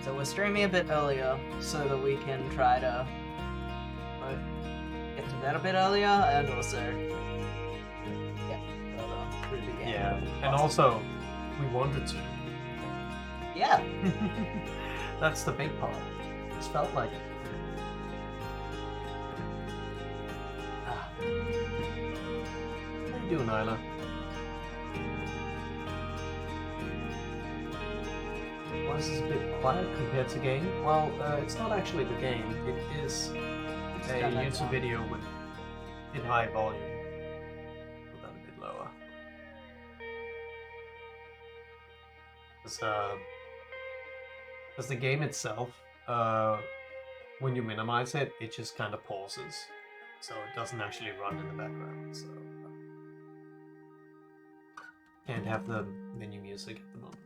So we're streaming a bit earlier so that we can try to both get to bed a bit earlier and also get further through the game. Yeah, and also we wanted to. Yeah. That's the big part. It's felt like it. How you doing, Nyla? Why is this a bit quiet compared to game? Well, it's not actually the game. It is a YouTube video with in high volume. Put that a bit lower. Because the game itself, when you minimize it, it just kind of pauses. So it doesn't actually run in the background. So can't have the menu music at the moment.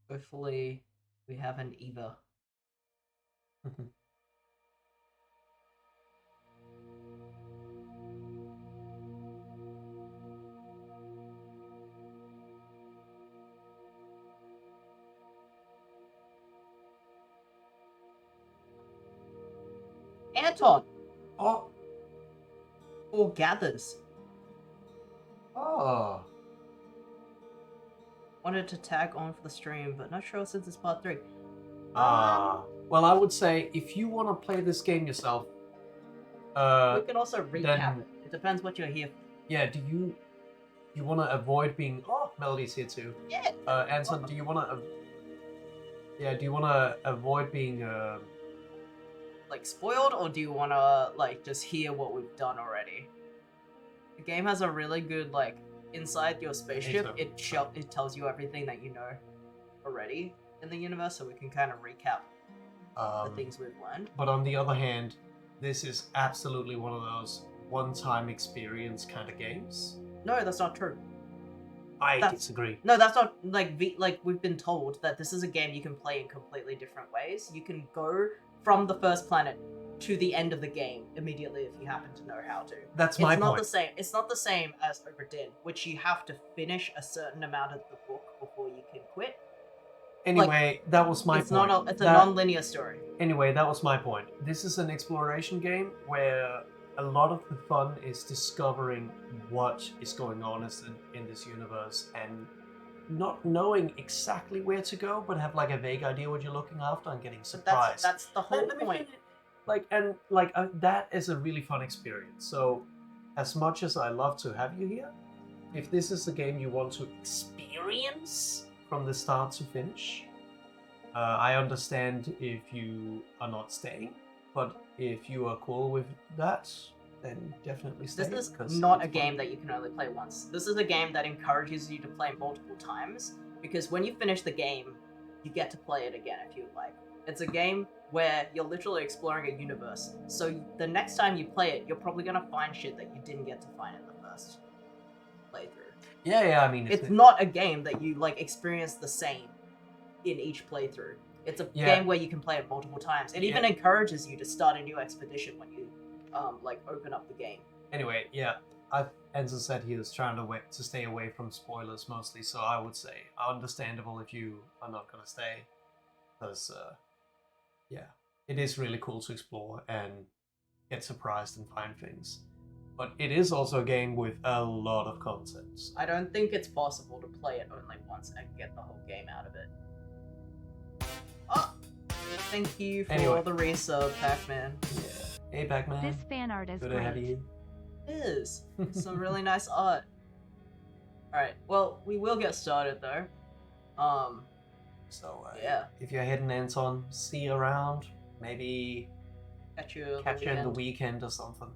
Hopefully we have an Eva. Anton! Oh! Or gathers. Oh! Wanted to tag on for the stream, but not sure since it's part 3. Well, I would say if you want to play this game yourself, we can also recap then- it. It depends what you're here for. yeah, do you want to avoid being? Oh, Melody's here too. Yeah. Anson, do you want to? Do you want to avoid being? Like spoiled, or do you want to like just hear what we've done already? The game has a really good like inside your spaceship. so. It tells you everything that you know already in the universe, so we can kind of recap the things we've learned. But on the other hand, this is absolutely one of those one-time experience kind of games. No, that's not true. I That's- disagree. No, that's not like we've been told that this is a game you can play in completely different ways. You can go from the first planet to the end of the game immediately if you happen to know how to. That's my It's not point. the same. It's not the same as Overdin, which you have to finish a certain amount of the book before you can quit. Anyway, that was my It's point. not. It's a That- non-linear story. Anyway, that was my point. This is an exploration game where a lot of the fun is discovering what is going on in this universe and not knowing exactly where to go, but have like a vague idea what you're looking after and getting But surprised. that's the whole Let me point. finish. That is a really fun experience. So, as much as I love to have you here, if this is a game you want to experience from the start to finish, I understand if you are not staying. But if you are cool with that, then definitely stay. This is 'cause not a it's game fun. that you can only play once. This is a game that encourages you to play multiple times, because when you finish the game, you get to play it again if you like. It's a game where you're literally exploring a universe, so the next time you play it, you're probably gonna find shit that you didn't get to find in the first playthrough. Yeah. I mean, It's not a game that you like experience the same in each playthrough. It's a game where you can play it multiple times. It even encourages you to start a new expedition when you open up the game. Anyway, Enzo said he was trying to stay away from spoilers mostly, so I would say understandable if you are not gonna stay, because it is really cool to explore and get surprised and find things. But it is also a game with a lot of content. I don't think it's possible to play it only once and get the whole game out of it. Oh! Thank you for Anyway. the resub, Pac-Man. Yeah. Hey, Pac-Man. This fan art is Good to have great. you. It is. Some really nice art. Alright, well, we will get started though. So, Yeah. if you're heading Anton, see you around. Maybe Catch you catch you in the weekend. weekend or something.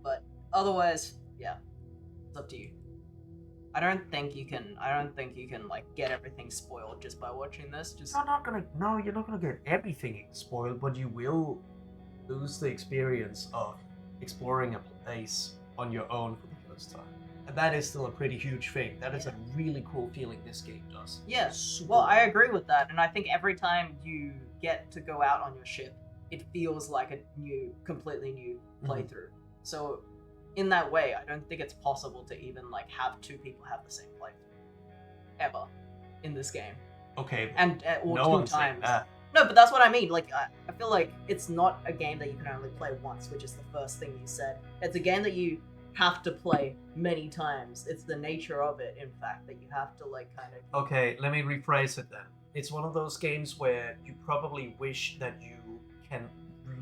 But otherwise, yeah. It's up to you. I don't think you can like get everything spoiled just by watching this. Just You're not gonna get everything spoiled, but you will lose the experience of exploring a place on your own for the first time. And that is still a pretty huge thing. That is a really cool feeling this game does. yeah. Super Well, I agree with that, and I think every time you get to go out on your ship it feels like a completely new playthrough. So in that way, I don't think it's possible to even like have two people have the same playthrough ever in this game, Okay, and or no two one's saying times. that. No, but that's what I mean. Like, I feel like it's not a game that you can only play once, which is the first thing you said. It's a game that you have to play many times. It's the nature of it, in fact, that you have to like kind of. Okay, let me rephrase it then. It's one of those games where you probably wish that you can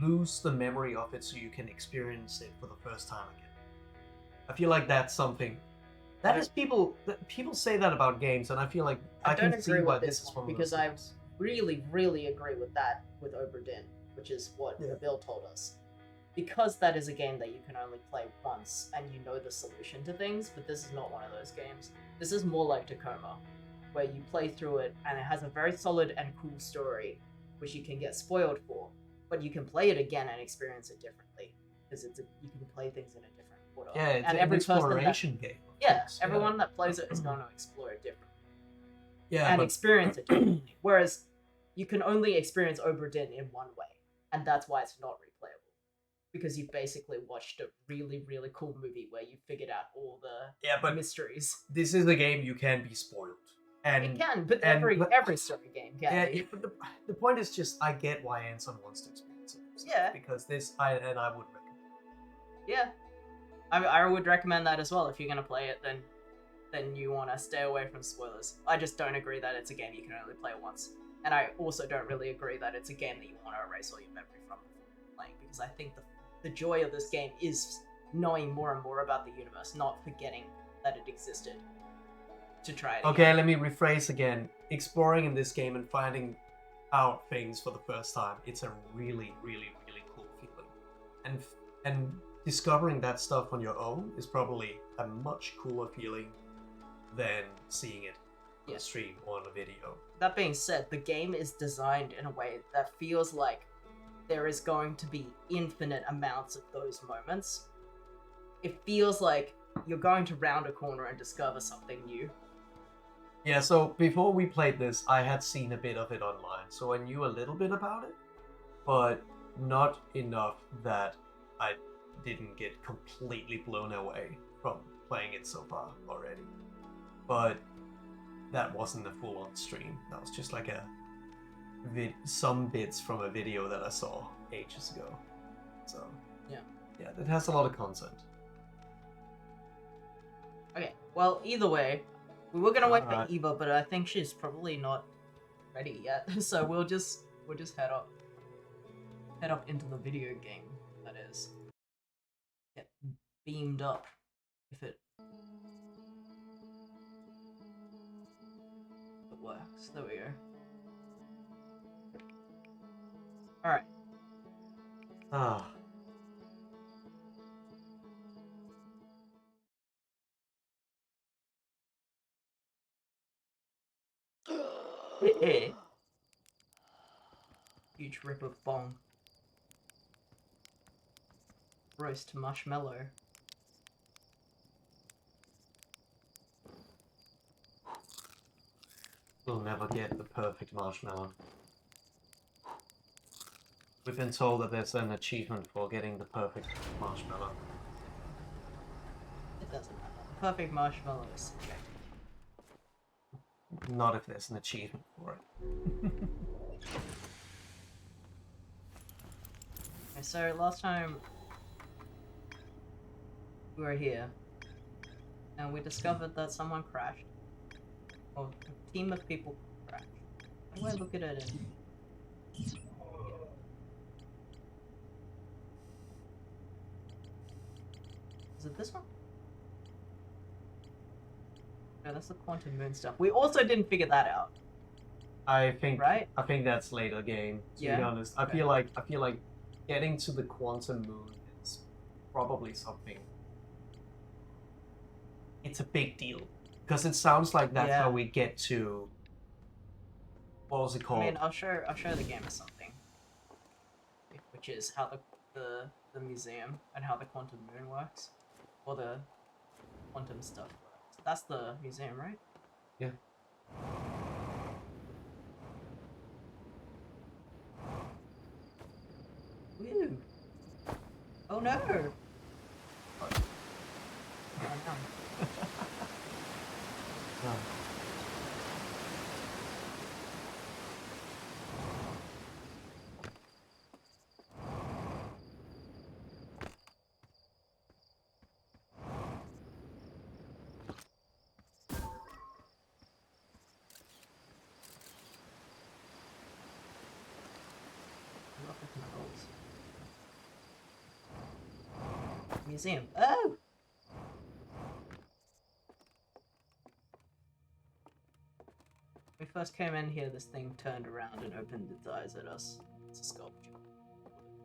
lose the memory of it so you can experience it for the first time again. I feel like that's something that is people say that about games, and I feel like I don't can see agree why with this this is one one of because those I games. really agree with that with Oberdin, which is what Yeah. Bill told us. Because that is a game that you can only play once and you know the solution to things, but this is not one of those games. This is more like Tacoma, where you play through it and it has a very solid and cool story, which you can get spoiled for, but you can play it again and experience it differently because you can play things in a different order. Yeah, it's and an every person that, exploration game. of yeah, course, everyone that plays it is going to explore it differently Yeah, and but experience it differently. Whereas you can only experience Oberdin in one way, and that's why it's not replayable. Because you basically watched a really cool movie where you figured out all the but mysteries. this is a game you can be spoiled, and It can, but and- every story game can yeah, be. but the point is just I get why Anson wants to experience it himself, Yeah. because I would recommend. Yeah, I would recommend that as well. If you're gonna play it, then you want to stay away from spoilers. I just don't agree that it's a game you can only play once, and I also don't really agree that it's a game that you want to erase all your memory from before playing, because I think the joy of this game is knowing more and more about the universe, not forgetting that it existed to try it again. Okay, let me rephrase again. Exploring in this game and finding out things for the first time, it's a really cool feeling. And discovering that stuff on your own is probably a much cooler feeling than seeing it on a stream or on a video. That being said, the game is designed in a way that feels like there is going to be infinite amounts of those moments. It feels like you're going to round a corner and discover something new. Yeah, so before we played this, I had seen a bit of it online, so I knew a little bit about it, but not enough that I didn't get completely blown away from playing it so far already. But that wasn't a full-on stream. That was just like some bits from a video that I saw ages ago. So yeah, it has a lot of content. Okay, well, either way, we were gonna wait for Alright. Eva, but I think she's probably not ready yet. So we'll just head up into the video game. That is, get beamed up if it works. There we go. All right. Ah. Huge rip of bong. Roast marshmallow. We'll never get the perfect marshmallow. We've been told that there's an achievement for getting the perfect marshmallow. It doesn't matter. The perfect marshmallow is subjective. Not if there's an achievement for it. Okay, so last time we were here, and we discovered that someone crashed. Or a team of people crashed. How do I look at it in? Is it this one? No, that's the quantum moon stuff. We also didn't figure that out. I think Right? I think that's later game, to be honest. I feel like getting to the quantum moon is probably something. It's a big deal. Because it sounds like that's how we get to, what was it called? I mean, I'll show the game as something. Which is how the museum and how the quantum moon works. Or the quantum stuff works. That's the museum, right? Yeah. Oh no! Oh, no. No. Rocket medals. Museum. Oh! When we first came in here, this thing turned around and opened its eyes at us. It's a sculpture.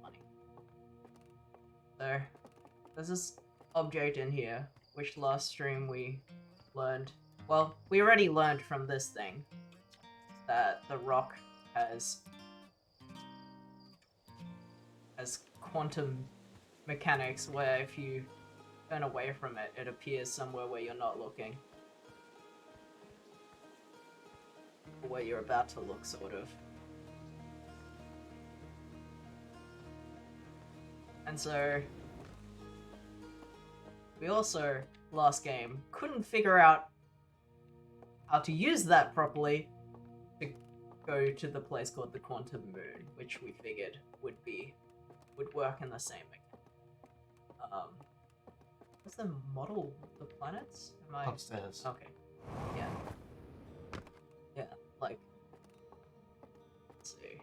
Funny. So, there's this object in here, which last stream we learned. Well, we already learned from this thing that the rock has quantum mechanics where if you turn away from it, it appears somewhere where you're not looking. Or where you're about to look, sort of. And so, we also, last game, couldn't figure out how to use that properly to go to the place called the Quantum Moon, which we figured would work in the same way. What's the model of the planets? Am I... Upstairs. Okay. Yeah. Yeah, like... Let's see.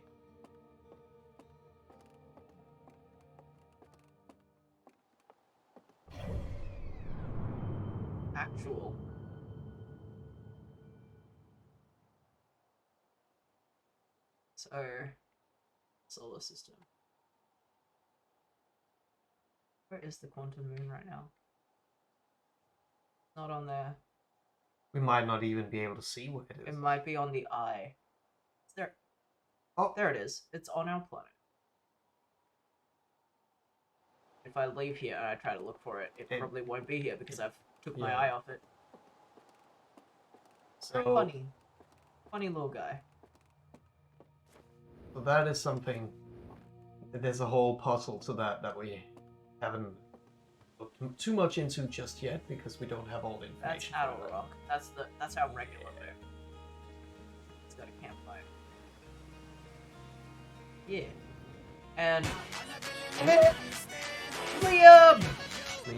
Actual... So... Solar system. Where is the Quantum Moon right now? Not on there. We might not even be able to see where it It is. might be on the eye. It's there. Oh, There it is. It's on our planet. If I leave here and I try to look for it, it probably won't be here because I've took my Yeah. eye off it. Very so, funny. Funny little guy. so that is something. There's a whole puzzle to that we haven't looked too much into just yet because we don't have all the That's information. Adult Rock. That's our regular bear. It's got a campfire. Yeah. And Liam! The,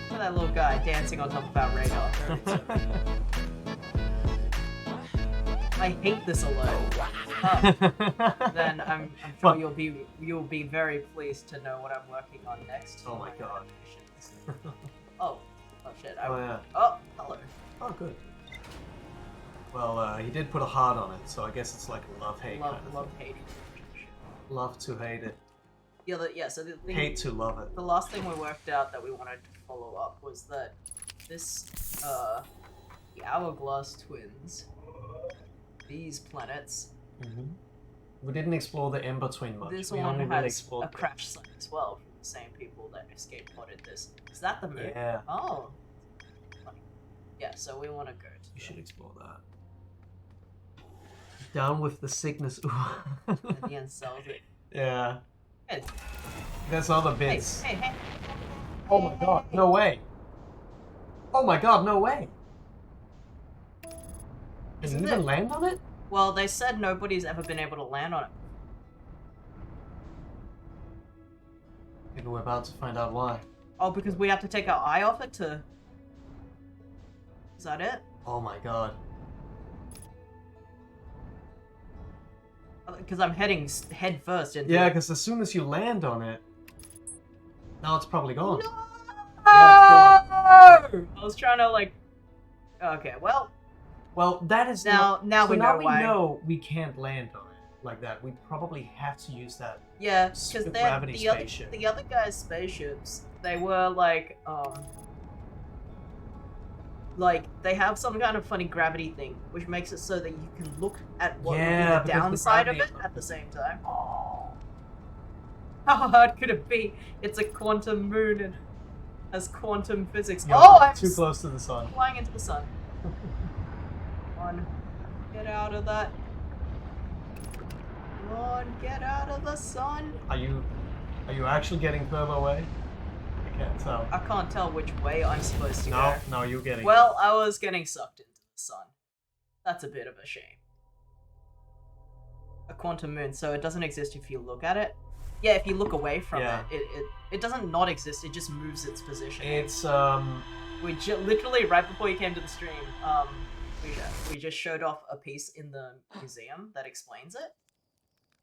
Look at that little guy dancing on top of our radar. I hate this alert. Then I'm sure you'll be very pleased to know what I'm working on next. Oh my god. Oh shit. Oh yeah. Oh, hello. Oh good. Well, he did put a heart on it, so I guess it's like a love-hate kind of Love thing. hate. Love to hate it. Yeah, so the thing, Hate to love it. the last thing we worked out that we wanted to follow up was that this the Hourglass twins, these planets, We didn't explore the Ember Twin much. this we one only really has explored a crash site as well from the same people that escape potted this. Is that the moon? Yeah, Oh. Funny. Yeah, so we want to go to you should explore that. Down with the sickness. and the end sells it. Yeah. Hey, There's other hey, bits. hey. Oh my god, no way. Oh my god, no way. Can Isn't you even it- land on it? Well, they said nobody's ever been able to land on it. Maybe we're about to find out why. Oh, because we have to take our eye off it to... Is that it? Oh my god. Because I'm heading head first into Yeah, it. because as soon as you land on it, now it's probably gone. No! Yeah, I was trying to like... Okay, well, Well, that is now so we now know we why. know we can't land on it like that. We probably have to use that. Yeah, because Super gravity the other spaceship. the other guys' spaceships, they were like they have some kind of funny gravity thing, which makes it so that you can look at what Yeah, would be because the the downside of it gravity- at the same time. How hard could it be? It's a quantum moon and has quantum physics. You're Oh, I'm too close to the sun. flying into the sun. Come on, get out of that. Come on, get out of the sun. Are you actually getting further away? I can't tell. I can't tell which way I'm supposed to go. No, you're getting. Well, I was getting sucked into the sun. That's a bit of a shame. A quantum moon, so it doesn't exist if you look at it. Yeah, if you look away from it doesn't not exist. It just moves its position. It's We literally right before you came to the stream, we just showed off a piece in the museum that explains it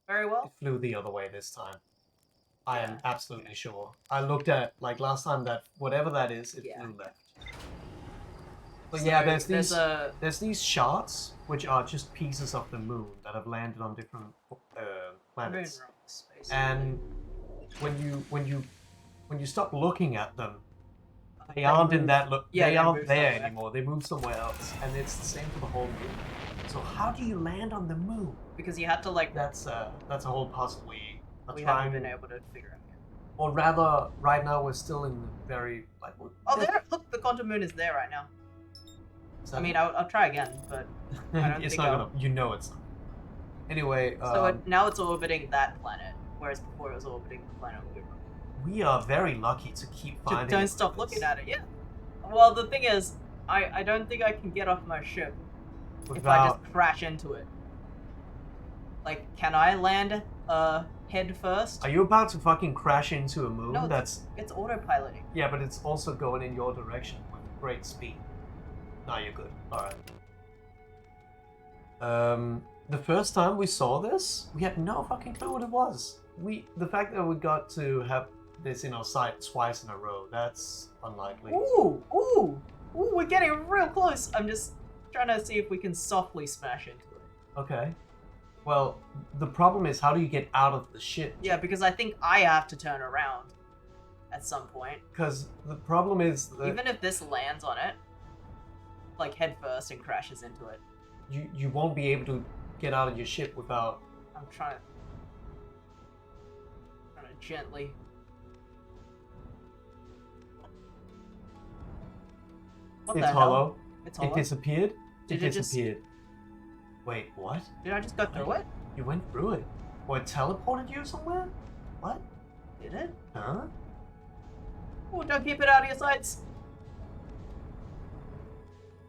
very well. It flew the other way this time. I am absolutely sure. I looked at like last time that whatever that is, it flew left. But So yeah, there's these shards which are just pieces of the moon that have landed on different planets. Moon rocks, basically. And when you stop looking at them, they aren't in that look. Yeah, they aren't there somewhere. anymore. They move somewhere else, and it's the same for the whole moon. So how do you land on the moon? Because you had to like. That's a whole puzzle we haven't been able to figure out yet. Or rather, right now we're still in the very like. Oh, there! Look, the quantum moon is there right now. I mean, I'll try again, but I don't it's think not gonna. You know it's not. Anyway, so now it's orbiting that planet, whereas before it was orbiting the planet we were. We are very lucky to keep finding. Don't stop looking at it. Yeah. Well, the thing is, I don't think I can get off my ship if I just crash into it. Like, can I land head first? Are you about to fucking crash into a moon? No, That's it's autopiloting. yeah, but it's also going in your direction with great speed. No, you're good. All right. The first time we saw this, we had no fucking clue what it was. The fact that we got to have this in our sight twice in a row, that's unlikely. Ooh, we're getting real close. I'm just trying to see if we can softly smash into it. Okay. Well, the problem is, how do you get out of the ship? Yeah, because I think I have to turn around at some point. Because the problem is that even if this lands on it, like head first and crashes into it, you won't be able to get out of your ship without. I'm trying to gently. What It's the hollow. hell? It's hollow. It disappeared. Did it it just- disappeared. Wait, what? Did I just go through it? You went through it. Or it teleported you somewhere? What? Did it? Huh? Oh, don't keep it out of your sights.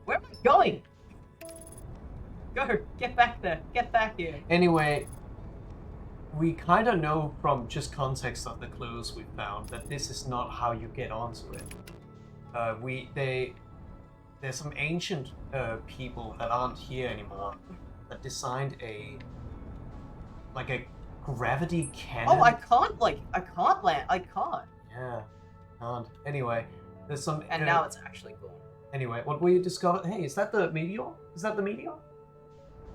Where am I going? Go, get back there. Get back here. Anyway, we kind of know from just context of the clues we found that this is not how you get onto it. There's some ancient people that aren't here anymore that designed a gravity cannon. Oh, I can't land. I can't. Yeah, can't. Anyway, there's some. And now it's actually gone. Anyway, what we discovered. Hey, is that the meteor? Is that the meteor?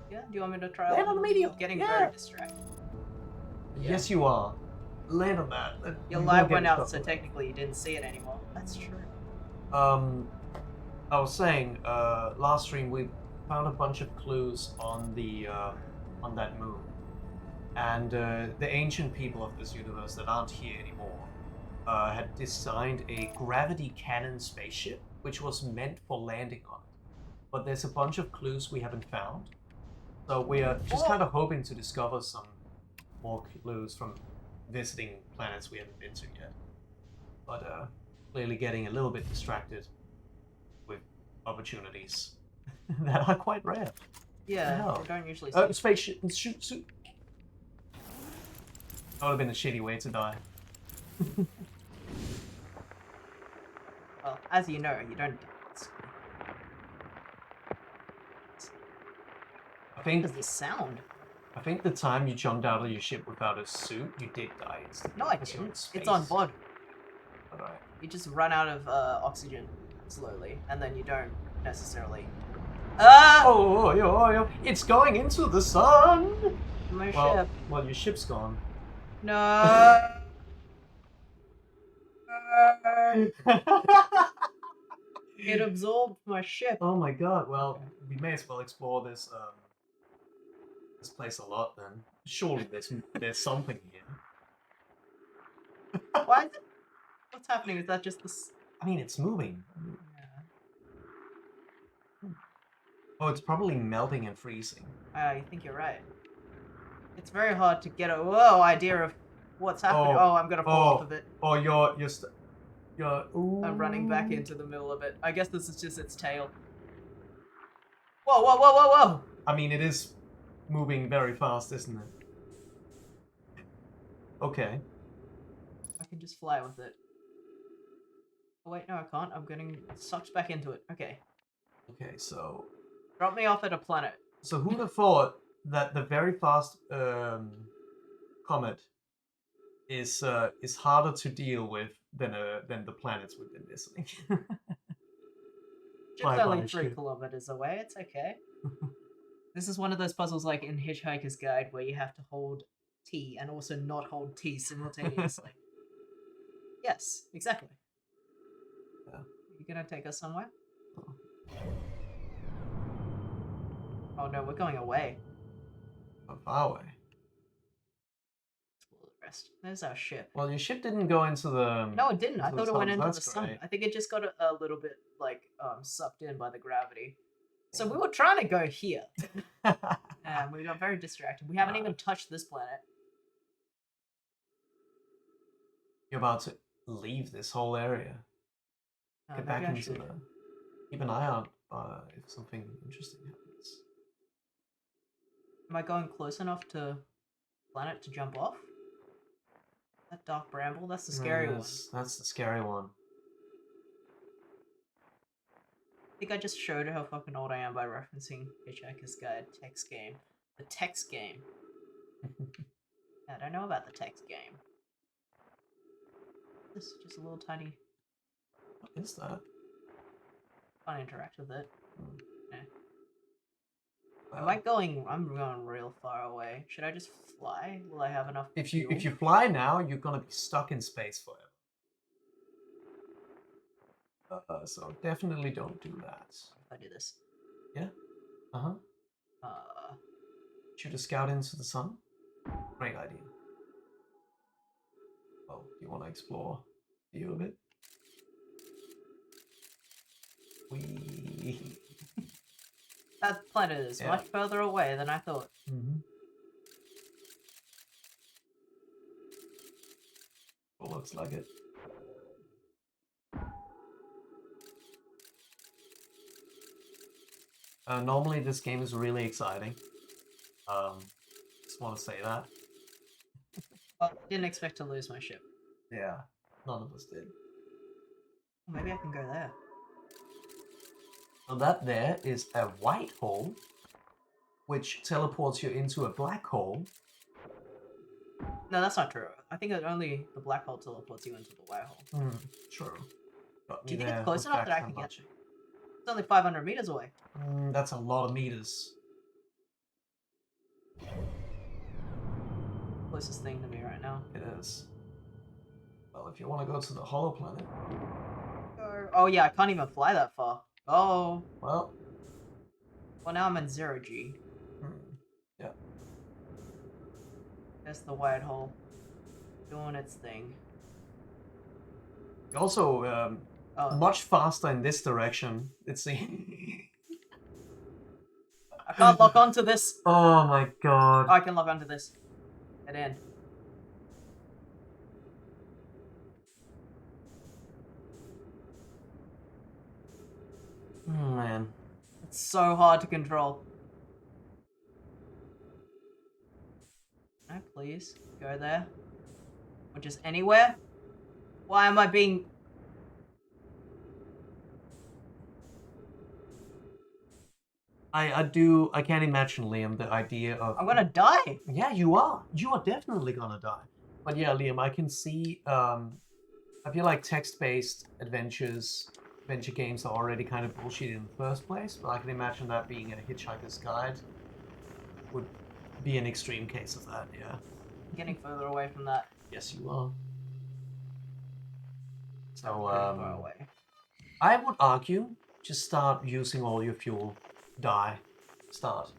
Yeah, do you want me to try? Land on the meteor. I'm getting Yeah. very distracted. Yes, you are. Land on that. Your You light will get went out, stuck so with it. technically you didn't see it anymore. That's true. I was saying, last stream we found a bunch of clues on the on that moon, and the ancient people of this universe that aren't here anymore had designed a gravity cannon spaceship, which was meant for landing on it. But there's a bunch of clues we haven't found, so we are just kind of hoping to discover some more clues from visiting planets we haven't been to yet. But clearly getting a little bit distracted with opportunities that are quite rare. Yeah, hell? they don't usually see. Spaceship, shoot. That would have been a shitty way to die. Well, as you know, you don't die. I think What does this sound? I think the time you jumped out of your ship without a suit, you did die instantly. No, I because you're in didn't. It's on space. bod. Alright. You just run out of oxygen slowly, and then you don't necessarily. Ah! Oh, it's going into the sun! My Well, ship. well, your ship's gone. No. It absorbed my ship. Oh my god, well, we may as well explore this this place a lot then. Surely there's something here. Why is it? What's happening? Is that just this? I mean, it's moving. Yeah. Oh, it's probably melting and freezing. You think you're right. It's very hard to get a idea of what's happening. Oh, I'm gonna fall off of it. Oh, you're I'm running back into the middle of it. I guess this is just its tail. Whoa, whoa, whoa, whoa, whoa! I mean, it is moving very fast, isn't it? Okay. I can just fly with it. Oh wait, no I can't. I'm getting sucked back into it. Okay. Okay, so... Drop me off at a planet. So who'd have thought that the very fast comet is harder to deal with than the planets we've been visiting? Just only 3 kilometers away. It's okay. This is one of those puzzles like in Hitchhiker's Guide where you have to hold T and also not hold T simultaneously. Yes, exactly. Yeah. You gonna take us somewhere? Oh no, we're going away. How far away? Explore the rest. There's our ship. Well, your ship didn't go into the... No, it didn't. I thought it went into the That's sun. great. I think it just got a little bit like sucked in by the gravity. So we were trying to go here, and we got very distracted. We haven't even touched this planet. You're about to leave this whole area. Get back into the... Keep an eye out if something interesting happens. Am I going close enough to planet to jump off? That dark bramble? That's the scary one. That's the scary one. I think I just showed how fucking old I am by referencing Hitchhiker's Guide text game. The text game. I don't know about the text game. This is just a little tiny... What is that? Can't interact with it. Yeah. Well, Am I going... I'm going real far away. Should I just fly? Will I have enough if you fuel? fly now, you're gonna be stuck in space forever. So definitely don't do that. If I do this. Yeah? Uh-huh. Shoot a scout into the sun? Great idea. Well, do you want to explore a view of it? Whee! That planet is much further away than I thought. Mm-hmm. Well, looks like it. Normally this game is really exciting. Just want to say that. Well, didn't expect to lose my ship. Yeah, none of us did. Maybe I can go there. So that there is a white hole, which teleports you into a black hole. No, that's not true. I think that only the black hole teleports you into the white hole. True. Do you think it's close enough that I can get you? It's only 500 meters away. That's a lot of meters. Closest thing to me right now. It is. Well, if you want to go to the hollow planet. Oh yeah, I can't even fly that far. Oh. Well, now I'm in 0G. Yeah. That's the white hole. Doing its thing. Also, much faster in this direction, it seems. I can't lock onto this. Oh my god. Oh, I can lock onto this. At end. Oh man. It's so hard to control. Can I please go there? Or just anywhere? Why am I being... I can't imagine, Liam, the idea of... I'm gonna die! Yeah, you are. You are definitely gonna die. But yeah, Liam, I can see, I feel like text-based adventure games are already kind of bullshit in the first place, but I can imagine that being a Hitchhiker's Guide would be an extreme case of that, yeah. I'm getting further away from that. Yes, you are. So, far away. I would argue, just start using all your fuel. Die. Start.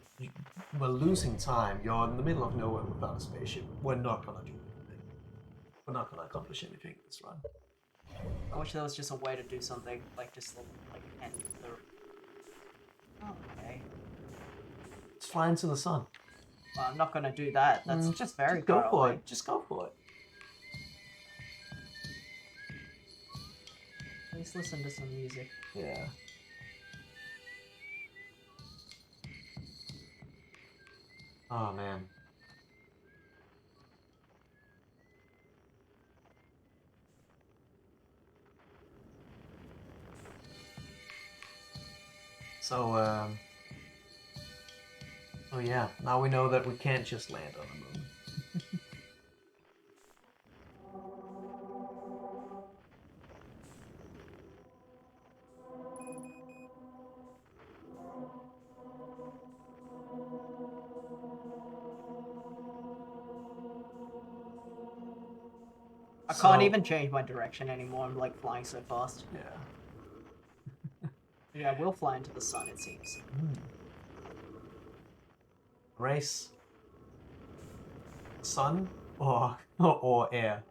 We're losing time. You're in the middle of nowhere without a spaceship. We're not gonna do anything. We're not gonna accomplish anything this run. I wish there was just a way to do something, like just like end the... Oh, okay. Let's fly into the sun. Well, I'm not gonna do that. That's just very Just go far for away. it. Just go for it. Please listen to some music. Yeah. Oh man. So, oh yeah, now we know that we can't just land on the moon. I can't even change my direction anymore. I'm like flying so fast. Yeah. Yeah, we'll fly into the sun, it seems. Race. Sun or air.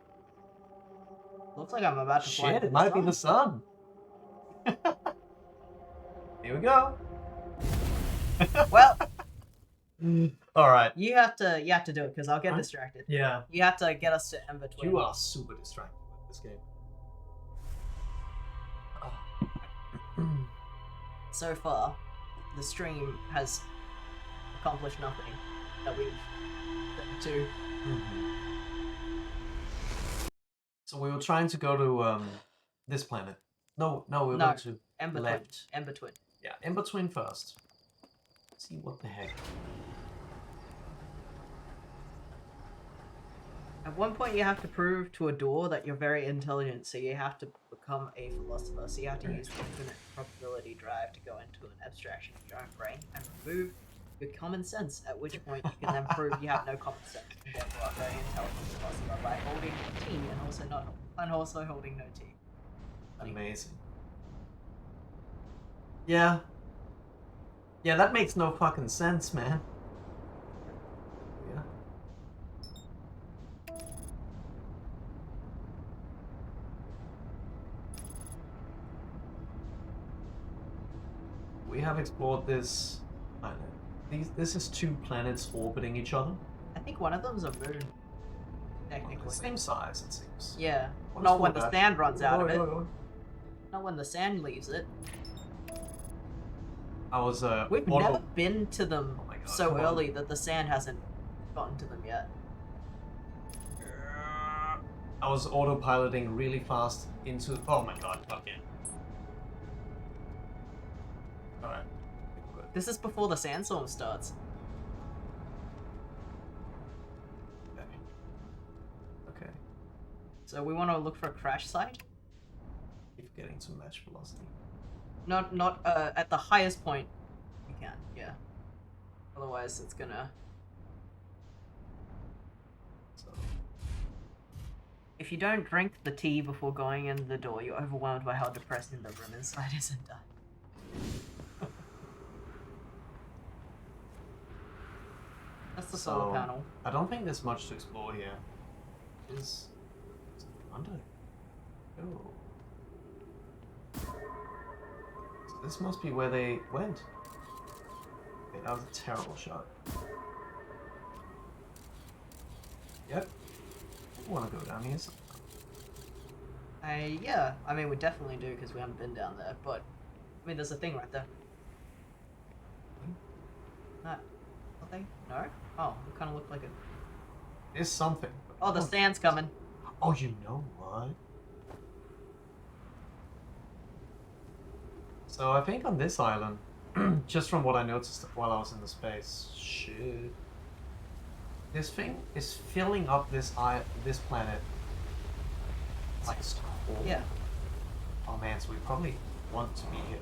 Looks like I'm about to fly Shit, into it the might sun. be the sun. Here we go. Well, all right. you have to do it because I'll get Huh? distracted. Yeah. You have to get us to Ember Twin. You are super distracted with this game. So far, the stream has accomplished nothing that we've to. So we were trying to go to this planet. No, we were going to Ember left. Twin. Ember Twin. Yeah, Ember Twin first. See what the heck. At one point, you have to prove to a door that you're very intelligent, so you have to become a philosopher. So you have to use infinite probability drive to go into an abstraction of your own brain and remove your common sense. At which point, you can then prove you have no common sense and therefore are very intelligent philosopher by holding T and also holding no T. Amazing. Yeah. Yeah, that makes no fucking sense, man. Yeah. We have explored this planet. This is two planets orbiting each other. I think one of them's a moon. Technically. The same size, it seems. Yeah. What Not is when all the that? sand runs out of it. Oh. Not when the sand leaves it. I was We've never been to them Oh my God, so come on. early that the sand hasn't gotten to them yet. I was autopiloting really fast into. Oh my god, okay. Alright. This is before the sandstorm starts. Okay. So we want to look for a crash site. Keep getting to match velocity. Not at the highest point we can. Yeah. Otherwise, it's gonna. So. If you don't drink the tea before going in the door, you're overwhelmed by how depressing the room inside is and die. That's the solar panel. I don't think there's much to explore here. Is under. Oh. So this must be where they went. Okay, that was a terrible shot. Yep. I want to go down here sometime. Yeah, I mean, we definitely do because we haven't been down there, but I mean, there's a thing right there. Nothing? No? Oh, it kind of looked like it. There's something. Oh, the sand's coming. Oh, you know what? So I think on this island, just from what I noticed while I was in the space, shit. This thing is filling up this planet. Like it's cold. Yeah. Oh man, so we probably want to be here.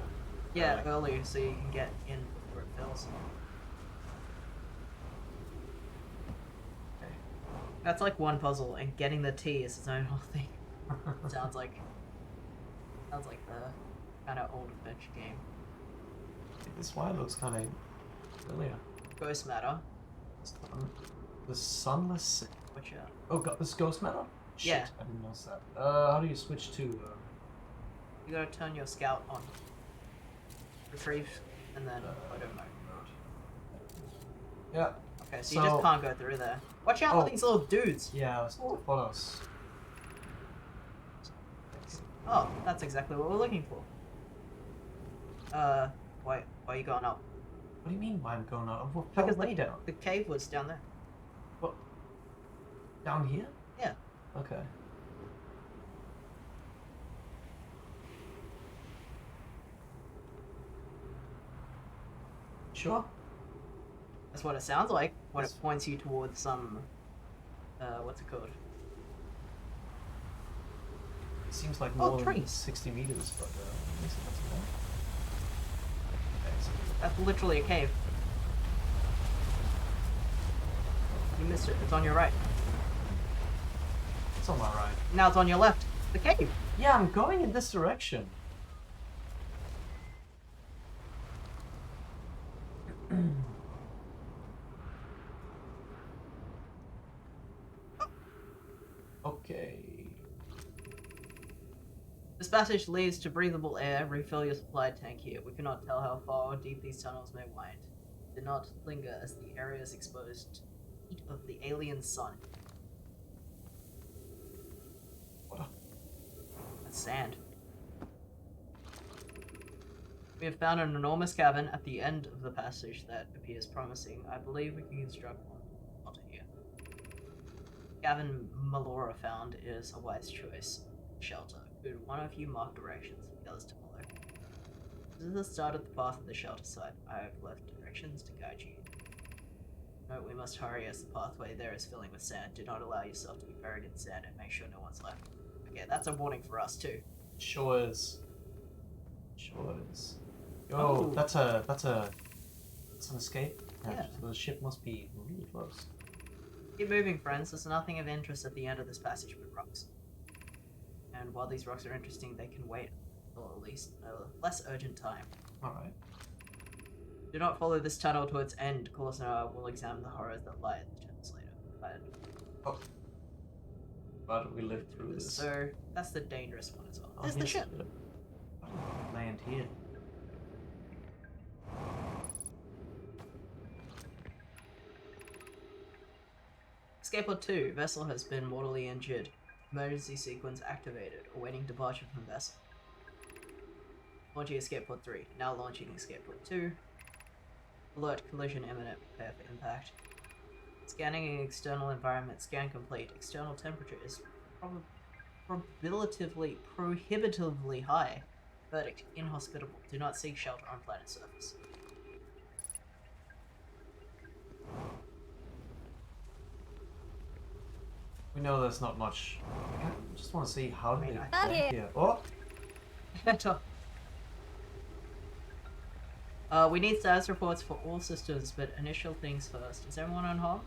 Yeah, Like, earlier so you can get in before it fills. okay. That's like one puzzle, and getting the tea is its own whole thing. Sounds like the kind of old adventure game. This wire looks kind of familiar. Ghost matter. The sunless city. Which Oh god, this ghost matter? Shit, Yeah. I didn't notice that. How do you switch to? you gotta turn your scout on. Retrieve, and then photo mode. Yeah. Okay, so you just can't go through there. Watch out for these little dudes. Yeah, what else? Oh, that's exactly what we're looking for. Why are you going up? What do you mean why I'm going up? I fell way down. The cave was down there. What? Down here? Yeah. Okay. Sure. That's what it sounds like when it points you towards some, what's it called? It seems like more than 60 meters, but at least that's more. Okay, so that's literally a cave. You missed it. It's on your right. It's on my right. Now it's on your left. The cave. Yeah, I'm going in this direction. Okay. This passage leads to breathable air. Refill your supply tank here. We cannot tell how far or deep these tunnels may wind. Do not linger as the area is exposed to the heat of the alien sun. What? That's sand. We have found an enormous cavern at the end of the passage that appears promising. I believe we can construct one. Not here. The cavern Melora found is a wise choice. Shelter. Could one of you mark directions for the others to follow? This is the start of the path of the shelter site. I have left directions to guide you. Note we must hurry as the pathway there is filling with sand. Do not allow yourself to be buried in sand and make sure no one's left. Okay, that's a warning for us too. Sure is. Sure is. Yo, Oh. that's an escape. Yeah. So the ship must be really close. Keep moving, friends. There's nothing of interest at the end of this passage but rocks. And while these rocks are interesting, they can wait until at least a less urgent time. Alright. Do not follow this tunnel to its end. Coulson and I will examine the horrors that lie at the tunnels later. But we lived through this. So that's the dangerous one as well. Oh, There's the ship. Land here. Escape Pod 2. Vessel has been mortally injured. Emergency sequence activated. Awaiting departure from vessel. Launching Escape Pod 3. Now launching Escape Pod 2. Alert. Collision imminent. Prepare for impact. Scanning an external environment. Scan complete. External temperature is prohibitively high. Verdict. Inhospitable. Do not seek shelter on planet surface. We know there's not much. I just want to see how I mean, they I- get here. Oh! We need status reports for all systems, but initial things first. Is everyone unharmed?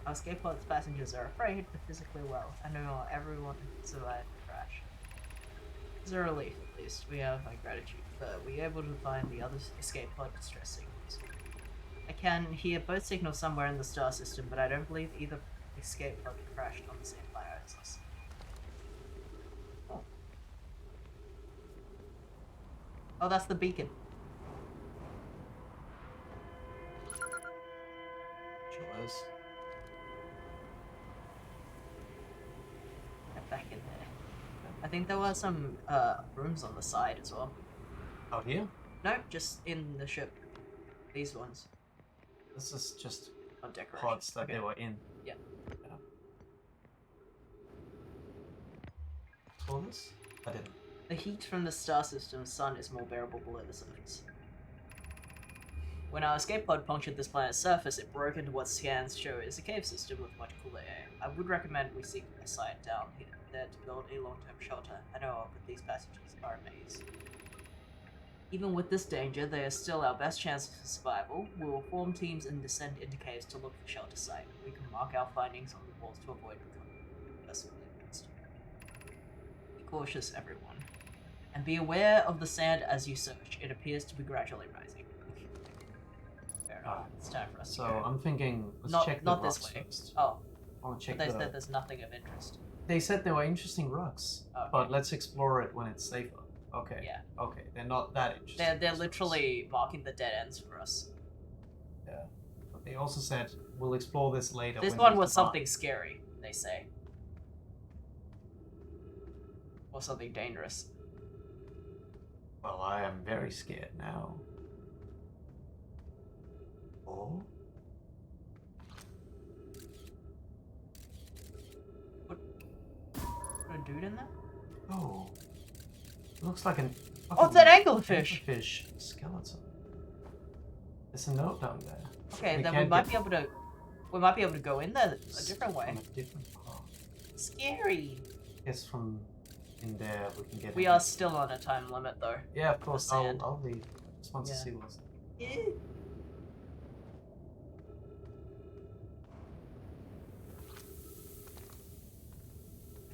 Our escape pod's passengers are afraid, but physically well. I know everyone survived the crash. It's a relief, at least. We have my gratitude. But we able to find the other escape pod distress signals. I can hear both signals somewhere in the star system, but I don't believe either escape pod crashed on the same planet as us. Oh, that's the beacon. Sure is. Get back in there. I think there were some rooms on the side as well. Out here? No, just in the ship. These ones. This is just On decoration. pods that they were in. Yeah. Saw this? I didn't. The heat from the star system's sun is more bearable below the surface. When our escape pod punctured this planet's surface, it broke into what scans show is a cave system with much cooler air. I would recommend we seek a site down here there to build a long-term shelter. I know of, but these passages are a maze. Even with this danger, they are still our best chances for survival. We will form teams and descend into caves to look for shelter site. We can mark our findings on the walls to avoid becoming personally against. Be cautious, everyone. And be aware of the sand as you search. It appears to be gradually rising. Fair enough. It's time for us to So go. I'm thinking, let's Not- check the not this rocks way. first. Oh, I want to check but they the... said there's nothing of interest. They said there were interesting rocks, Okay. but let's explore it when it's safer. Okay. Yeah. Okay, they're not that interesting. They're literally marking the dead ends for us. Okay. They also said we'll explore this later. This when one we was survive." something scary, they say. Or something dangerous. Well, I am very scared now. Oh? Put a dude in there? Oh. It looks like an... Oh, it's that anglerfish! Anglerfish skeleton. There's a note down there. Okay, We then we can't might get- be able to... We might be able to go in there a different way. From a different path. Scary! Guess from in there we can get... We in. are still on a time limit, though. Yeah, of course. sand. I'll leave. Just want to Yeah. see what's...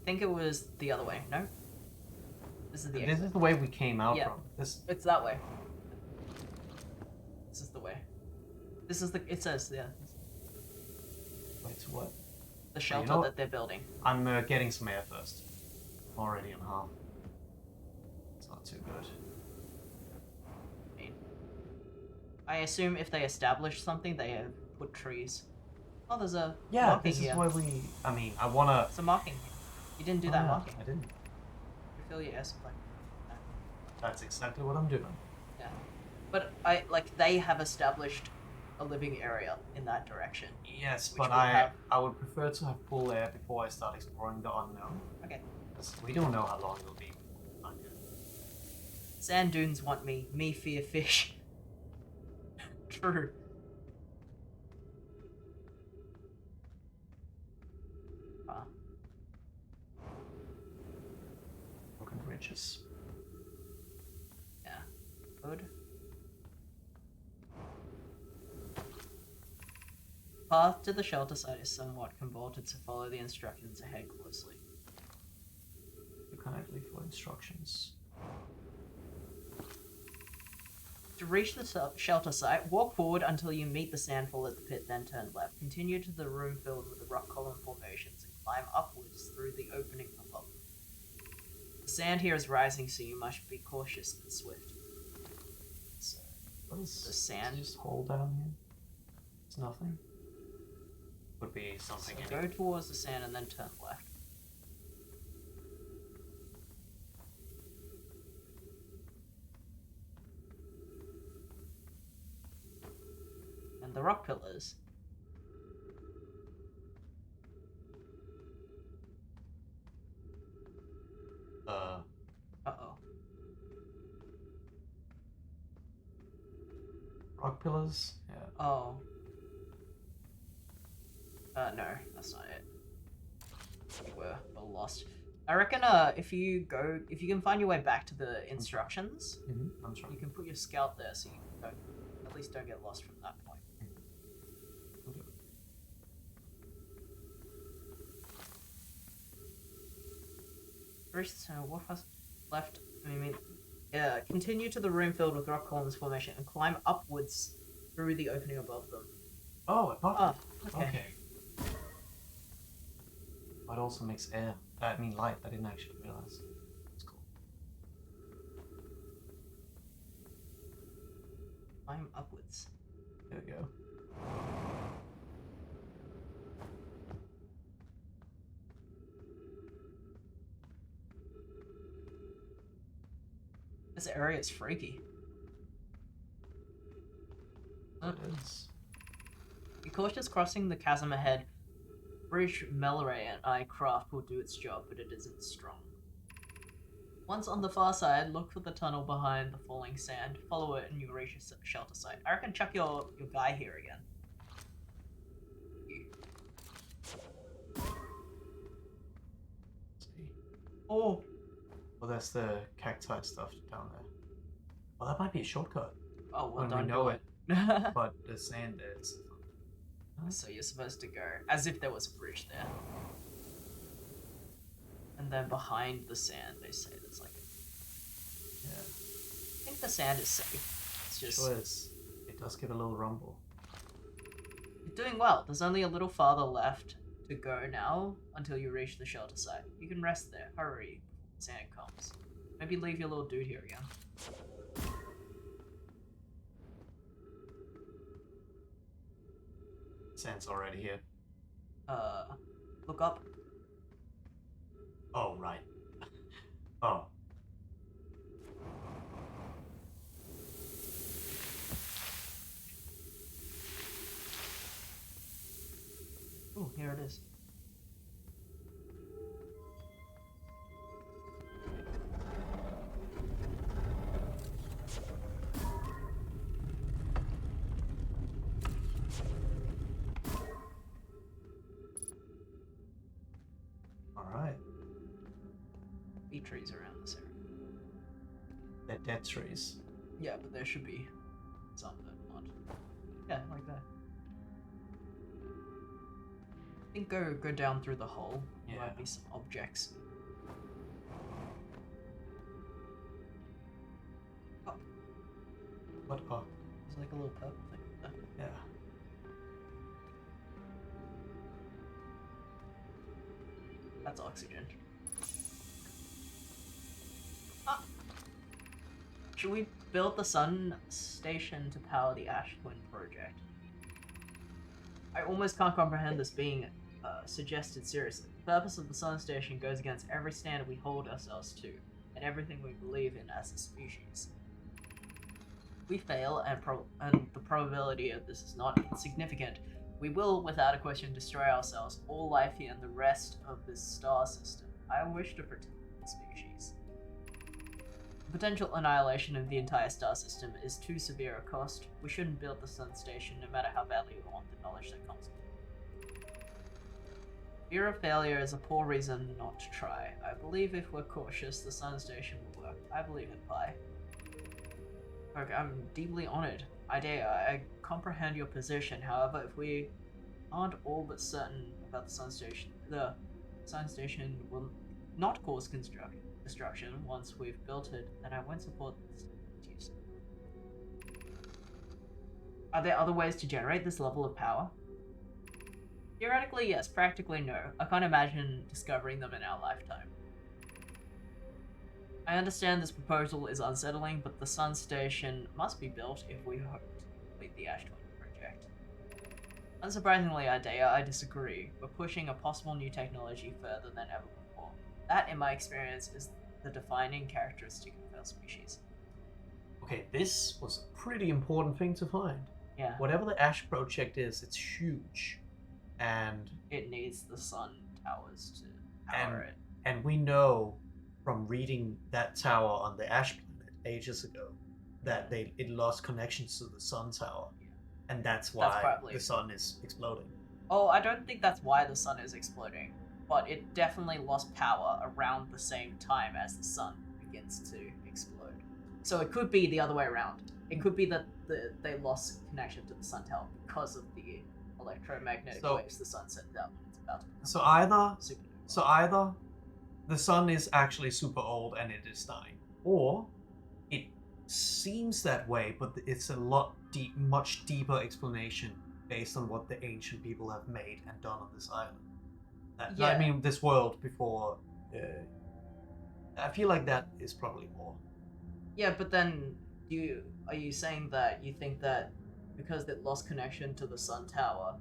I think it was the other way. No? This is the This exit. is the way we came out Yeah. from. This... It's that way. This is the way. This is the... It says, yeah. Wait, what? The shelter what? that they're building. I'm getting some air first. I'm already on half. It's not too good. I assume if they establish something, they have put trees. Oh, there's a Yeah, marking this here. is where we... I mean, I wanna... It's a marking here. You didn't do that marking. I didn't. Refill your air supply. No. That's exactly what I'm doing. Yeah. But they have established a living area in that direction. Yes, Which but we'll have. I would prefer to have full air before I start exploring the unknown. Okay. Because we don't know how long it'll be. Sand dunes want me. Me fear fish. True. Broken bridges. Yeah. Good. Path to the shelter site is somewhat convoluted, so follow the instructions ahead closely. You cannot leave for instructions. To reach the shelter site, walk forward until you meet the sandfall at the pit, then turn left. Continue to the room filled with the rock column formations and climb upwards through the opening above them. The sand here is rising, so you must be cautious and swift. So, What is the sand. Just hole down here? It's nothing. Would be something So in go it. towards the sand and then turn left. And the rock pillars. Uh-oh. Rock pillars? Yeah. Oh. No, that's not it. We're lost. I reckon, if you can find your way back to the instructions, I'm trying. you can put your scout there so you don't, at least don't get lost from that point. First, what has left? Continue to the room filled with rock columns formation and climb upwards through the opening above them. Oh, above. Okay. Okay. It also makes air. I mean light. I didn't actually realize. That's cool. Climb upwards. There we go. This area is freaky. It is. Be cautious crossing the chasm ahead. Bridge Melray and I craft will do its job, but it isn't strong. Once on the far side, look for the tunnel behind the falling sand. Follow it and you'll reach a shelter site. I reckon chuck your guy here again. See. Oh! Well, that's the cacti stuff down there. Well, that might be a shortcut Oh, well, when don't we know do it. But the sand is. So you're supposed to go as if there was a bridge there. And then behind the sand, they say there's like a... Yeah. I think the sand is safe. It's just... Sure is. It does give a little rumble. You're doing well. There's only a little farther left to go now until you reach the shelter site. You can rest there. Hurry before the sand comes. Maybe leave your little dude here again. Sand's already here. Look up. Oh, right. Oh. Oh, here it is. Alright. Bee trees around this area. They're dead trees. Yeah, but there should be some that aren't. Yeah, like that. I think go down through the hole. There Yeah. might be some objects. Oh, What? Oh, there's like a little purple thing there. yeah. That's oxygen. Ah! Should we build the sun station to power the Ash Twin project? I almost can't comprehend this being suggested seriously. The purpose of the sun station goes against every standard we hold ourselves to, and everything we believe in as a species. If we fail, and the probability of this is not insignificant, we will, without a question, destroy ourselves, all life here, and the rest of this star system. I wish to protect the species. The potential annihilation of the entire star system is too severe a cost. We shouldn't build the sun station, no matter how badly we want the knowledge that comes with it. Fear of failure is a poor reason not to try. I believe if we're cautious, the sun station will work. I believe in Pi. Okay, I'm deeply honored. I comprehend your position. However, if we aren't all but certain about the sun station will not cause destruction once we've built it, then I won't support this use. Are there other ways to generate this level of power? Theoretically, yes. Practically, no. I can't imagine discovering them in our lifetime. I understand this proposal is unsettling, but the sun station must be built if we hope to complete the Ash Twin project. Unsurprisingly, I disagree. We're pushing a possible new technology further than ever before. That, in my experience, is the defining characteristic of our species. Okay, this was a pretty important thing to find. Yeah. Whatever the Ash project is, it's huge. And it needs the sun towers to power it. And we know from reading that tower on the Ash planet ages ago that it lost connections to the sun tower. Yeah. And that's why the sun is exploding. Oh, I don't think that's why the sun is exploding, but it definitely lost power around the same time as the sun begins to explode. So it could be the other way around. It could be that they lost connection to the sun tower because of the electromagnetic waves the sun sends out when it's about to become so either the sun is actually super old and it is dying, or it seems that way, but it's a much deeper explanation based on what the ancient people have made and done on this island. I mean, this world before. I feel like that is probably more. Yeah, but then are you saying that you think that because it lost connection to the sun tower,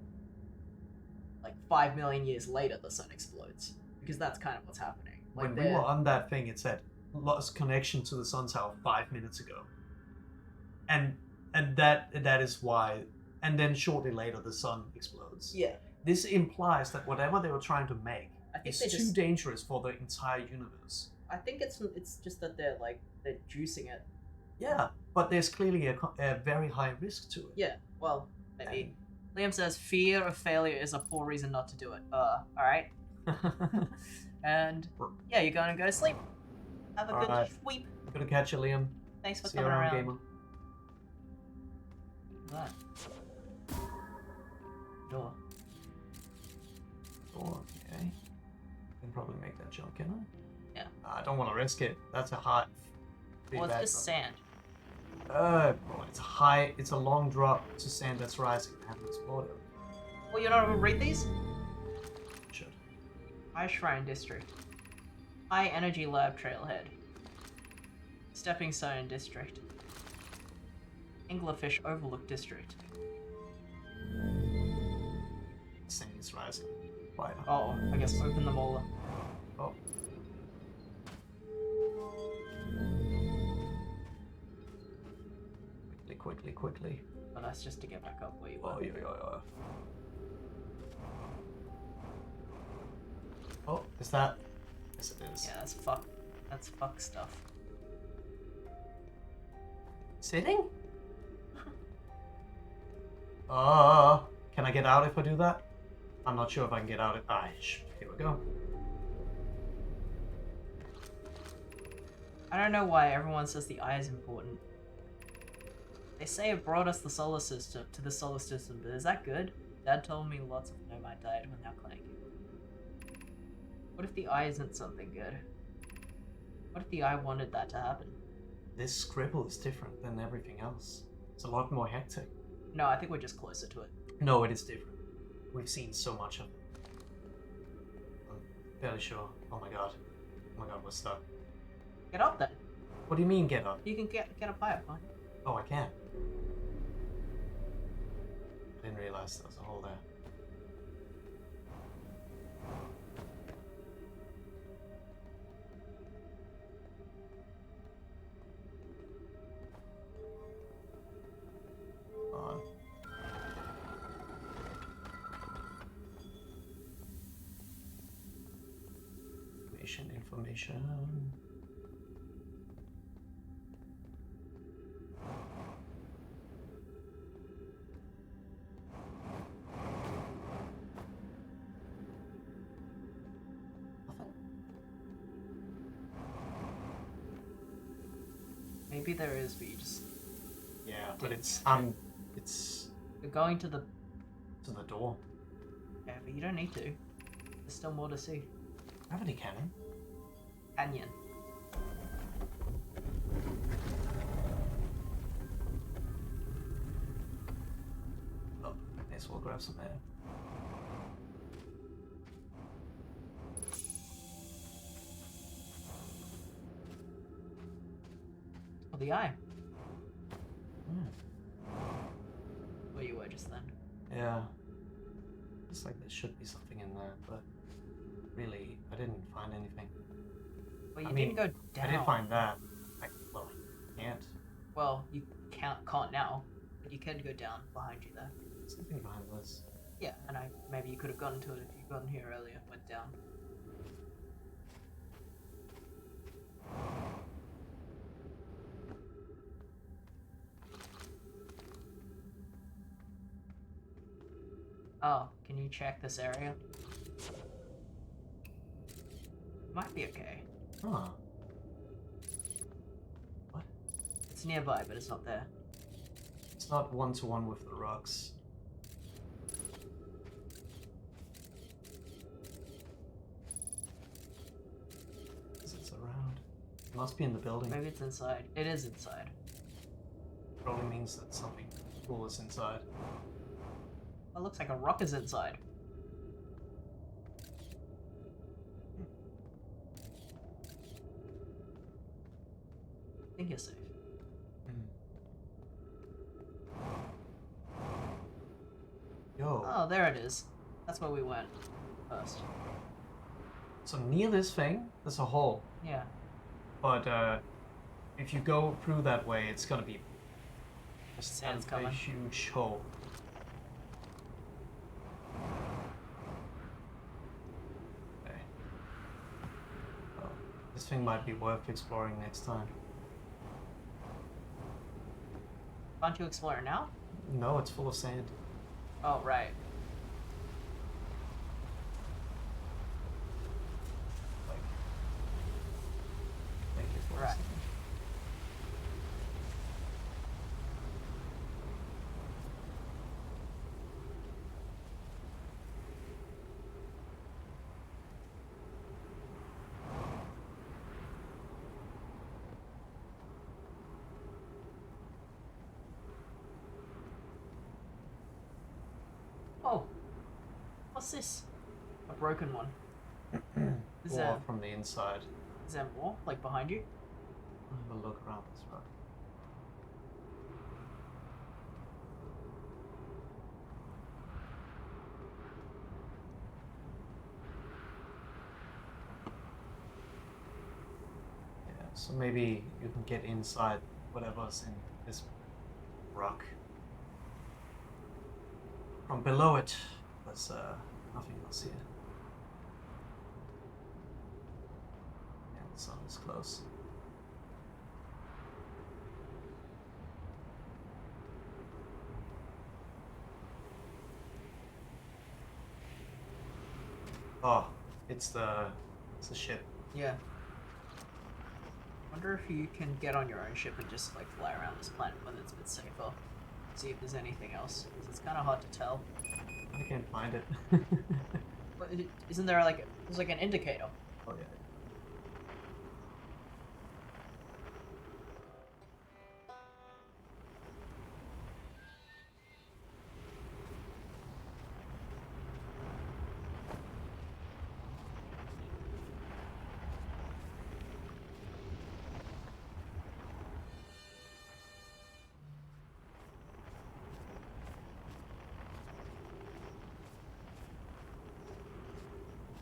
like 5 million years later the sun explodes? Because that's kind of what's happening. Like when we were on that thing, it said lost connection to the sun tower 5 minutes ago, and that is why. And then shortly later the sun explodes. Yeah. This implies that whatever they were trying to make is too dangerous for the entire universe. I think it's just that they're juicing it. Yeah, but there's clearly a very high risk to it. Yeah, well, maybe. Liam says, fear of failure is a poor reason not to do it. Alright. And, yeah, you're going to go to sleep. Have a good sleep. I'm going to catch you, Liam. Thanks for See coming you around, around. Gamer. That. Door. Okay. I can probably make that jump, can I? Yeah. I don't want to risk it. That's a high. Well, it's just sand. It's a long drop to sand that's rising. I haven't explored it. Well, you're not going to read these? Should. High Shrine District. High Energy Lab Trailhead. Stepping Stone District. Anglerfish Overlook District. Saying it's rising. Wider. Oh, I guess open them all. Oh. Quickly. Oh, that's just to get back up where you were. Oh, yeah. Oh, is that? Yes, it is. Yeah, that's fuck. That's fuck stuff. Sitting? Can I get out if I do that? I'm not sure if I can get out. Here we go. I don't know why everyone says the eye is important. They say it brought us the solar system to the solar system, but is that good? Dad told me lots of nomad died when they were clinic. What if the eye isn't something good? What if the eye wanted that to happen? This scribble is different than everything else. It's a lot more hectic. No, I think we're just closer to it. No, it is different. We've seen so much of it. I'm fairly sure. Oh my god, we're stuck. Get up then. What do you mean get up? You can get up higher, fine. Oh, I can. I didn't realize there was a hole there. On. Information. Maybe there is, but you just... Yeah, but it's You're going to the... to the door. Yeah, but you don't need to. There's still more to see. Gravity cannon. Canyon. Oh, may as well grab some air. Oh, the eye. Hmm. Where you were just then. Yeah. Looks like there should be something in there, but really, I didn't find anything. Well, you didn't go down. I did find that. I can't. Well, you can't now, but you can go down behind you there. Something behind this. Yeah, and maybe you could have gotten to it if you'd gotten here earlier, went down. Oh, can you check this area? Might be okay. Huh. What? It's nearby, but it's not there. It's not one-to-one with the rocks. Is it around? It must be in the building. Maybe it's inside. It is inside. Probably means that something cool is inside. It looks like a rock is inside. I think you're safe. Yo. Oh, there it is. That's where we went first. So near this thing, there's a hole. Yeah. But if you go through that way, it's gonna be Sand's a coming. huge hole. Okay. Oh, this thing might be worth exploring next time. Can't you explore it now? No, it's full of sand. Oh, right. Like, thank you for Right. listening. Oh. What's this? A broken one. Is Or that, from the inside. is there more? Like behind you? I'll have a look around this rock. So maybe you can get inside whatever's in this rock. From below it, there's nothing else here. And the sun is close. Oh, it's the ship. Yeah. Wonder if you can get on your own ship and just like fly around this planet when it's a bit safer. See if there's anything else, because it's kind of hard to tell. I can't find it. But isn't there like there's like an indicator? Oh yeah.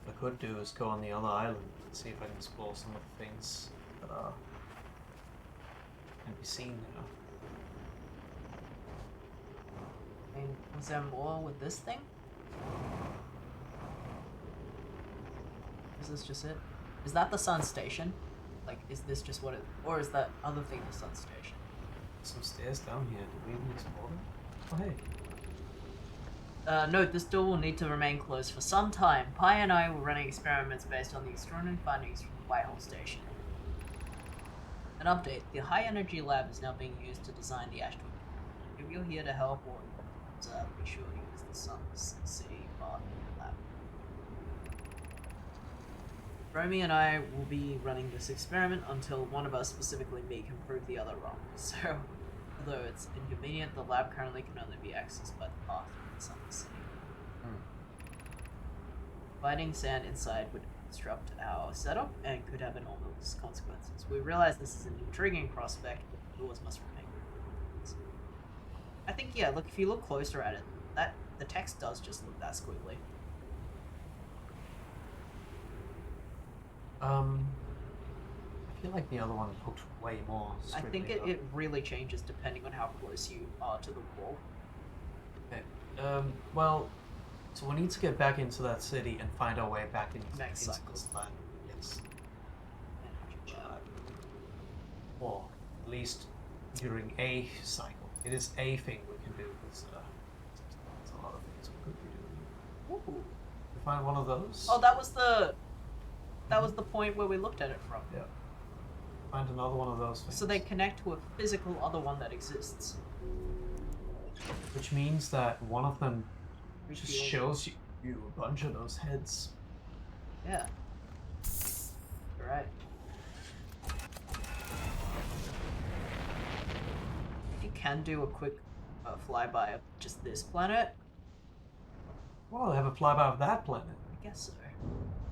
What I could do is go on the other island and see if I can explore some of the things that can be seen now. I mean, was there more with this thing? Is this just it? Is that the sun station? Like, is this just what it... Or is that other thing the sun station? Some stairs down here. Did we even explore them? Oh hey. Note, this door will need to remain closed for some time. Pi and I were running experiments based on the extraordinary findings from the Whitehall Station. An update. The High Energy Lab is now being used to design the asteroid. If you're here to help or observe, be sure to use the Sun's City part of the lab. Romy and I will be running this experiment until one of us, specifically me, can prove the other wrong. So, although it's inconvenient, the lab currently can only be accessed by the path from the Sun's City. Finding sand inside would disrupt our setup and could have enormous consequences. We realize this is an intriguing prospect, but doors must remain. I think, yeah, look, if you look closer at it, the text does just look that squiggly. I feel like the other one looked way more I think scribbly, it really changes depending on how close you are to the wall. Okay. Well, so we need to get back into that city and find our way back into Next cycle. this land. Yes. Or at least during a cycle. It is a thing we can do. There's a lot of things we could be doing. Ooh. We find one of those. Oh, that was the point where we looked at it from. Yeah. Find another one of those things. So they connect to a physical other one that exists. Which means that one of them just Reveal- shows you a bunch of those heads. Yeah. You're right. You can do a quick flyby of just this planet. Well, they have a flyby of that planet I guess so.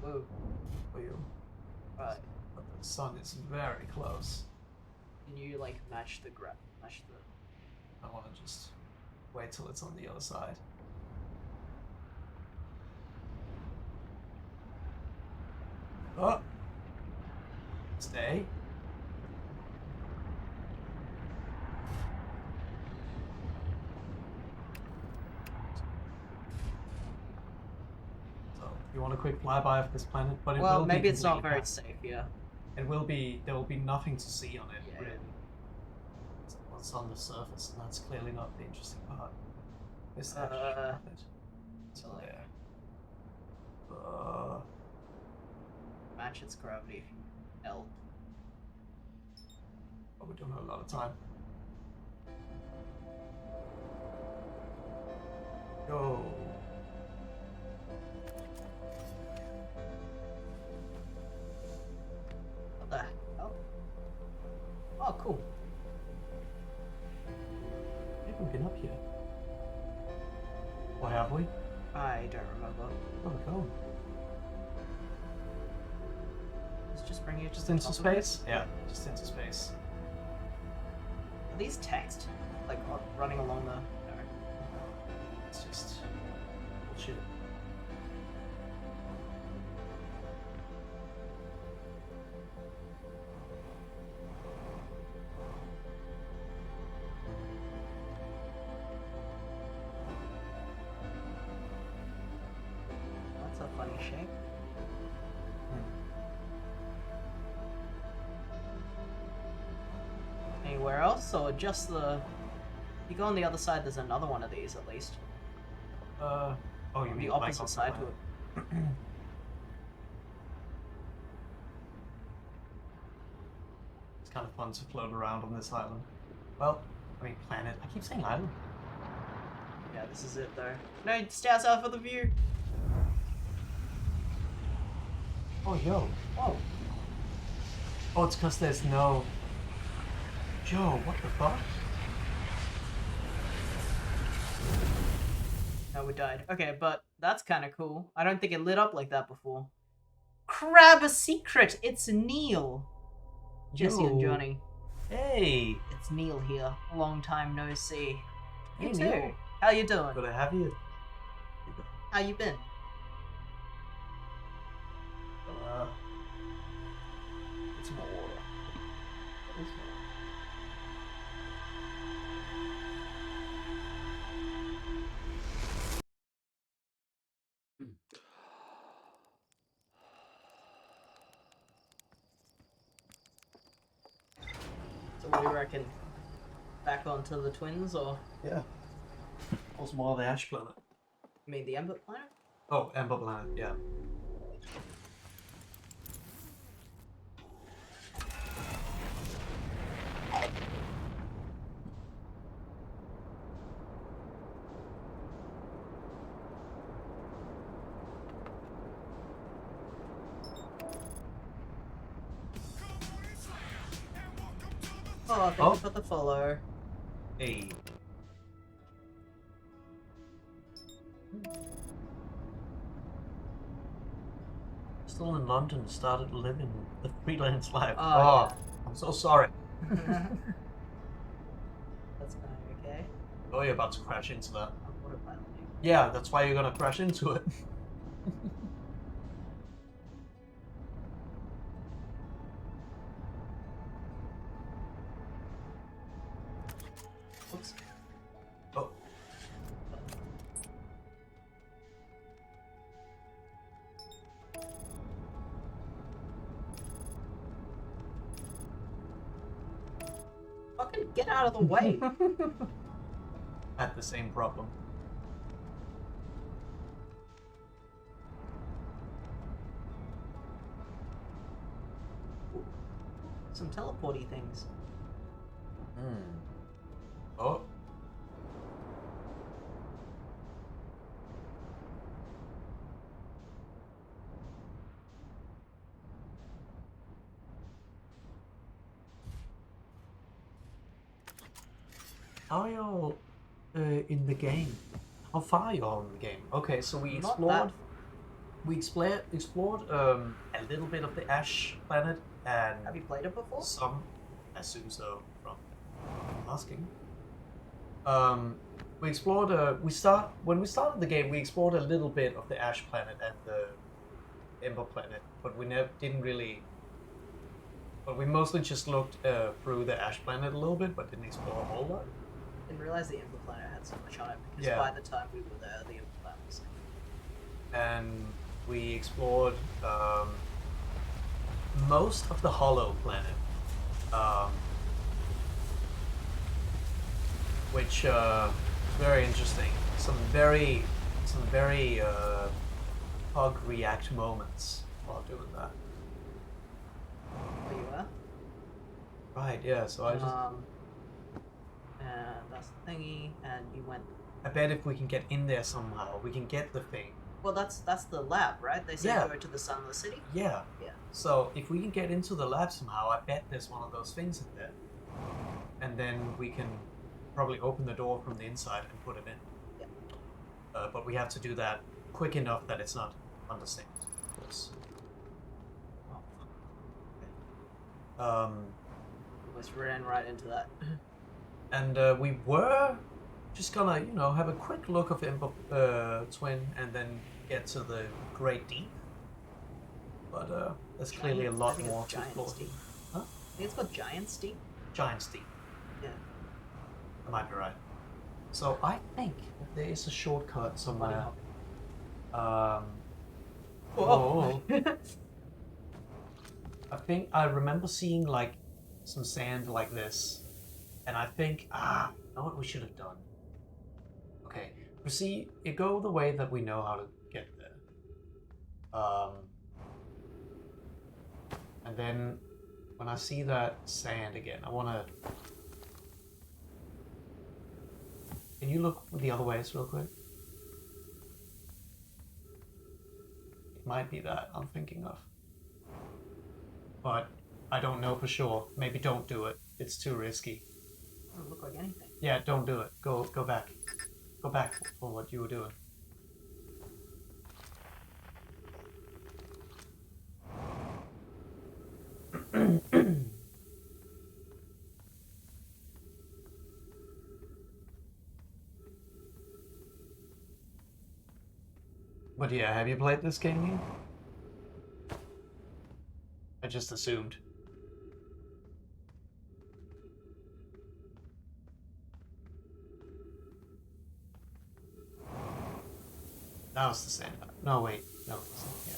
Whoa. for you. Right. But the sun is very close. Can you like match the I want to just wait till it's on the other side. Oh! Stay. So, you want a quick flyby of this planet? But it Well, will be maybe it's not completely very dark. safe, yeah. It will be. There will be nothing to see on it, Yeah. really. It's what's on the surface, and that's clearly not the interesting part. This actually planet. So like there. match its gravity. L. But we don't have a lot of time. Go. What the hell? Oh, cool. Maybe we've been up here. Or have we? I don't remember. Where are we going? Let's just bring you to Just the into top of space? it. Yeah, just into space. Are these text? Like running along the... No. It's just bullshit. funny shape. Anywhere else, or just the... You go on the other side, there's another one of these, at least. Oh, you On mean the like opposite on side the to it. It's kind of fun to float around on this island. Well, I mean planet. I keep saying island. Yeah, this is it, though. No, stay outside for the view! Oh, yo. Whoa. Oh, it's because there's no... Joe, what the fuck? No, we died. Okay, but that's kind of cool. I don't think it lit up like that before. Crab a secret! It's Neil! Jesse and Yo. Johnny. Hey! It's Neil here. Long time no see. You Hey, too. Neil. How you doing? Good to have you. How you been? It's more water. It's more. So what do you reckon? Back onto the twins, or... Yeah. What's more the ash planet? You mean the Ember planet? Oh, Ember planet, yeah. Oh, thank you for the follow. Hey. Still in London, started living the freelance life. Oh, I'm so sorry. That's kind of okay. Oh, you're about to crash into that. I'm autopiloting. Yeah, that's why you're gonna crash into it. Oops. Oh. Fucking get out of the way! Had the same problem. Some teleporty things. Oh. How are you in the game? How far are you in the game? Okay, so we Not explored. that. We explored a little bit of the Ash planet and Have you played it before? some. I assume so from asking. We explored. When we started the game, we explored a little bit of the Ash planet and the Ember planet, but we didn't really. But we mostly just looked through the Ash planet a little bit, but didn't explore a whole lot. Didn't realize the Ember planet had so much on it, because Yeah. by the time we were there, the Ember planet was... And we explored most of the Hollow planet, which is very interesting. Some very hug react moments while doing that. Where you were? Right, yeah. So I just And that's the thingy, and you went... I bet if we can get in there somehow, we can get the thing. Well, that's the lab, right? They said Yeah. go to the sun of the city? Yeah. Yeah. So if we can get into the lab somehow, I bet there's one of those things in there. And then we can probably open the door from the inside and put it in. Yeah. But we have to do that quick enough that it's not understated. Almost ran right into that. And we were just gonna, have a quick look of Ember Twin and then get to the Great Deep. But there's clearly a lot more to explore. Huh? I think it's called Giant's Deep. Giant's Deep. Yeah. I might be right. So I think that there is a shortcut somewhere. Oh. I think I remember seeing like some sand like this, and I think, you know what we should have done? Okay, proceed. You go the way that we know how to get there. And then when I see that sand again, I wanna. Can you look the other ways real quick? It might be that I'm thinking of. But I don't know for sure. Maybe don't do it. It's too risky. Doesn't look like anything. Yeah, don't do it. Go back. Go back from what you were doing. But yeah, have you played this game yet? I just assumed. That was the same. No, wait. No, it wasn't. Yeah.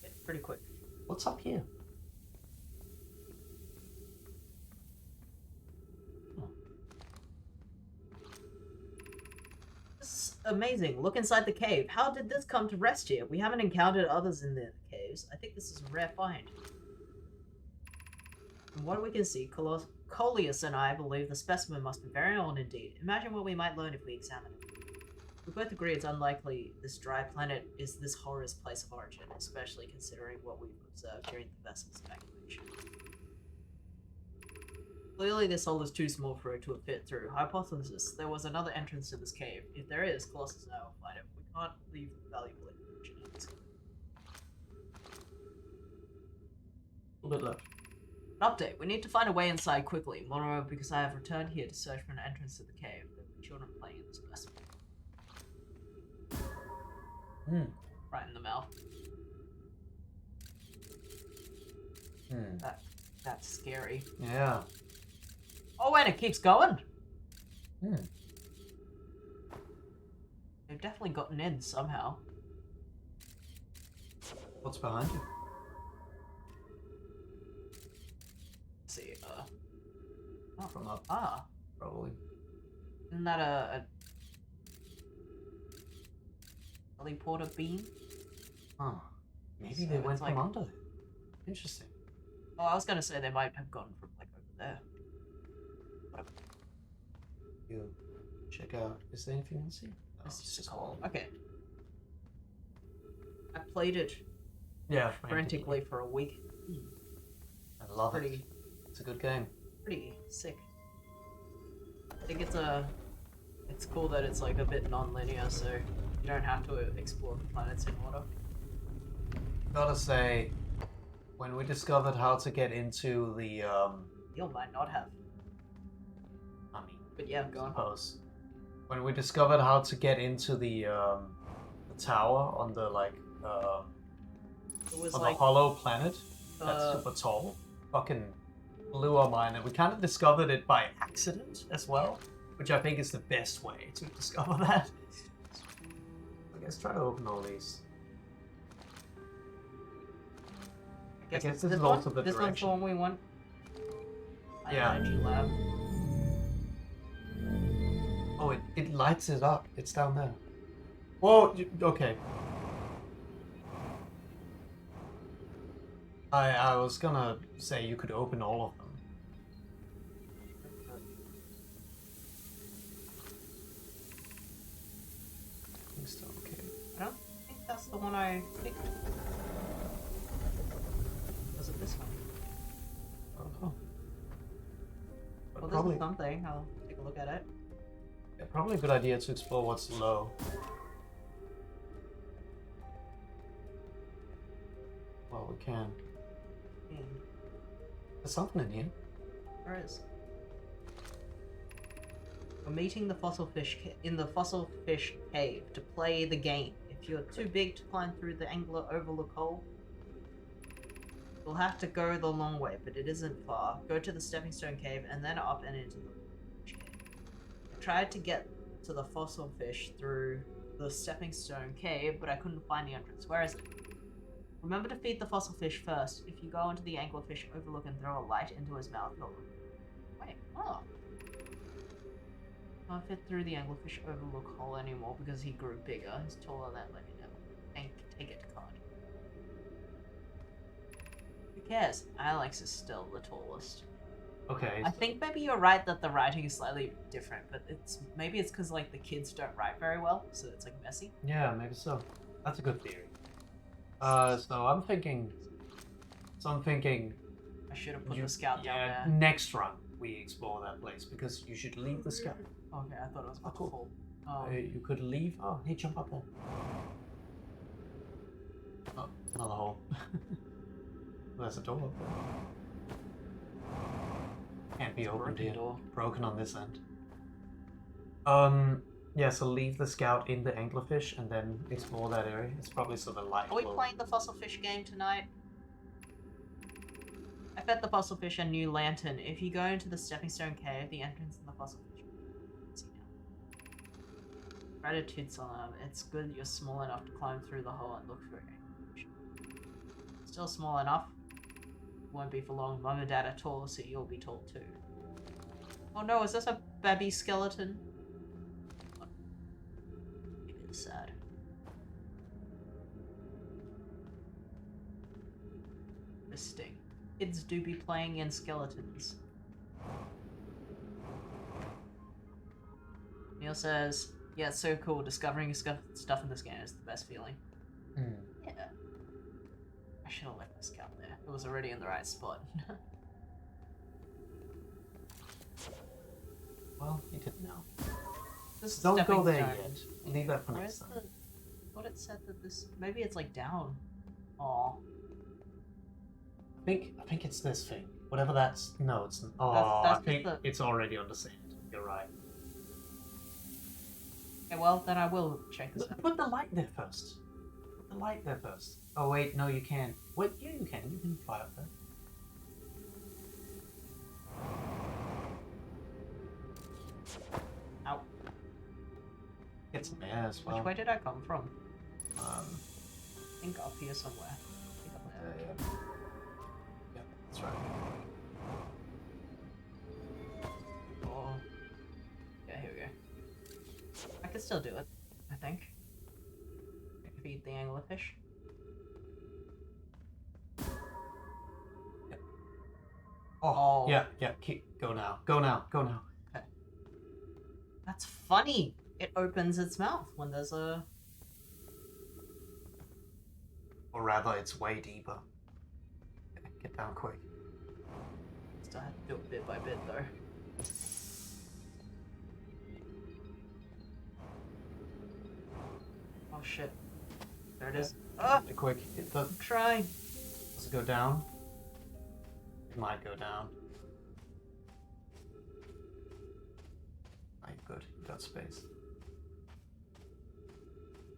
Yeah, pretty quick. What's up here? This is amazing. Look inside the cave. How did this come to rest here? We haven't encountered others in the caves. I think this is a rare find. From what we can see, Coleus and I believe the specimen must be very old indeed. Imagine what we might learn if we examine it. We both agree it's unlikely this dry planet is this horror's place of origin, especially considering what we've observed during the vessel's evacuation. Clearly this hole is too small for it to have fit through. Hypothesis, there was another entrance to this cave. If there is, Colossus and I will find it. We can't leave valuable information in this. A little bit left. An update. We need to find a way inside quickly. Moreover, because I have returned here to search for an entrance to the cave. There were children playing in this basement. Right in the mouth. That's scary. Yeah. Oh, and it keeps going. Hmm. They've definitely gotten in somehow. What's behind you? Let's see, Not from up, probably. Isn't that a teleporter beam? Oh. Maybe So they went it's like- from under it. Interesting. Oh, I was gonna say they might have gone from like over there. You check out. Is there anything else here? No, This it's is just cool. all. Okay. I played it Yeah, frantically for a week. I love it. Pretty, It's a good game. pretty sick. I think it's cool that it's like a bit non-linear, so you don't have to explore the planets in order. Gotta say, when we discovered how to get into the You might not have, I mean, but yeah, go on. suppose when we discovered how to get into the tower on the It was on like the hollow planet that's uh, super tall, fucking blew our mind, and we kind of discovered it by accident as well, which I think is the best way to discover that. I guess try to open all these. I guess this is one? also the This one's the direction. one we want. Yeah. Energy lab. Oh, it lights it up. It's down there. Whoa, okay. I was gonna say you could open all of them. I think so, okay. I don't think that's the one I picked. Was it this one? Oh. But Well, probably, this is something. I'll take a look at it. yeah, probably a good idea to explore what's low. Well, we can. Hmm, There's something in here. there is. We're meeting the fossil fish in the fossil fish cave to play the game. If you're too big to climb through the angular overlook hole, You'll have to go the long way, but it isn't far. Go to the stepping stone cave and then up and into the cave. I tried to get to the fossil fish through the stepping stone cave, but I couldn't find the entrance. Where is it? Remember to feed the fossil fish first. If you go into the anglerfish overlook and throw a light into his mouth, he'll... Wait, oh. Can't fit through the anglerfish overlook hole anymore because he grew bigger. He's taller than let me know. Take it, card. Who cares? Alex is still the tallest. Okay. I think maybe you're right that the writing is slightly different, but maybe it's because like the kids don't write very well, so it's like messy. Yeah, maybe so. That's a good theory. So I'm thinking. I should have put the scout down there. Next run we explore that place because you should leave the scout. Okay, I thought it was about to fall. You could leave. Oh, hey, jump up there. Oh, another hole. There's a door up there. Can't be opened here. Door. Broken on this end. Yeah, so leave the scout in the anglerfish and then explore that area. It's probably so the light Are we playing the fossil fish game tonight? I fed the fossil fish a new lantern. If you go into the stepping stone cave, the entrance in the fossil fish. Let's see now. Gratitude's on them. It's good you're small enough to climb through the hole and look for it. Still small enough. Won't be for long. Mum and Dad are tall, so you'll be tall too. Oh no, is this a baby skeleton? Maybe it's sad. Interesting. Kids do be playing in skeletons. Neil says, yeah, it's so cool. Discovering stuff in this game is the best feeling. Yeah. I should have left the scout there. It was already in the right spot. Well, you didn't know. This Don't go there stone. yet. Leave that for Where's next time. I thought it said that this... Maybe it's like down. Aw. I think it's this thing. Whatever that's... No, it's... Oh, That's I think the... it's already on the sand. You're right. Okay, well, then I will check this out. Put the light there first. Put the light there first. Oh, wait, no, you can't. Wait, yeah, you can. You can fly up there. Ow. Get some air as well. Which way did I come from? Um, I think up here somewhere. I think up there. Yeah, that's right. Oh. Yeah, here we go. I can still do it, I think. Feed the anglerfish. Oh, yeah, go now. Go now. Okay. That's funny! It opens its mouth when there's a... Or rather, it's way deeper. Get down quick. Still have to do it bit by bit, though. Oh shit. There it is. Ah! Get quick. I'm trying. Does it go down? It might go down. Right, good. You got space.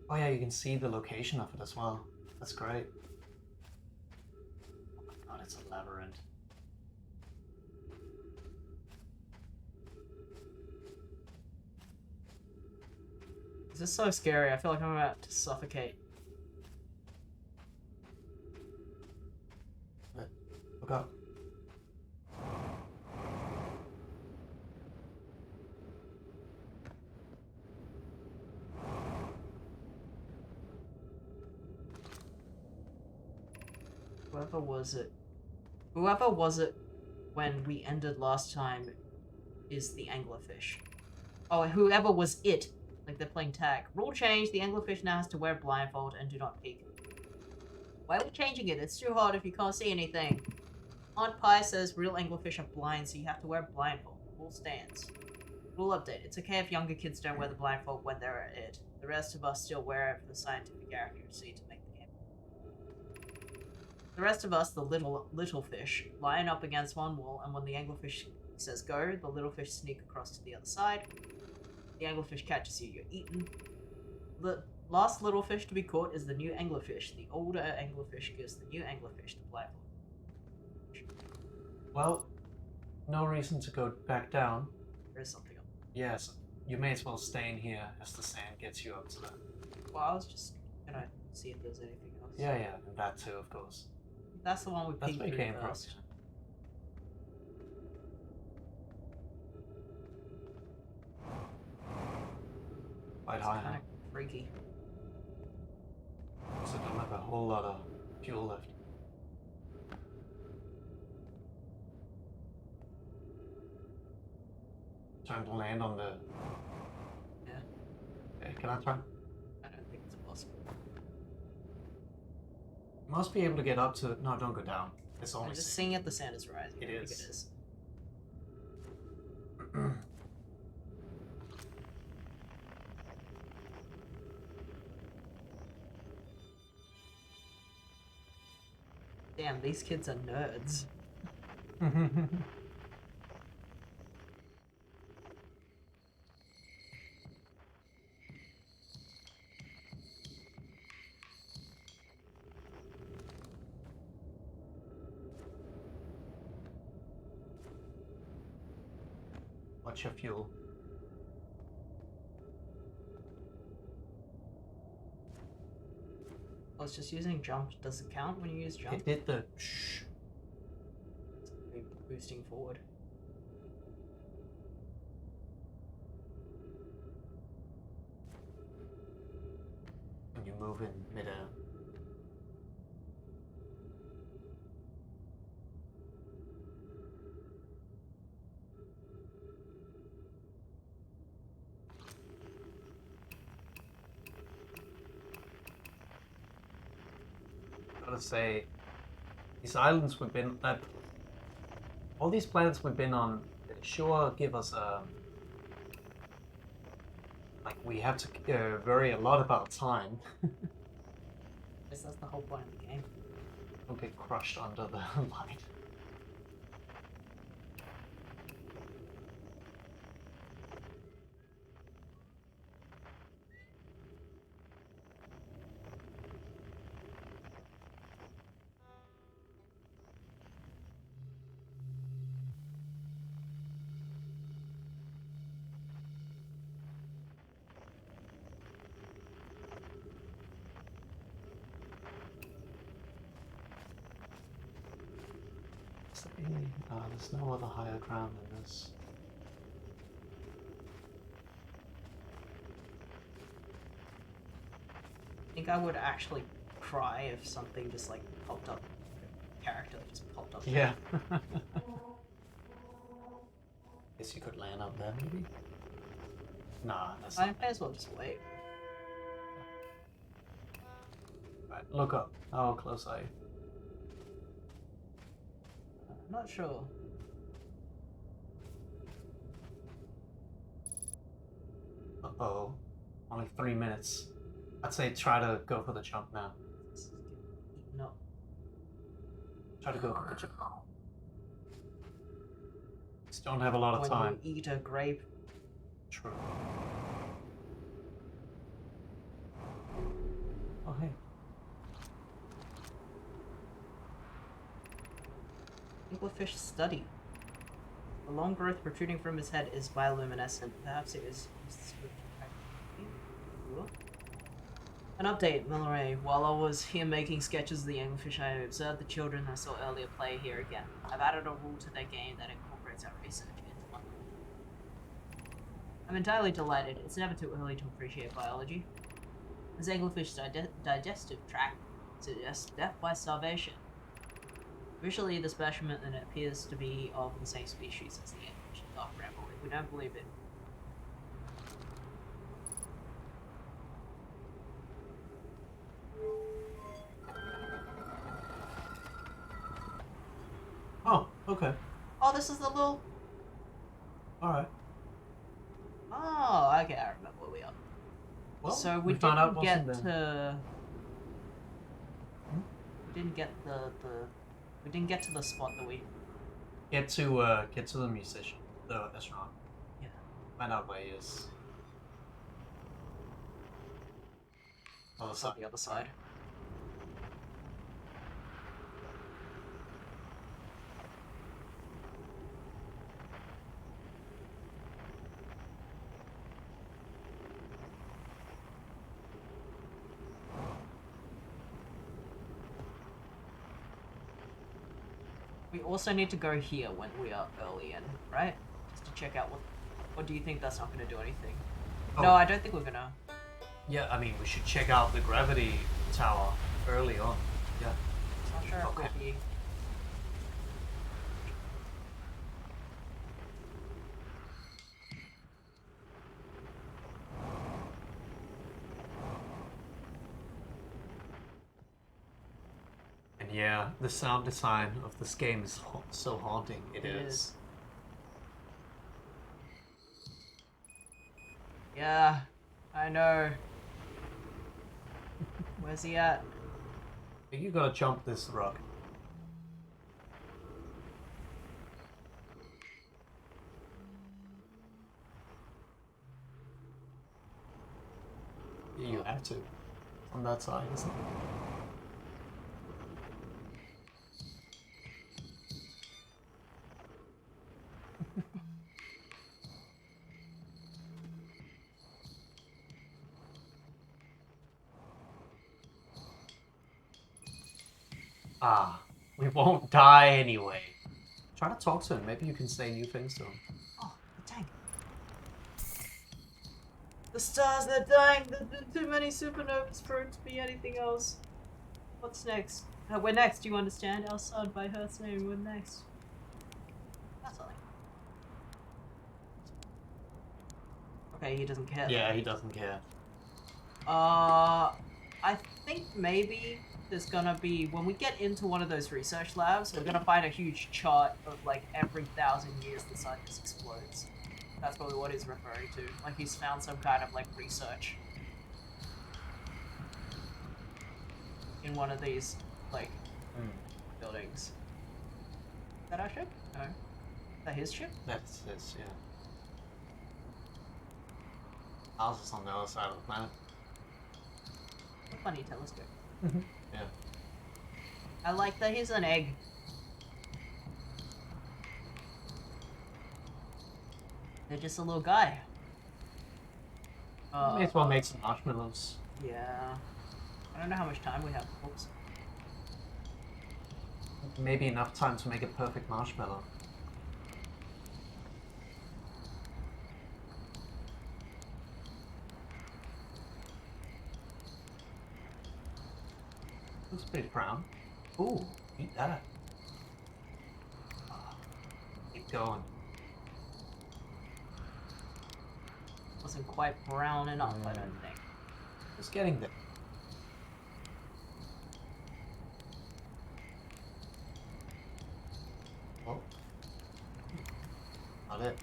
Oh yeah, you can see the location of it as well. That's great. Oh my god, it's a labyrinth. This is so scary. I feel like I'm about to suffocate. Look up. Whoever was it when we ended last time is the anglerfish. Oh, whoever was it. Like they're playing tag. Rule change, the anglerfish now has to wear a blindfold and do not peek. Why are we changing it? It's too hard if you can't see anything. Aunt Pie says real anglerfish are blind, so you have to wear a blindfold. Rule stands. Rule update. It's okay if younger kids don't wear the blindfold when they're at it. The rest of us still wear it for the scientific accuracy to make the game. The rest of us, the little fish, line up against one wall, and when the anglerfish says go, the little fish sneak across to the other side. The anglerfish catches you, you're eaten. The last little fish to be caught is the new anglerfish. The older anglerfish gives the new anglerfish the blindfold. Well, no reason to go back down. There is something up. Yes, you may as well stay in here as the sand gets you up to that. Well, I was just gonna see if there's anything else. Yeah, and that too, of course. That's the one we That's peeked where you through came from. first. Quite It's high, kind huh? of freaky. So don't have a whole lot of fuel left. Trying to land on the... Yeah. Okay, can I try? I don't think it's possible. You must be able to get up to... No, don't go down. It's I'm only just sand. seeing if the sand is rising. It I think is. it is. Damn, these kids are nerds. What's your fuel? I was just using jump. Does it count when you use jump? It did the shh. Maybe boosting forward. When you move in midair. Gotta say, these islands we've been all these planets we've been on sure give us a like we have to worry a lot about time. Guess that's the whole point of the game. Don't get crushed under the light. There's no other higher ground than this. I think I would actually cry if something just like popped up. A character just popped up. Yeah. Guess you could land up there, maybe? Nah, that's I not. may as well just wait. Right, look up. How close are you? Not sure. Uh-oh. Only 3 minutes. I'd say try to go for the jump now. This is getting eaten up. Try to go for the jump. Just don't have a lot of When time. you eat a grape. True. Oh, hey. Anglerfish study. The long growth protruding from his head is bioluminescent. Perhaps it is used to... An update, Mallory. While I was here making sketches of the anglerfish, I observed the children I saw earlier play here again. I've added a rule to their game that incorporates our research into one. I'm entirely delighted. It's never too early to appreciate biology. This anglerfish digestive tract suggests death by starvation. Visually, the specimen appears to be of the same species as the anglerfish dark rebel. If we don't believe it, Oh, okay. oh, this is the little. Alright. Oh, okay, I remember where we are. Well, So we found out didn't what's get in there. to. We didn't get we didn't get to the spot that we. Get to the musician, the astronaut. Yeah. Find out where he is. Other It's side. on the other side. We also need to go here when we are early in, right? Just to check out what... Or do you think that's not going to do anything? Oh. No, I don't think we're going to. Yeah, I mean, we should check out the gravity tower early on. Yeah. I'm not sure if we'll be... And yeah, the sound design of this game is so haunting. It is. Yeah, I know. Where's he at? You gotta jump this rock. You have to. On that side, isn't it? Ah, we won't die anyway. Try to talk to him. Maybe you can say new things to him. Oh, the tank. The stars, they're dying. There's been too many supernovas for it to be anything else. What's next? We're next, do you understand? Outside by her saying we're next. That's all. Okay, he doesn't care. Yeah, he doesn't care. I think maybe there's gonna be, when we get into one of those research labs, we're gonna find a huge chart of like every 1,000 years the sun just explodes. That's probably what he's referring to. Like he's found some kind of like research in one of these like buildings. Is that our ship? No. Is that his ship? That's his, yeah. Ours is on the other side of the planet. A funny telescope. Yeah. I like that he's an egg. They're just a little guy. May as well make some marshmallows. Yeah. I don't know how much time we have. Oops. Maybe enough time to make a perfect marshmallow. Looks pretty brown. Ooh, eat that. Keep going. Wasn't quite brown enough, I don't think. Just getting there. Oh. Not it.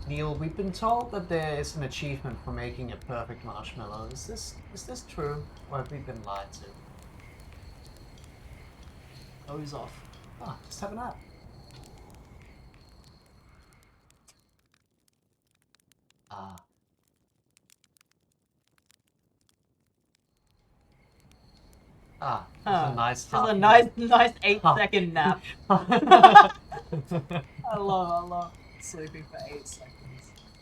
Neil, we've been told that there is an achievement for making a perfect marshmallow. Is this true, or have we been lied to? Oh, he's off. Ah, just have a nap. Ah. Ah, that's a nice Just a half nice minute. 8-second nap. I love sleeping for 8 seconds.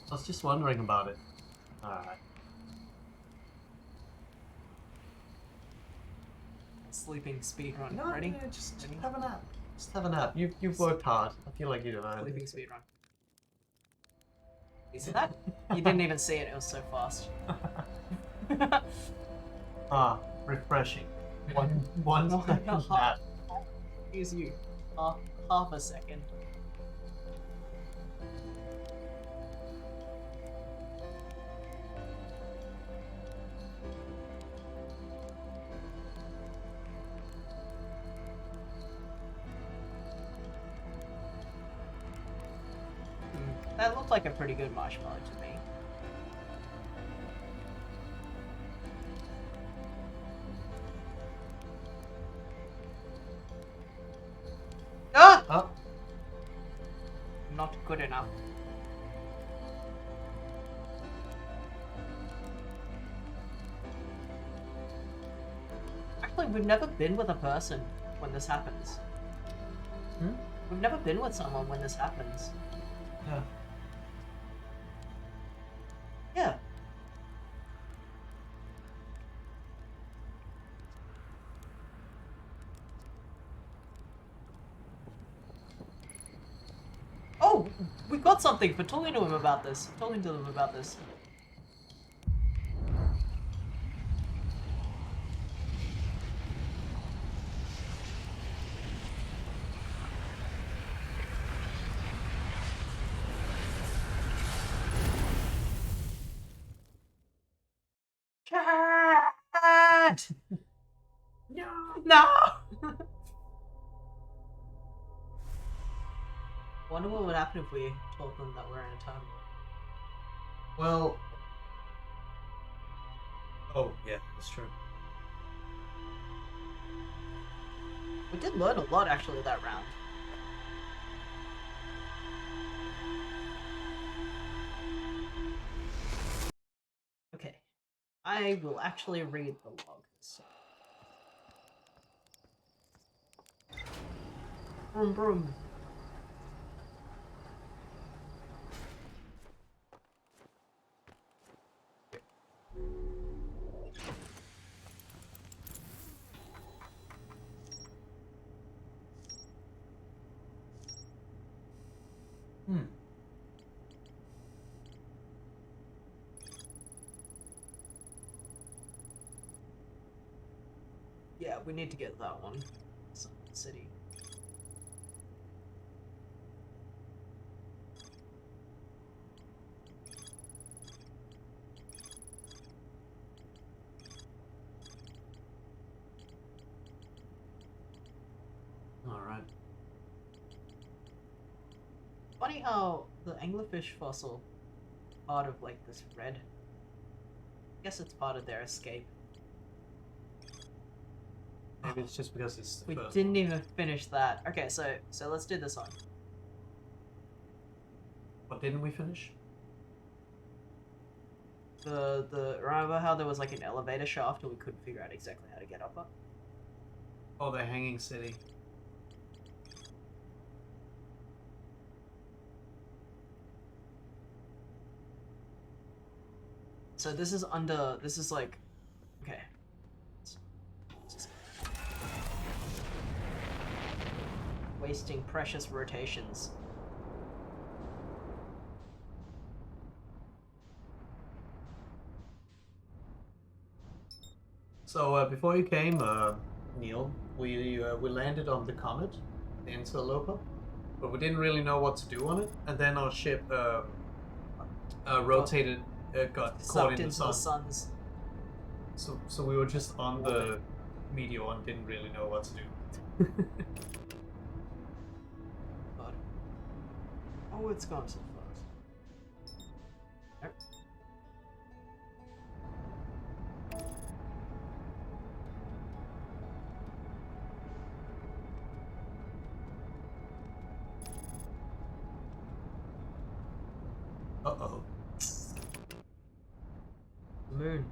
I was just wondering about it. Alright. Sleeping speedrun. No, Ready? yeah, just Ready? have a nap. Just have a nap. You've worked hard. I feel like you don't know. Sleeping speedrun. You see that? You didn't even see it, it was so fast. Ah, refreshing. One second nap. Here's you. Half a second. That looked like a pretty good marshmallow to me. Ah! Oh, Not good enough. Actually, we've never been with a person when this happens. hmm? We've never been with someone when this happens. Yeah. Yeah. we've got something for talking to him about this. Talking to them about this. Chat! No. No! Wonder what would happen if we told them that we're in a time warp. Well. Oh yeah, that's true. We did learn a lot actually that round. Okay. I will actually read the log. So. Broom broom. Yeah, we need to get that one. Sun City. Alright. Funny how the anglerfish fossil, part of like this red. I guess it's part of their escape. Maybe it's just because it's the We first didn't one. even finish that. Okay, so let's do this one. What didn't we finish? The remember how there was like an elevator shaft and we couldn't figure out exactly how to get up it? Oh, the hanging city. So this is under. This is like. Okay. Wasting precious rotations. So before you came, Neil, we landed on the comet, the Interloper, but we didn't really know what to do on it. And then our ship rotated, got caught Sucked in the into sun. the suns. So we were just on the meteor and didn't really know what to do. God. Oh, it's gone so fast. Nope. Uh-oh. Moon.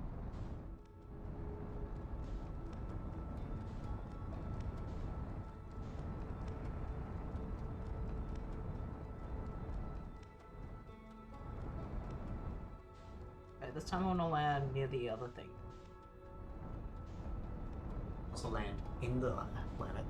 Okay, this time I want to land near the other thing. Also land in the planet.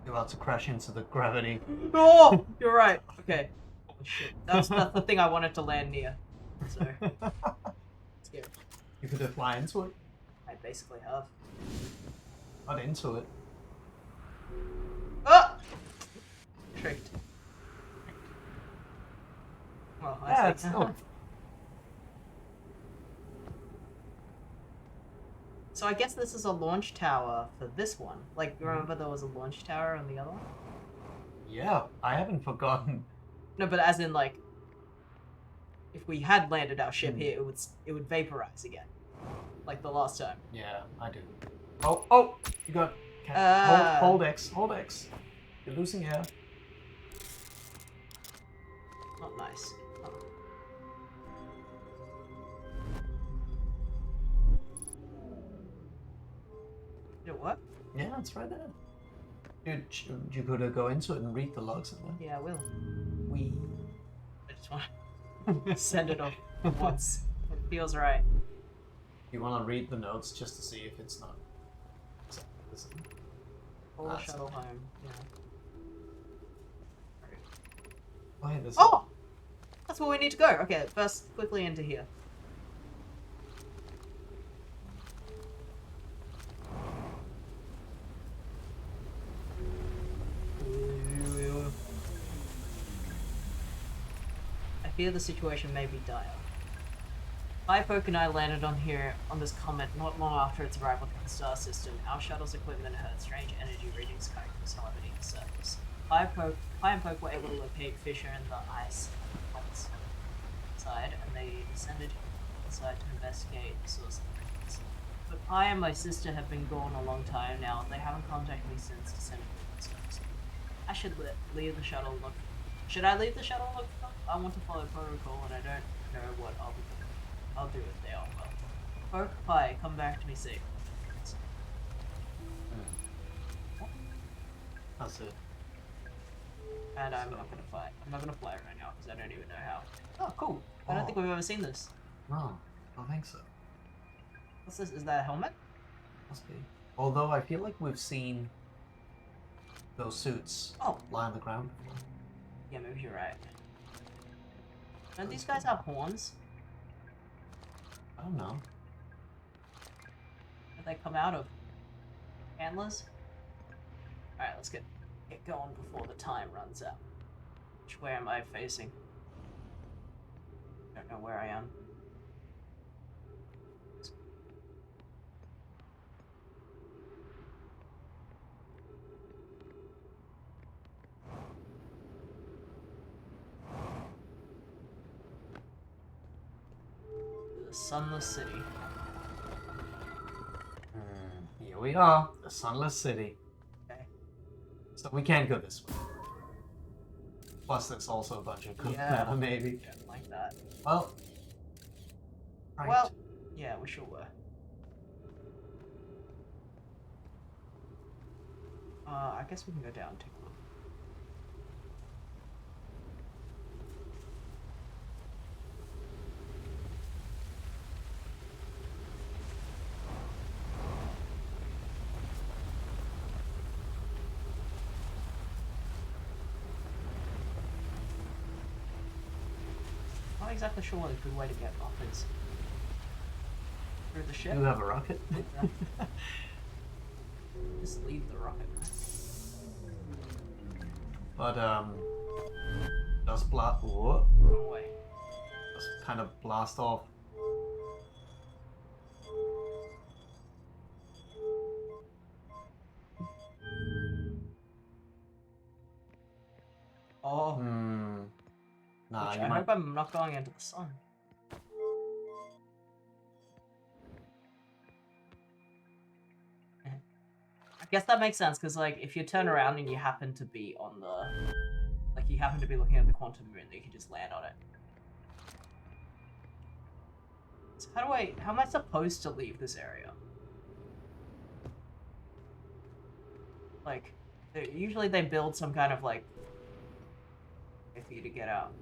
You're about to crash into the gravity. Oh, you're right. Okay. Holy shit. That's the thing I wanted to land near. So, scary. You could fly into it. I basically have. Not into it. Oh! Tricked. Well, I Yeah, see. it's no. So I guess this is a launch tower for this one. Like, remember there was a launch tower on the other one? Yeah, I haven't forgotten. No, but as in like, if we had landed our ship here, it would vaporize again, like the last time. Yeah, I do. Oh! You got. Hold X. Hold X. You're losing air. Not nice. Oh. Did it work? Yeah, it's right there. You could go into it and read the logs in there. Yeah, I will. I just want to send it off once. It feels right. You want to read the notes just to see if it's not Pull the That's shuttle okay. home. Yeah. Oh, hey, there's Oh! That's where we need to go. Okay, first, quickly into here. I fear the situation may be dire. Firepoke and I landed on this comet not long after its arrival to the star system. Our shuttle's equipment heard strange energy readings coming from somewhere beneath the surface. Fire and Poke were able to locate Fisher in the ice side, and they descended inside to investigate the source of the readings. But I and my sister have been gone a long time now, and they haven't contacted me since descending to the surface. I should leave the shuttle look. Should I leave the shuttle look? I want to follow protocol, and I don't know what I'll be doing. I'll do it there, well. Poke, Pie, come back to me safe. That's it. And I'm not gonna fly. I'm not gonna fly it right now because I don't even know how. Oh, cool. I don't think we've ever seen this. No, I don't think so. What's this? Is that a helmet? Must be. Although I feel like we've seen those suits lie on the ground before. Yeah, maybe you're right. Don't these guys have horns? I don't know. Where'd they come out of? Antlers? Alright, let's get going before the time runs out. Which way am I facing? Don't know where I am. The Sunless City. Here we are, the Sunless City. Okay. So we can't go this way. Plus, there's also a bunch of good matter, maybe. Yeah, like that. Well. Right. Well, yeah, we sure were. I guess we can go down and take a look. Not exactly sure what a good way to get off is. Through the ship? You have a rocket? Just leave the rocket. But, does blast. What? Wrong way. Does kind of blast off. Oh. Nah, I hope I'm not going into the sun. I guess that makes sense, because, like, if you turn around and you happen to be on the... Like, you happen to be looking at the quantum moon, you can just land on it. So how am I supposed to leave this area? Like, usually they build some kind of, like, way for you to get out.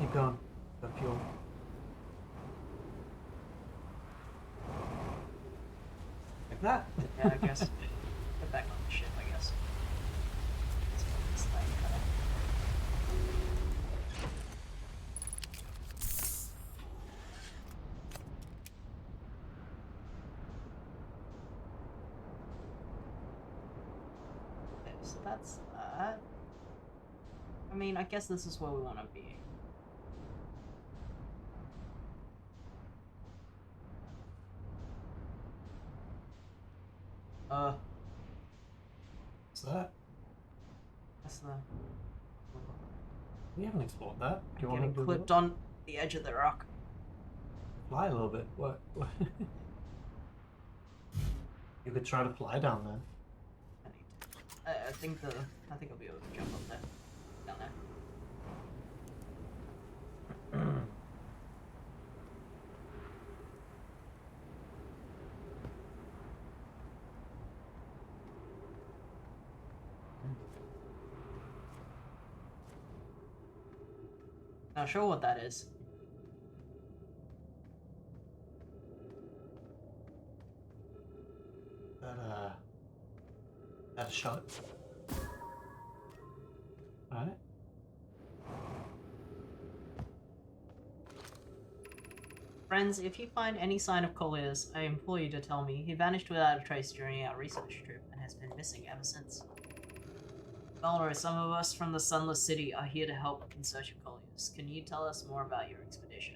Keep going. The fuel. Like that? Yeah, I guess. Get back on the ship, I guess. This thing kinda... Okay, so that's that. I mean, I guess this is where we want to be. What's that? That's the... We haven't explored that. Do you want Getting to do clipped that? on the edge of the rock. Fly a little bit. What? You could try to fly down there. I need to. I think I'll be able to jump up there. Down there. Not sure what that is. That a shot? Alright. Friends, if you find any sign of Collier's, I implore you to tell me. He vanished without a trace during our research trip and has been missing ever since. Valor, some of us from the Sunless City are here to help in search of Collier's. Can you tell us more about your expedition?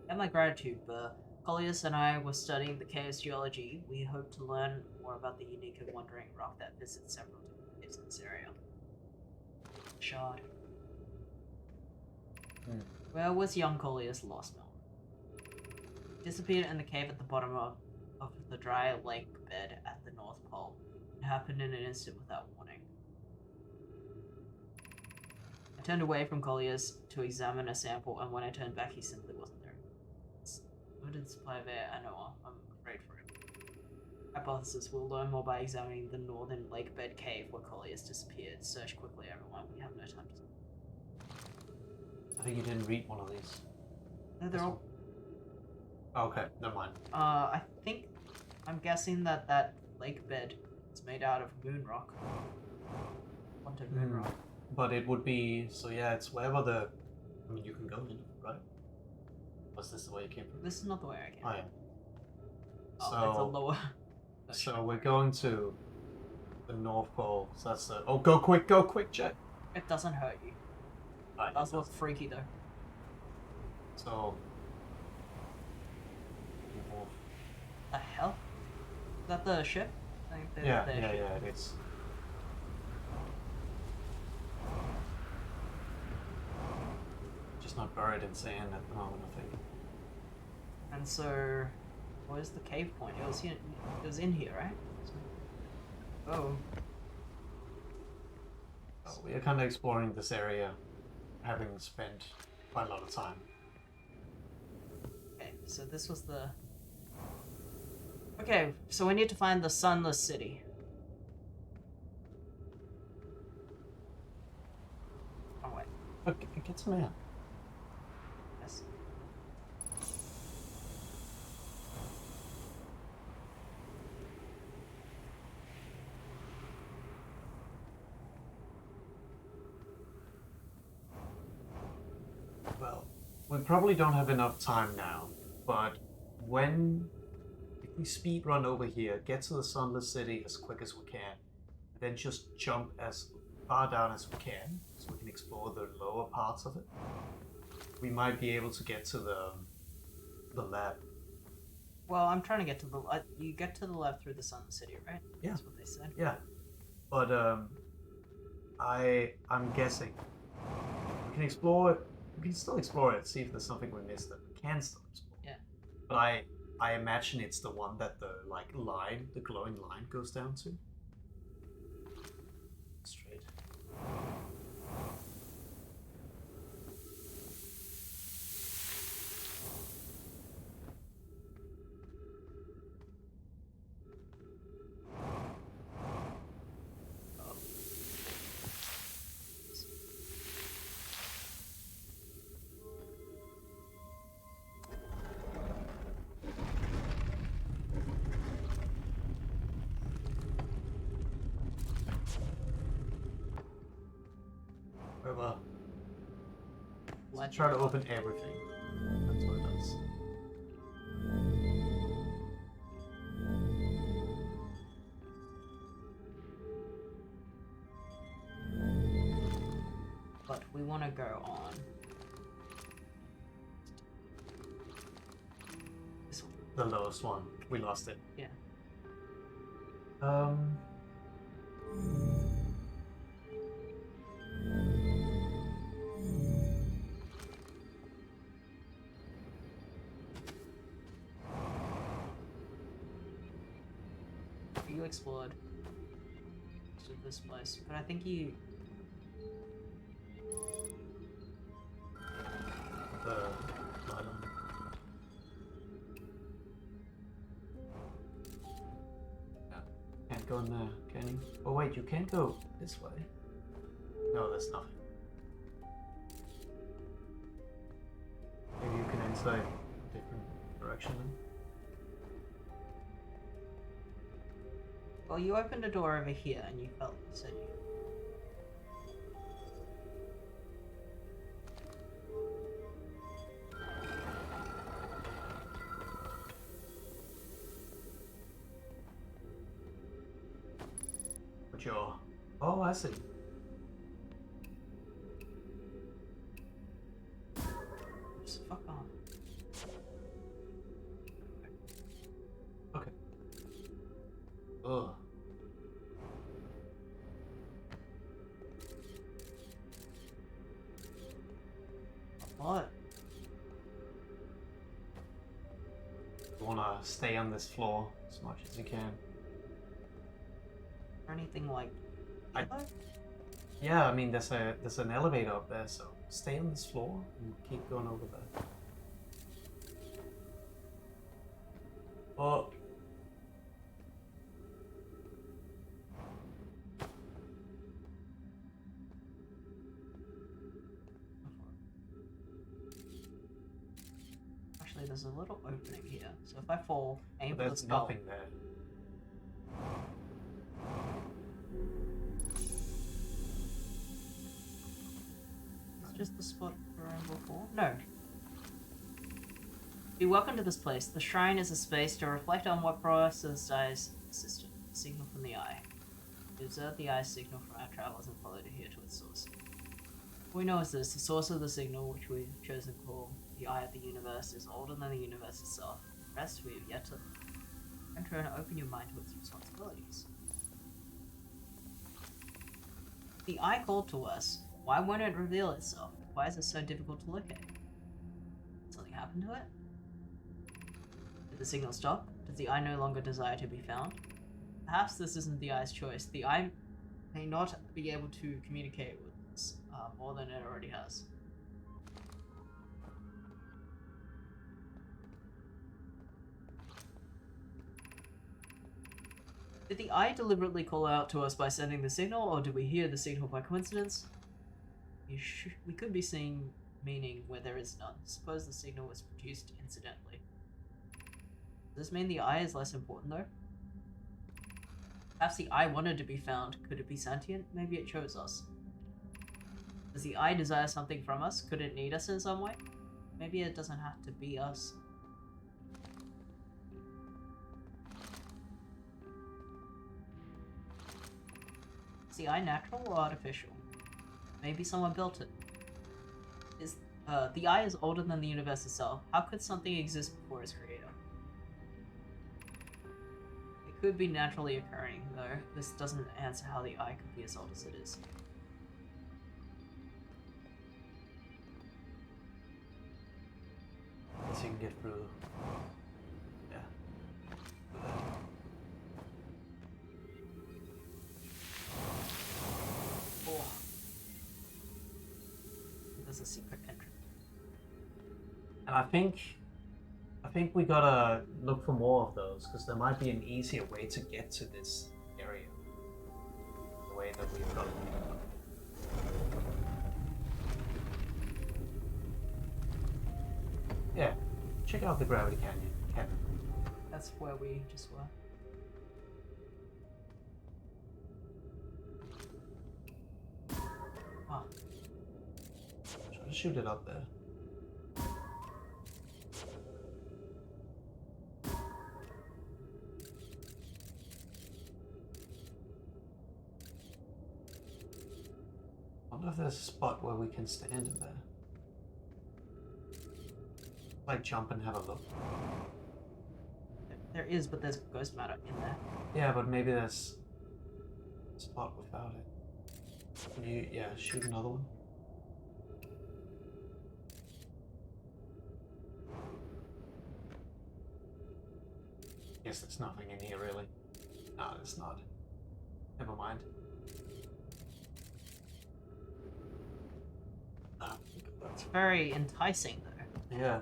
And my gratitude, Burr. Colliers and I were studying the chaos geology. We hope to learn more about the unique and wandering rock that visits several different caves in this area. Shard. Where was young Colliers lost now? Disappeared in the cave at the bottom of the dry lake bed at the North Pole. It happened in an instant without warning. I turned away from Colliers to examine a sample, and when I turned back, he simply wasn't there. Limited supply of air, I know, I'm afraid for it. Hypothesis, we'll learn more by examining the northern lake bed cave where Colliers disappeared. Search quickly, everyone. We have no time to... I think you didn't read one of these. No, they're all... Okay, never mind. I think... I'm guessing that lake bed is made out of moon rock. Haunted moon rock. But it would be... So yeah, it's wherever the... I mean, you can go in, right? Was this the way you came from? This is not the way I came. Oh, yeah. Oh, So, it's a lower... so we're going to the North Pole. So that's the... Oh, go quick, Jack. It doesn't hurt you. Right, That's what's freaky, though. So... The hell? Is that the ship? I think Yeah, the yeah, ship. yeah, it is. Just not buried in sand at the moment, I think. And so, where's the cave point? It was here. It was in here, right? Oh. So we are kind of exploring this area, having spent quite a lot of time. Okay, so this was the... Okay, so we need to find the Sunless City. Oh, wait. Okay, get some air. Yes. Well, we probably don't have enough time now, but if we speed run over here, get to the Sunless City as quick as we can, then just jump as far down as we can, so we can explore the lower parts of it, we might be able to get to the lab. Well, I'm trying to get to the... you get to the left through the Sunless City, right? Yeah. That's what they said. Yeah, but I'm guessing we can explore. We can still explore it, see if there's something we missed that we can still explore. Yeah. But I imagine it's the one that the the glowing line goes down to. Straight. Well, let's try to open everything. That's what it does. But we want to go on. This one. The lowest one. We lost it. Yeah. You explored most of this place, but I think you... The island. Yeah. Can't go in there, can you? Oh wait, you can't go this way. No, there's nothing. guess I different direction then. Well, you opened a door over here and you felt this, didn't you? But you're... Oh, I see. Just fuck off. Okay. Ugh. What? You wanna stay on this floor as much as you can. Or anything like... I- Yeah, I mean there's an elevator up there, so stay on this floor and keep going over there. Oh. Actually, there's a little opening here, so if I fall, aim for the There's skull. nothing there. It's just the spot where I before. No. Be welcome to this place. The shrine is a space to reflect on what process dies system. Signal from the eye. We observe the eye's signal from our travels and followed it here to its source. What we know is this: the source of the signal, which we've chosen to call the eye of the universe, is older than the universe itself. The rest we have yet to enter and open your mind to its responsibilities. The eye called to us. Why won't it reveal itself? Why is it so difficult to look at? Did something happen to it? Did the signal stop? Does the eye no longer desire to be found? Perhaps this isn't the eye's choice. The eye may not be able to communicate with us more than it already has. Did the eye deliberately call out to us by sending the signal, or did we hear the signal by coincidence? We could be seeing meaning where there is none. Suppose the signal was produced incidentally. Does this mean the eye is less important, though? Perhaps the eye wanted to be found. Could it be sentient? Maybe it chose us. Does the eye desire something from us? Could it need us in some way? Maybe it doesn't have to be us. Is the eye natural or artificial? Maybe someone built it. The eye is older than the universe itself. How could something exist before its creator? It could be naturally occurring, though. This doesn't answer how the eye could be as old as it is. Guess you can get through. Yeah. Oh. There's a secret entrance. And I think we gotta look for more of those, because there might be an easier way to get to this area. The way that we've got. Yeah, check out the Gravity Canyon. That's where we just were. Ah, Try to shoot it up there. I wonder if there's a spot where we can stand in there. Like jump and have a look. there is, but there's ghost matter in there. Yeah, but maybe there's a spot without it. Can you, yeah, shoot another one? Guess there's nothing in here really. No, there's not. Never mind. It's very enticing, though. Yeah.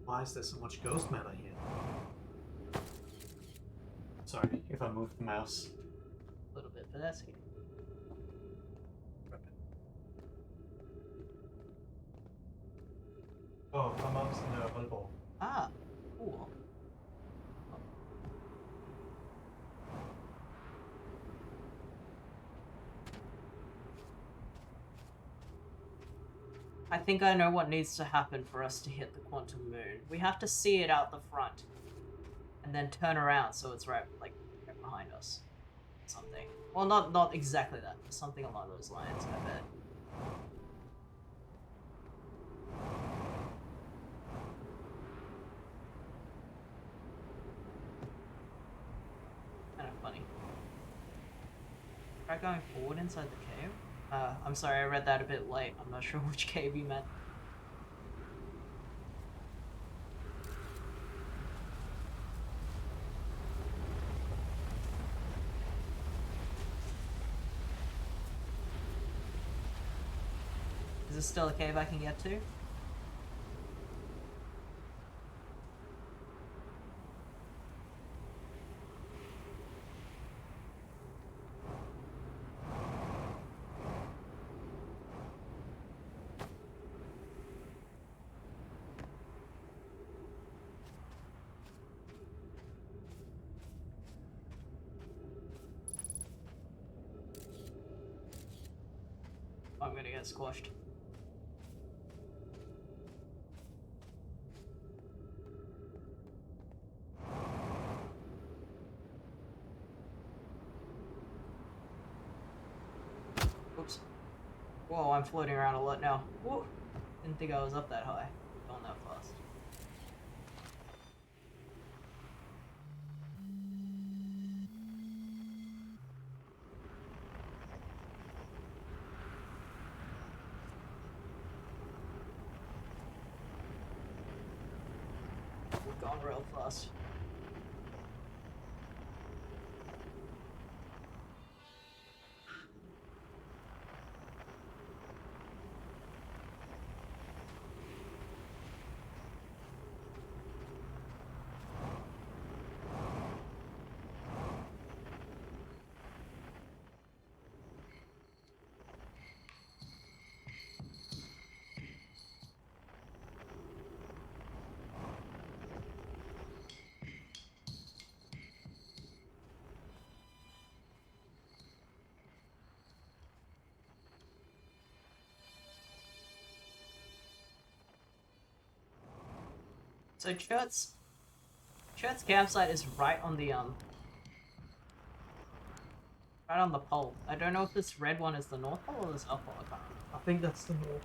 Why is there so much ghost matter here? Sorry if I moved the mouse. A little bit, but that's okay. Oh, my mom's in the volleyball. Ah, cool. I think I know what needs to happen for us to hit the quantum moon. We have to see it out the front, and then turn around so it's right behind us. Something. Well, not exactly that, but something along those lines, I bet. Kind of funny. Try going forward inside the cave? I'm sorry, I read that a bit late. I'm not sure which cave you meant. Is this still a cave I can get to? I'm gonna get squashed. Oops. Whoa, I'm floating around a lot now. Whoa. Didn't think I was up that high. Going that fast. We're going real fast. So Chert's campsite is right on the right on the pole. I don't know if this red one is the North Pole or the South Pole. I can't remember. I think that's the north.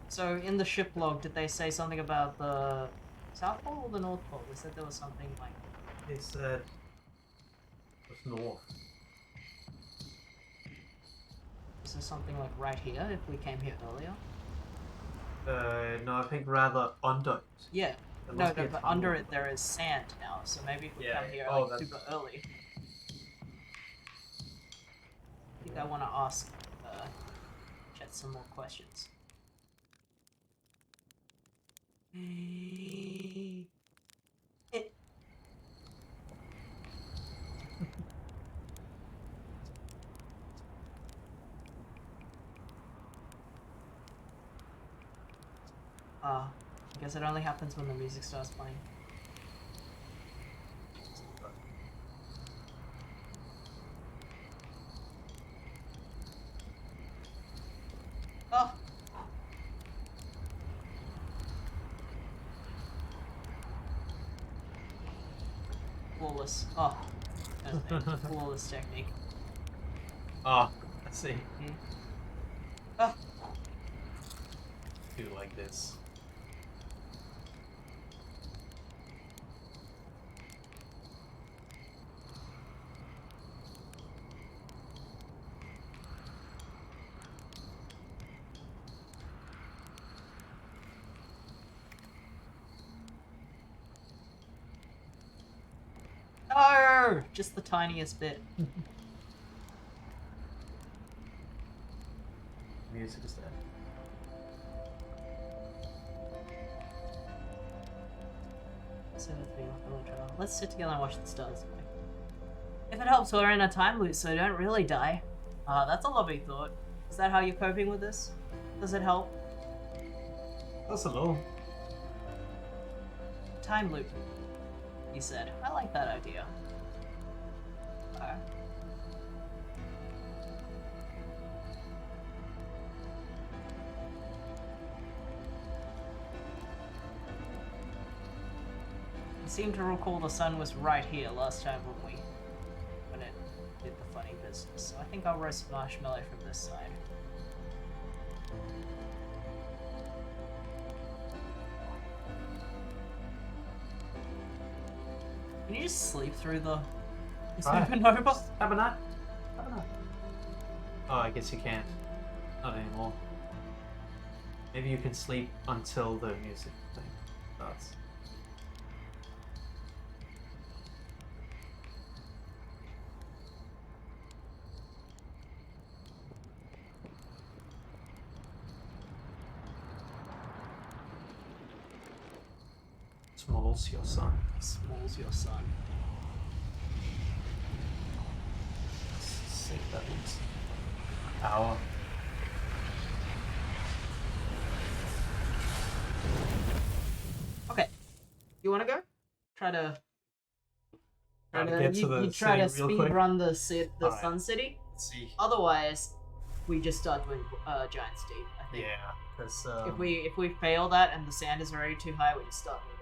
So in the ship log, did they say something about the South Pole or the North Pole? They said there was something like. They said it was north. Is there something like right here if we came here earlier? No, I think rather under it. Yeah. There No, must be a but tunnel. under it there is sand now, so maybe if we Yeah, come here oh, like that's- super early. I think I want to ask Chet some more questions. It, I guess it only happens when the music starts playing. Oh! Flawless. Oh. Flawless technique. Ah, I see. Oh! Do like this. No! Just the tiniest bit. Music is there. Let's sit together and watch the stars. If it helps, we're in a time loop, so don't really die. That's a lovely thought. Is that how you're coping with this? Does it help? That's alone. Time loop, he said. I like that idea. I seem to recall the sun was right here last time when it did the funny business, so I think I'll roast marshmallow from this side. Can you just sleep through the supernova? Have a night. Have a night. Oh, I guess you can't. Not anymore. Maybe you can sleep until the music thing starts. Smalls your son. Smalls your son. Sick that is. Hour. Okay. You wanna go? Try to Get to the you try to city real speed quick? run the Alright. Sun City. Let's see. Otherwise, we just start doing Giant Steep. I think. Yeah, because If we fail that and the sand is already too high, we just start moving.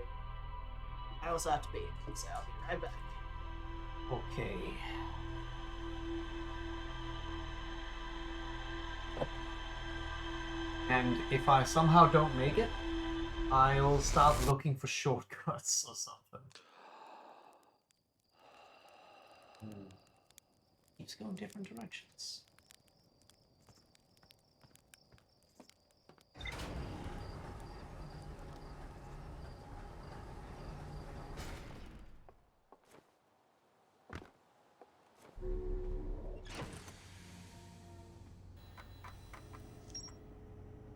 I also have to be, so I'll be right back. Okay. And if I somehow don't make it, I'll start looking for shortcuts or something. Keeps going different directions.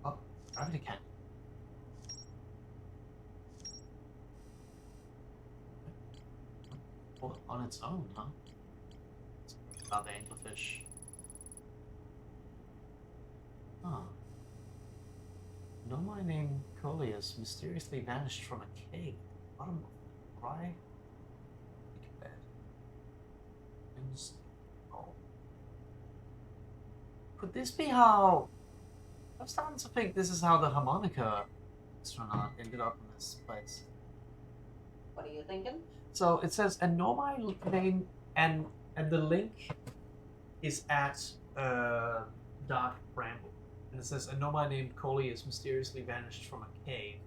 Oh, gravity cannon. Well, on its own, huh? About the anglerfish. Huh. Nomai named Coleus mysteriously vanished from a cave at the bottom of the dry lake bed. Oh. Could this be how... I'm starting to think this is how the harmonica astronaut ended up in this place. What are you thinking? So it says a Nomai name and the link is at Dark Bramble. And it says a Nomai named Coleus mysteriously vanished from a cave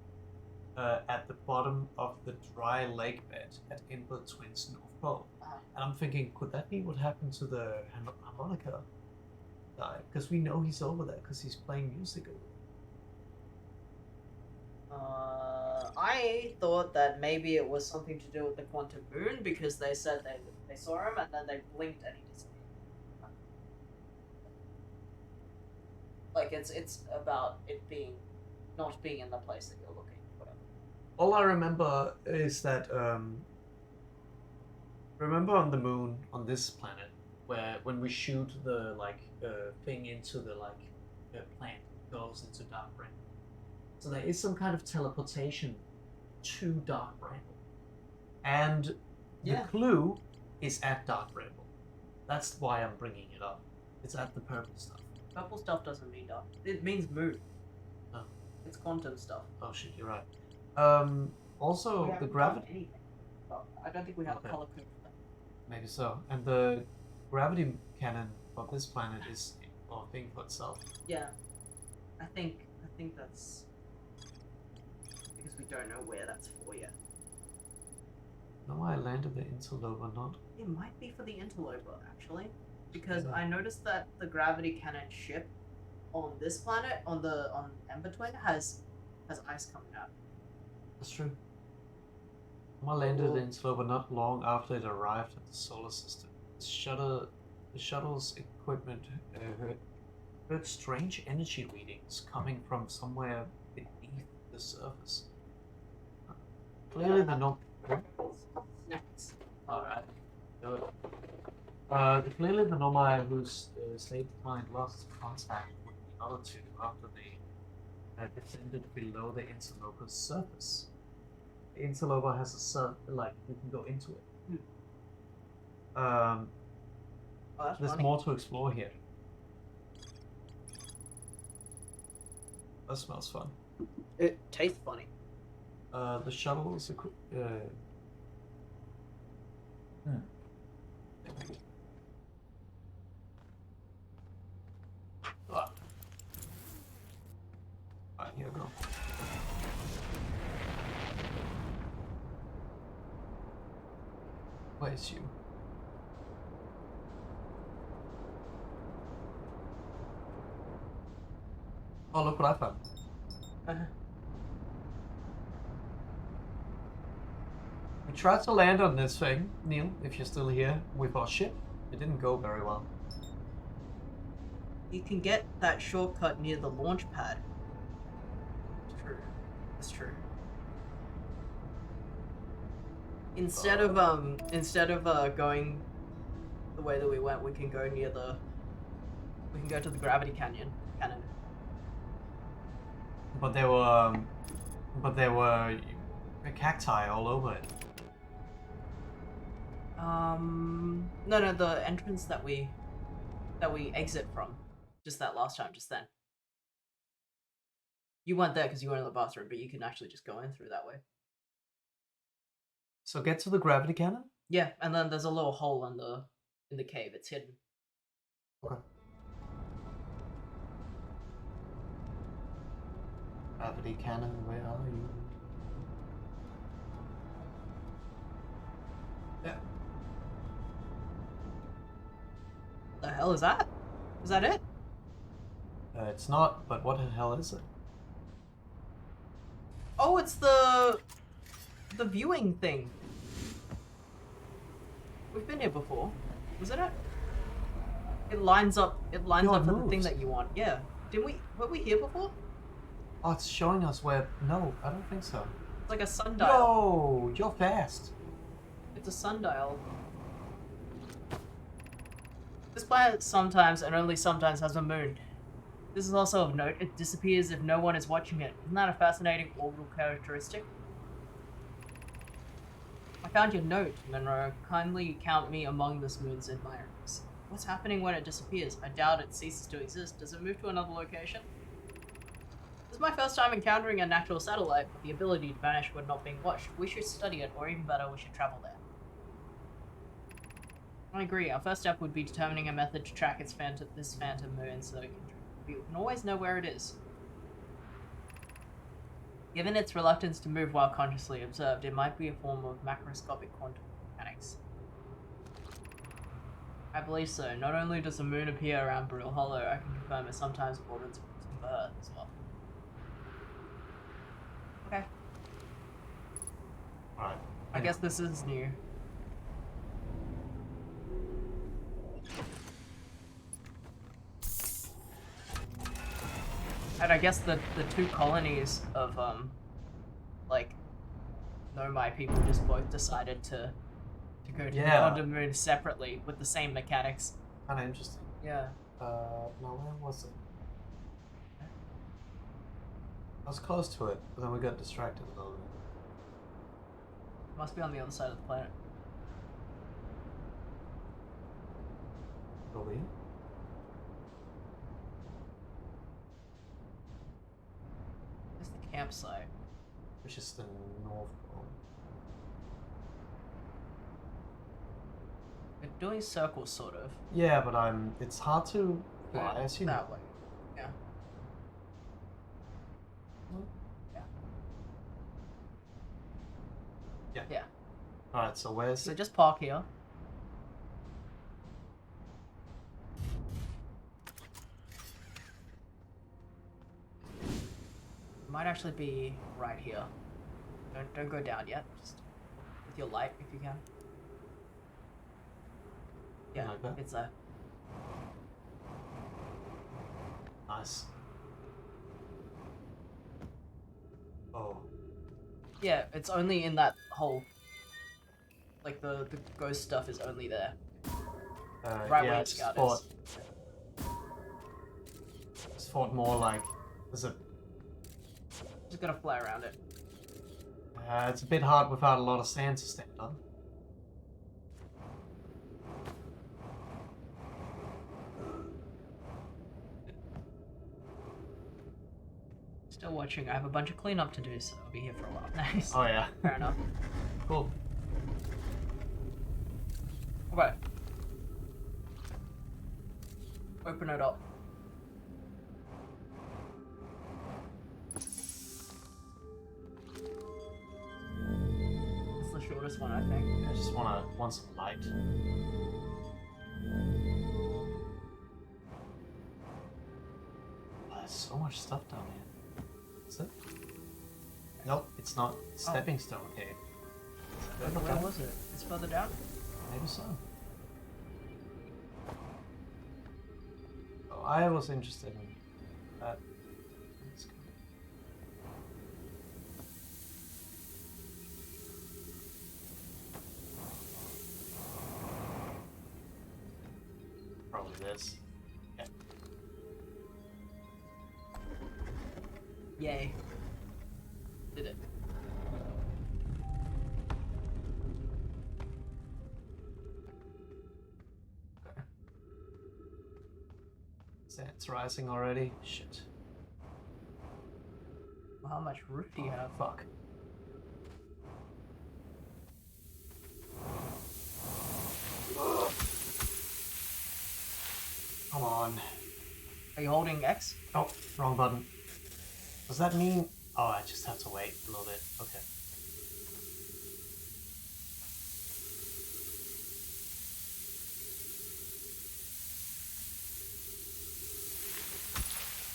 at the bottom of the dry lake bed at Input Twins North Pole. And I'm thinking, could that be what happened to the harmonica guy? Because we know he's over there because he's playing music over there. I thought that maybe it was something to do with the quantum moon because they said they saw him and then they blinked and he disappeared. Like it's about it being not being in the place that you're looking, whatever. All I remember is that remember on the moon on this planet where when we shoot the thing into the plant it goes into Dark Bramble. So there is some kind of teleportation to Dark Bramble. And the clue is at Dark Bramble. That's why I'm bringing it up. It's at the purple stuff. Purple stuff doesn't mean dark. It means moon. Oh. It's quantum stuff. Oh shit, you're right. Also, the gravity... Well, I don't think we have a color code for that. Maybe so. And the gravity cannon of this planet is a thing for itself. Yeah. I think that's... because we don't know where that's for yet. No, I landed the interloper, not... It might be for the interloper, actually. Because I noticed that the gravity cannon ship on this planet, on Ember Twin, has ice coming out. That's true. I landed the interloper not long after it arrived at the solar system. The shuttle's equipment heard strange energy readings coming from somewhere beneath the surface. Clearly they're not... Snacks. Alright. Clearly the Nomai whose stayed behind lost contact with the other two after the descended below the interloper's surface. The interloper has like you can go into it. Oh, that's There's funny. more to explore here. That smells fun. It tastes funny. The shuttle is Alright, here we go. Where's you? Oh, look what I found. We tried to land on this thing, Neil, if you're still here, with our ship. It didn't go very well. You can get that shortcut near the launch pad. It's true. That's true. Instead of going the way that we went, we can go near the. We can go to the gravity cannon. But there were cacti all over it. No, the entrance that we exit from, just that last time, just then. You weren't there because you were in the bathroom, but you can actually just go in through that way. So get to the gravity cannon? Yeah, and then there's a little hole in the cave. It's hidden. Okay. Gravity cannon, where are you? Yeah. The hell is that? Is that it? It's not, but what the hell is it? Oh, it's the viewing thing. We've been here before. Was it it? It lines up. It lines No, it up for the thing moves. that you want. Yeah. Didn't we? Were we here before? Oh, it's showing us where... No, I don't think so. It's like a sundial. No, you're fast. It's a sundial. This planet sometimes, and only sometimes, has a moon. This is also of note. It disappears if no one is watching it. Isn't that a fascinating orbital characteristic? I found your note, Monroe. Kindly count me among this moon's admirers. What's happening when it disappears? I doubt it ceases to exist. Does it move to another location? This is my first time encountering a natural satellite with the ability to vanish when not being watched. We should study it, or even better, we should travel there. I agree. Our first step would be determining a method to track this phantom moon so that we can always know where it is. Given its reluctance to move while consciously observed, it might be a form of macroscopic quantum mechanics. I believe so. Not only does the moon appear around Brule Hollow, I can confirm it sometimes orbits Earth as well. Okay. Alright. I guess this is new. And I guess the two colonies of like Nomai people just both decided to go to the quantum moon separately with the same mechanics. Kinda interesting. Yeah. No, where was it? I was close to it, but then we got distracted a little bit. Must be on the other side of the planet. Over here? It's the campsite. Which is the North Pole. We're doing circles, sort of. Yeah, but it's hard to fly, as you know. That way. Yeah. Yeah. Yeah. Alright, so where's So it? just park here. It might actually be right here. Don't go down yet. Just with your light if you can. Yeah, Like that? it's there. Nice. Oh. Yeah, it's only in that hole. Like the ghost stuff is only there. Right yeah, where the it's scout thought, is. it's thought more like there's a Just gotta fly around it. It's a bit hard without a lot of sand to stand on. Still watching. I have a bunch of cleanup to do, so I'll be here for a while. Nice. Oh yeah. Fair enough. Cool. Okay. Open it up. It's the shortest one, I think. I just want some light. Oh, there's so much stuff down here. Is it? Nope, it's not. Stepping stone cave. Where was it? It's further down? Maybe so. Oh, I was interested in that. Let's go. Probably this. Yeah. Yay. Did it. Okay. Sand's rising already. Shit. Well, how much roof do you have? Fuck. Come on. Are you holding X? Oh, wrong button. Does that mean... Oh, I just have to wait a little bit. Okay.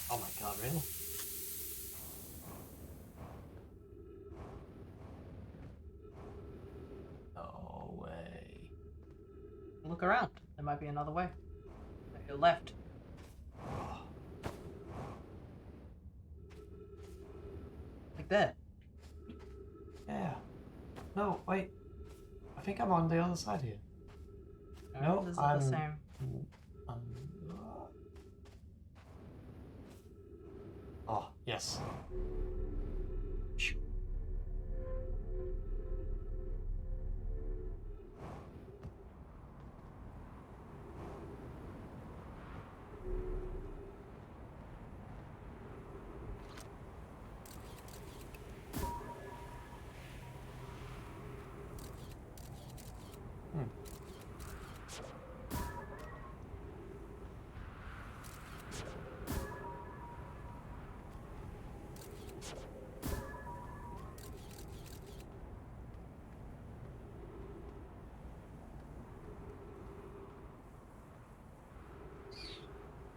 Oh my god, really? No way. Look around. There might be another way. At your left. Like there. Yeah. No, wait. I think I'm on the other side here. No, this is I'm... the same. I'm... Oh, yes.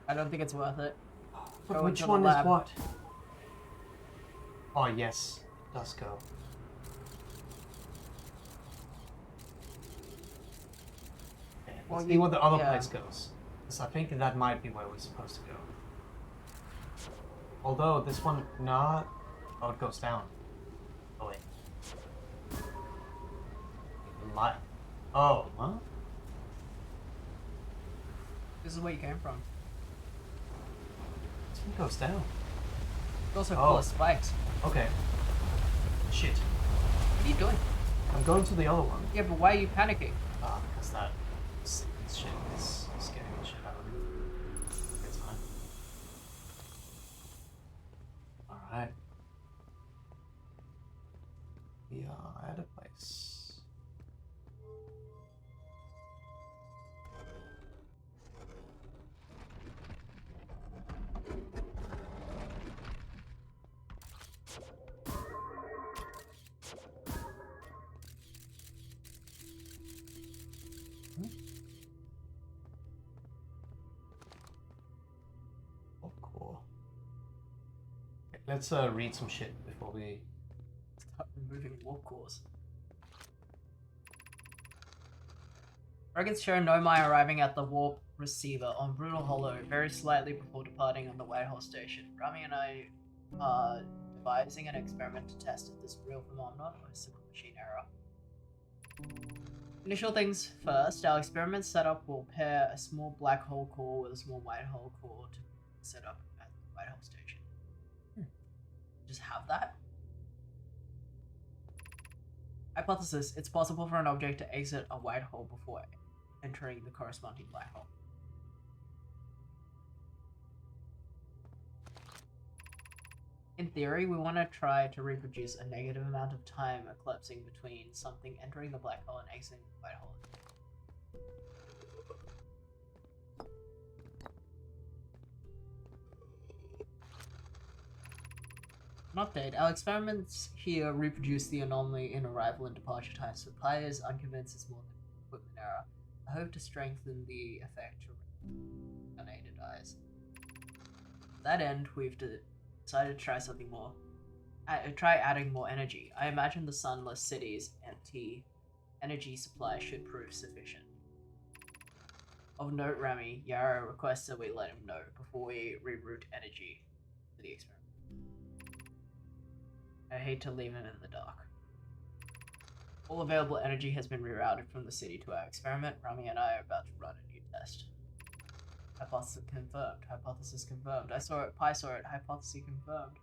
I don't think it's worth it. But Go which into the one is lab. what? Oh, yes. It does go. Okay, Well, let's see what the other yeah. place goes. Because I think that might be where we're supposed to go. Although, this one, not... Oh, it goes down. Oh, wait. My... Oh, huh? This is where you came from. This one goes down. It's also full Oh. of spikes. Okay. Shit. What are you doing? I'm going to the other one. Yeah, but why are you panicking? Ah, because that shit is scaring the shit out of me. It's fine. Alright. We are at a place. Oh, cool. Okay, let's read some shit before we... Start removing warp cores. Records show Nomai arriving at the warp receiver on Brutal Hollow very slightly before departing on the Whitehall station. Rami and I are devising an experiment to test if this real phenomenon or a simple machine error. Initial things first, our experiment setup will pair a small black hole core with a small white hole core to set up at the Whitehall station. just have that. Hypothesis: it's possible for an object to exit a white hole before entering the corresponding black hole. In theory, we want to try to reproduce a negative amount of time eclipsing between something entering the black hole and exiting the white hole. An update. Our experiments here reproduce the anomaly in arrival and departure times for players unconvinced it's more than equipment error. I hope to strengthen the effect to unaided eyes. To that end, we've decided to try something more. Try adding more energy. I imagine the sunless city's empty energy supply should prove sufficient. Of note, Rami, Yara requests that we let him know before we reroute energy to the experiment. I hate to leave him in the dark. All available energy has been rerouted from the city to our experiment. Rami and I are about to run a new test. Hypothesis confirmed. Hypothesis confirmed. I saw it. Pi saw it. Hypothesis confirmed.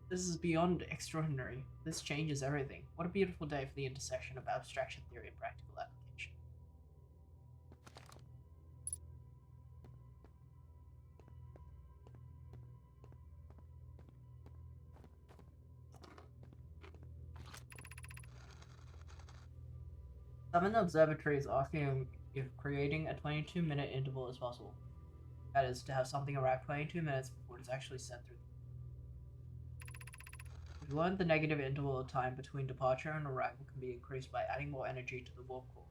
This is beyond extraordinary. This changes everything. What a beautiful day for the intersection of abstraction theory and practical application. Some in the observatory is asking if creating a 22-minute interval is possible. That is, to have something arrive 22 minutes before it is actually sent through. We've learned the negative interval of time between departure and arrival can be increased by adding more energy to the warp core.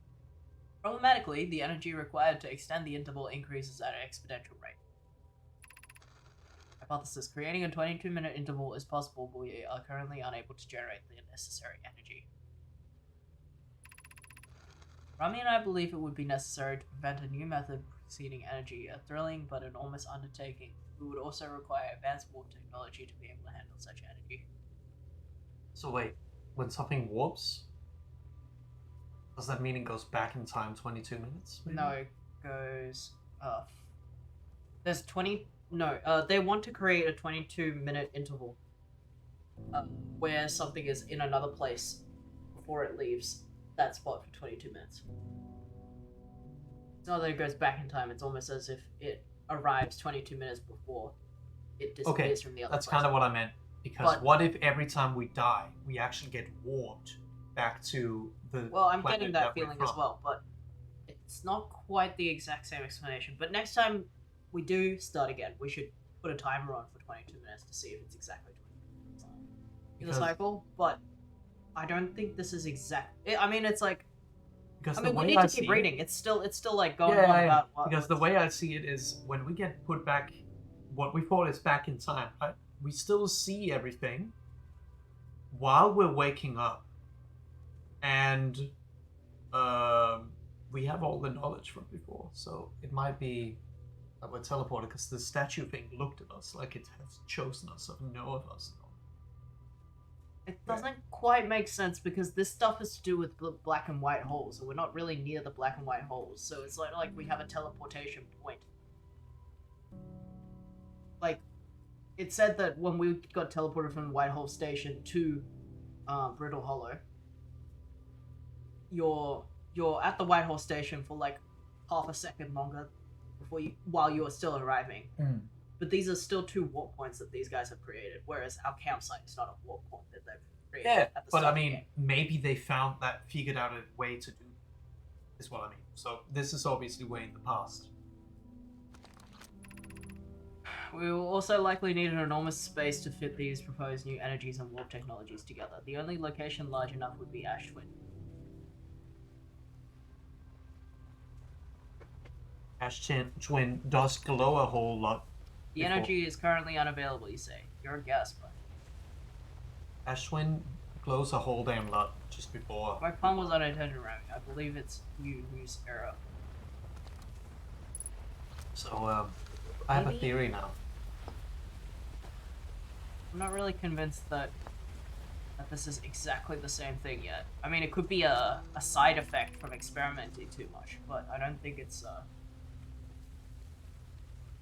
Problematically, the energy required to extend the interval increases at an exponential rate. Hypothesis: creating a 22-minute interval is possible, but we are currently unable to generate the necessary energy. Rami and I believe it would be necessary to prevent a new method preceding energy, a thrilling but enormous undertaking. We would also require advanced warp technology to be able to handle such energy. So wait, when something warps, does that mean it goes back in time 22 minutes? Maybe? No, it goes... there's 20... No, they want to create a 22-minute interval where something is in another place before it leaves that spot for 22 minutes. It's not that it goes back in time, it's almost as if it arrives 22 minutes before it disappears from the other That's place. kind of what I meant. Because what if every time we die, we actually get warped back to the Well, I'm planet getting that we're feeling from? as well, but it's not quite the exact same explanation. But next time we do start again, we should put a timer on for 22 minutes to see if it's exactly 22 minutes in the cycle. But I don't think this is exact. I mean, it's like... Because I mean, the we way need I to keep see reading. it, It's still like going on about what... Because the way I see it is when we get put back, what we thought is back in time, right? We still see everything while we're waking up, and we have all the knowledge from before, so it might be that we're teleported because the statue thing looked at us like it has chosen us or know of us. It doesn't quite make sense because this stuff is to do with black and white holes, and we're not really near the black and white holes, so it's like we have a teleportation point. Like, it said that when we got teleported from the White Hole Station to Brittle Hollow, you're at the White Hole Station for like half a second longer while you are still arriving. Mm. But these are still two warp points that these guys have created, whereas our campsite is not a warp point that they've created. Yeah, at the but start I of the mean, game. maybe they figured out a way to do is what I mean. So this is obviously way in the past. We will also likely need an enormous space to fit these proposed new energies and warp technologies together. The only location large enough would be Ash Twin. Ash Twin does glow a whole lot. The energy is currently unavailable, you say. You're a guess, but... Ash Twin glows a whole damn lot just before. My pun was unintended, Rami. I believe it's you whose error. So, I have a Maybe? theory now. I'm not really convinced that this is exactly the same thing yet. I mean, it could be a side effect from experimenting too much, but I don't think it's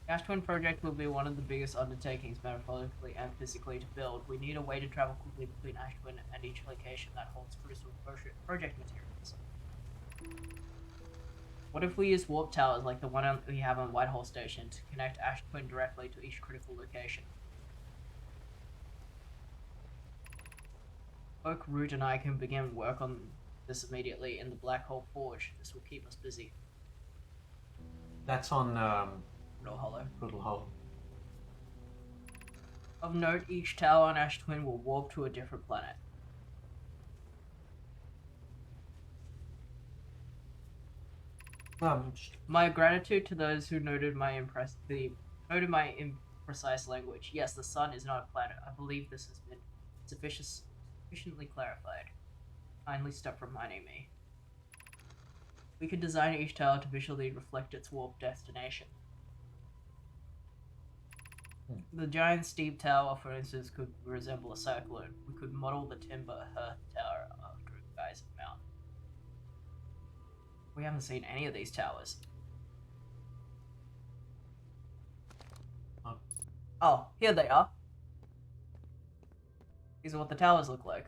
The Ash Twin project will be one of the biggest undertakings metaphorically and physically to build. We need a way to travel quickly between Ash Twin and each location that holds crucial project materials. What if we use warp towers like the one we have on Whitehall Station to connect Ash Twin directly to each critical location? Oak, Root, and I can begin work on this immediately in the Black Hole Forge. This will keep us busy. That's on Brutal Hollow. Brutal Hollow. Of note, each tower on Ash Twin will warp to a different planet. My gratitude to those who noted my imprecise language. Yes, the sun is not a planet. I believe this has been sufficiently clarified. Kindly stop reminding me. We could design each tower to visually reflect its warp destination. The giant steep tower, for instance, could resemble a cyclone. We could model the timber hearth tower after a geyser mountain. We haven't seen any of these towers. Oh, here they are. These are what the towers look like.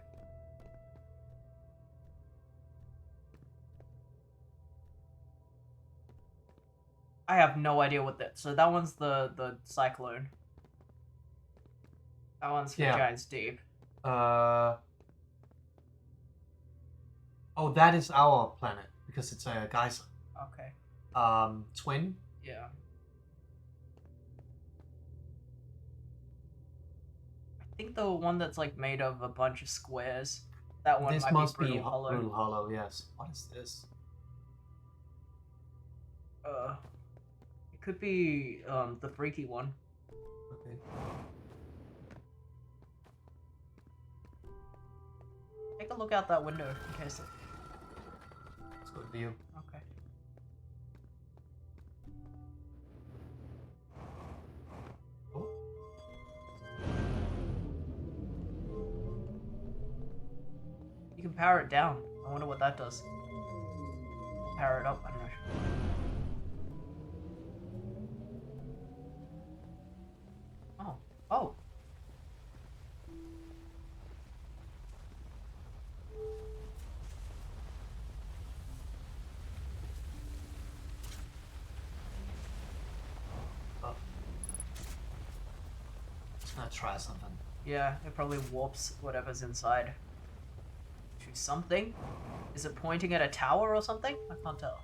I have no idea what that. So that one's the cyclone. That one's for giant steep. Oh, that is our planet because it's a geyser. Okay. Twin. Yeah. I think the one that's like made of a bunch of squares. That one This might must be Brutal Hollow. Brutal Hollow. Yes. What is this? It could be the freaky one. Okay. Take a look out that window in case it... Let's go view. Okay. Oh. You can power it down. I wonder what that does. Power it up, I don't know. Oh. Just gonna try something. Yeah, it probably warps whatever's inside to something. Is it pointing at a tower or something? I can't tell.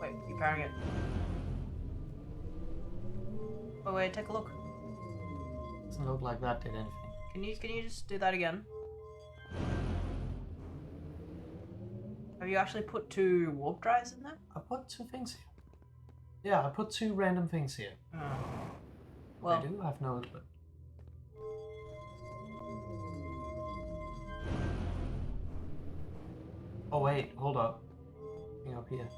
Wait, you powering it? Oh wait, take a look. Doesn't look like that did anything. Can you just do that again? Have you actually put 2 warp drives in there? I put 2 things here. Yeah, I put 2 random things here. Oh. Well, Well, they do have no clue. Oh wait, hold up. Something up here.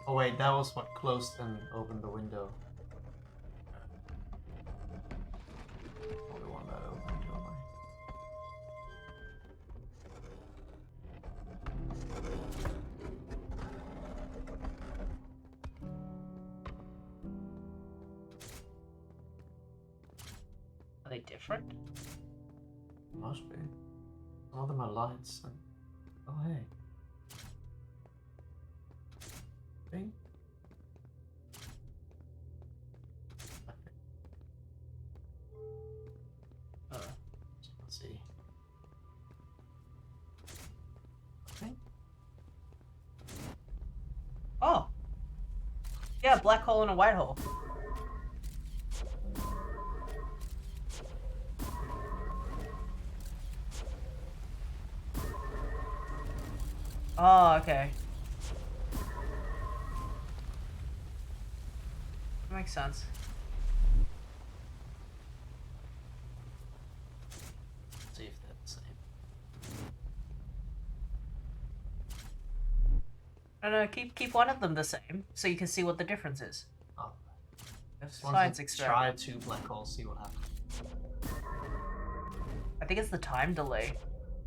Oh wait, that was what closed and opened the window. Only one that opened, don't I? are they different? Must be. Some of them are lights and... Oh hey. Thing? Let's see. Okay. Oh! Yeah, black hole and a white hole. Oh, okay. That makes sense. See if they're the same. No, keep one of them the same, so you can see what the difference is. Oh. It's a Once science you experiment. try 2 black holes, see what happens. I think it's the time delay.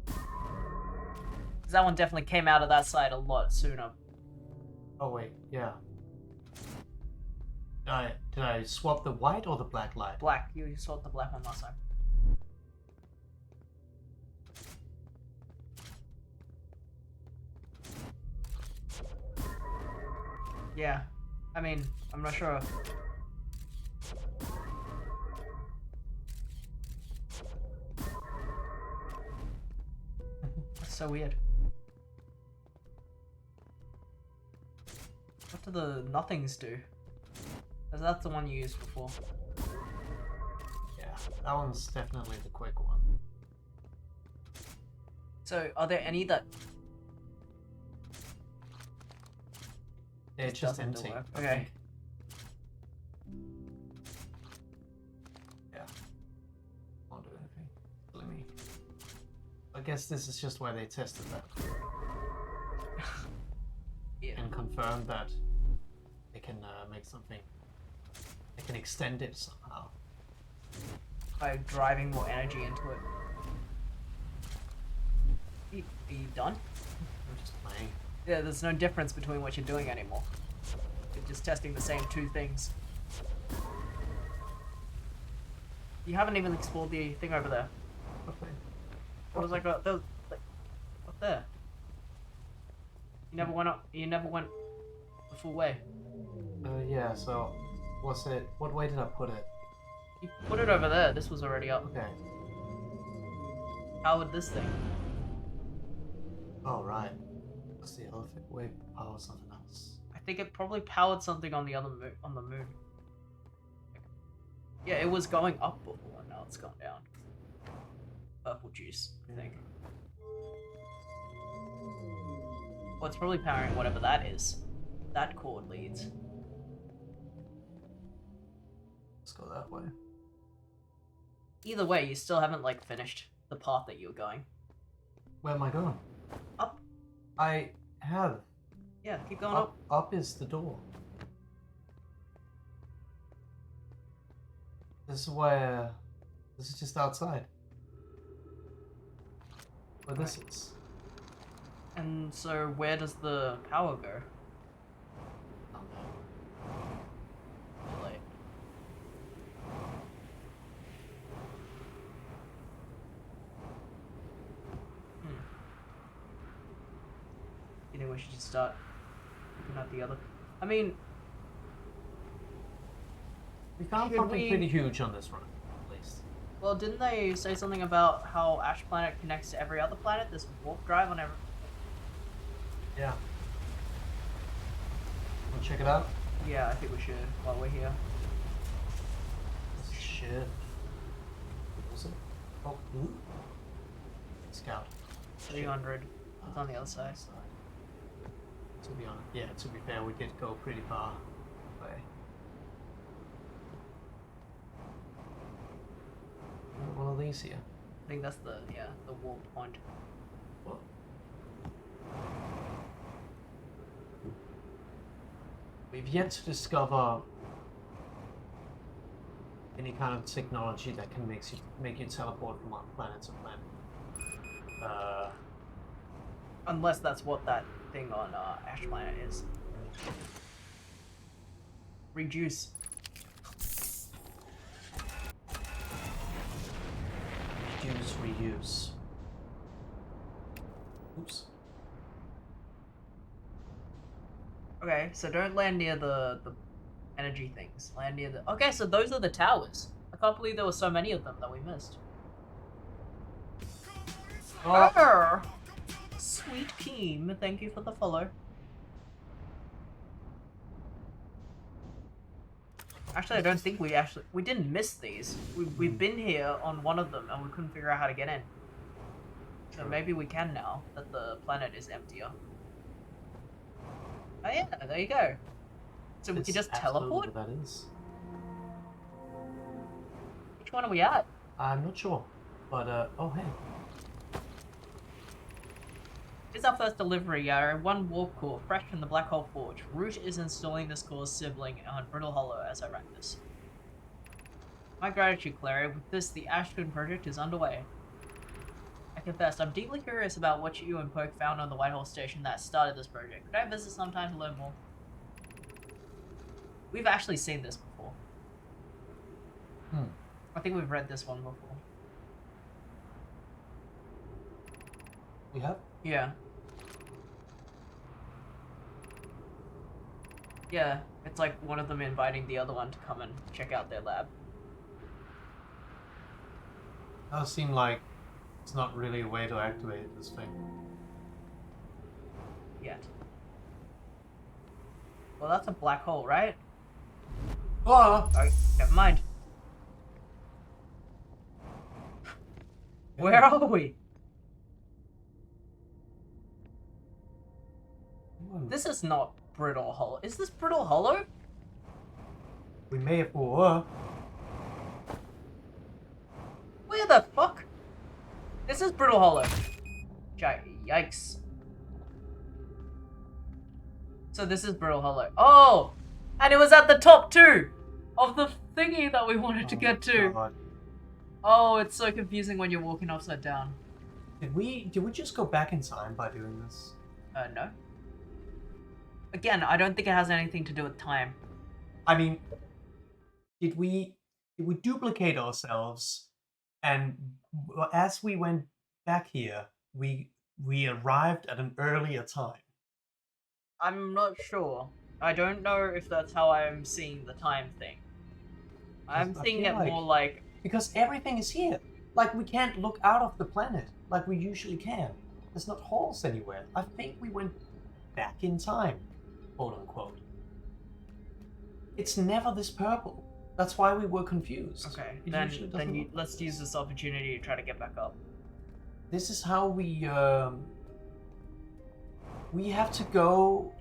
Because that one definitely came out of that side a lot sooner. Oh wait, yeah. Did I swap the white or the black light? Black. You swapped the black one last time. Yeah. I mean, I'm not sure. That's so weird. What do the nothings do? Because that's the one you used before. Yeah, that one's definitely the quick one. So, are there any that... Yeah, it's just doesn't empty. work? I Okay. think. Yeah. Won't do anything. Let me. I guess this is just where they tested that. Yeah. And confirmed that they can make something. They can extend it somehow. By driving more energy into it. Are you done? I'm just playing. Yeah, there's no difference between what you're doing anymore. You're just testing the same two things. You haven't even explored the thing over there. Okay. There was like a... There was, like, up there. You never went up... You never went the full way. Yeah, so... What's it? What way did I put it? You put it over there. This was already up. Okay. How would this thing? Oh, right. What's the other thing? Wait, power something else. I think it probably powered something on the other moon. On the moon. Yeah, it was going up before. Now it's gone down. Purple juice, I think. Well, it's probably powering whatever that is. That cord leads. Let's go that way. Either way, you still haven't like finished the path that you were going. Where am I going? Up. I have. Yeah, keep going up. Up is the door. This is where... This is just outside. Where this is. And so, where does the power go? Like, you think we should just start looking at the other? I mean, We found Should something we- pretty huge on this run, at least. well, didn't they say something about how Ash Planet connects to every other planet? This warp drive on every... Yeah. Wanna check it out? Yeah, I think we should while we're here. Shit. What was it? Oh, ooh. Scout. 300. It's on the other side. To be honest, yeah, to be fair, we did go pretty far away. One of these here. I think that's the warp point. What? We've yet to discover any kind of technology that can make you teleport from one planet to planet. Unless that's what that thing on Ash Planet is. Reduce. Reduce, reuse. Oops. Okay, so don't land near the energy things. Land near the... Okay, so those are the towers. I can't believe there were so many of them that we missed. Oh, Arr! Sweet Keem, thank you for the follow. Actually, I don't think we didn't miss these. We've been here on one of them and we couldn't figure out how to get in. So maybe we can now that the planet is emptier. Oh yeah, there you go. So we it's can just absolutely teleport? what that is. Which one are we at? I'm not sure, but oh hey. Here's our first delivery, one warp core, fresh from the Black Hole Forge. Root is installing this core's sibling on Brittle Hollow as I write this. My gratitude, Clary. With this, the Ashton project is underway. I confess, I'm deeply curious about what you and Poke found on the Whitehall station that started this project. Could I visit sometime to learn more? We've actually seen this before. Hmm. I think we've read this one before. We have? Yeah. Yeah, it's like one of them inviting the other one to come and check out their lab. Does seem like it's not really a way to activate this thing. Yet. Well, that's a black hole, right? Oh! Oh, never mind. Where are we? This is not Brittle Hollow. Is this Brittle Hollow? We may have. Whoa. Where the fuck? This is Brittle Hollow. Yikes. So this is Brittle Hollow. Oh! And it was at the top too! Of the thingy that we wanted to get to. God. Oh, it's so confusing when you're walking upside down. Did we just go back in time by doing this? No. Again, I don't think it has anything to do with time. I mean, did we duplicate ourselves, and as we went back here, we arrived at an earlier time? I'm not sure. I don't know if that's how I'm seeing the time thing. I'm I seeing feel it more like... Because everything is here. Like, we can't look out of the planet like we usually can. There's not holes anywhere. I think we went back in time, quote unquote. It's never this purple. That's why we were confused. Okay, It then usually doesn't look let's use this opportunity to try to get back up. This is how we have to go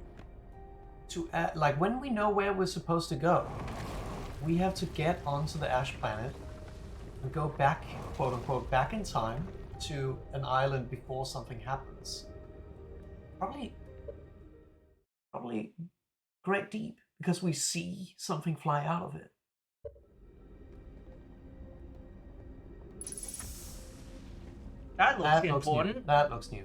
to like when we know where we're supposed to go, we have to get onto the ash planet and go back, quote unquote, back in time to an island before something happens. Probably great deep because we see something fly out of it. That looks That important. looks new. That looks new.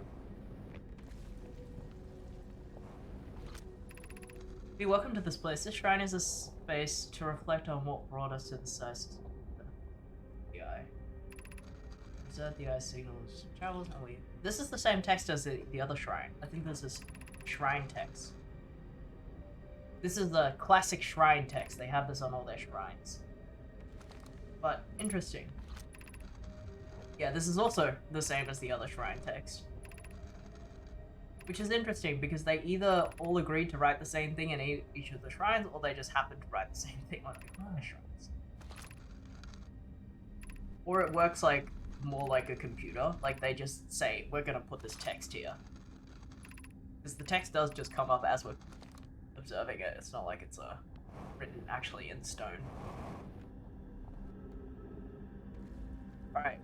Be welcome to this place. This shrine is a space to reflect on what brought us to the size of the eye. Observe the eye signals travels. Oh wait, this is the same text as the other shrine. I think this is shrine text. This is the classic shrine text. They have this on all their shrines. But interesting. Yeah, this is also the same as the other shrine text. Which is interesting because they either all agreed to write the same thing in each of the shrines, or they just happened to write the same thing on the other shrines. Or it works like more like a computer, like they just say, we're gonna put this text here. Because the text does just come up as we're observing it, it's not like it's written actually in stone. Alright,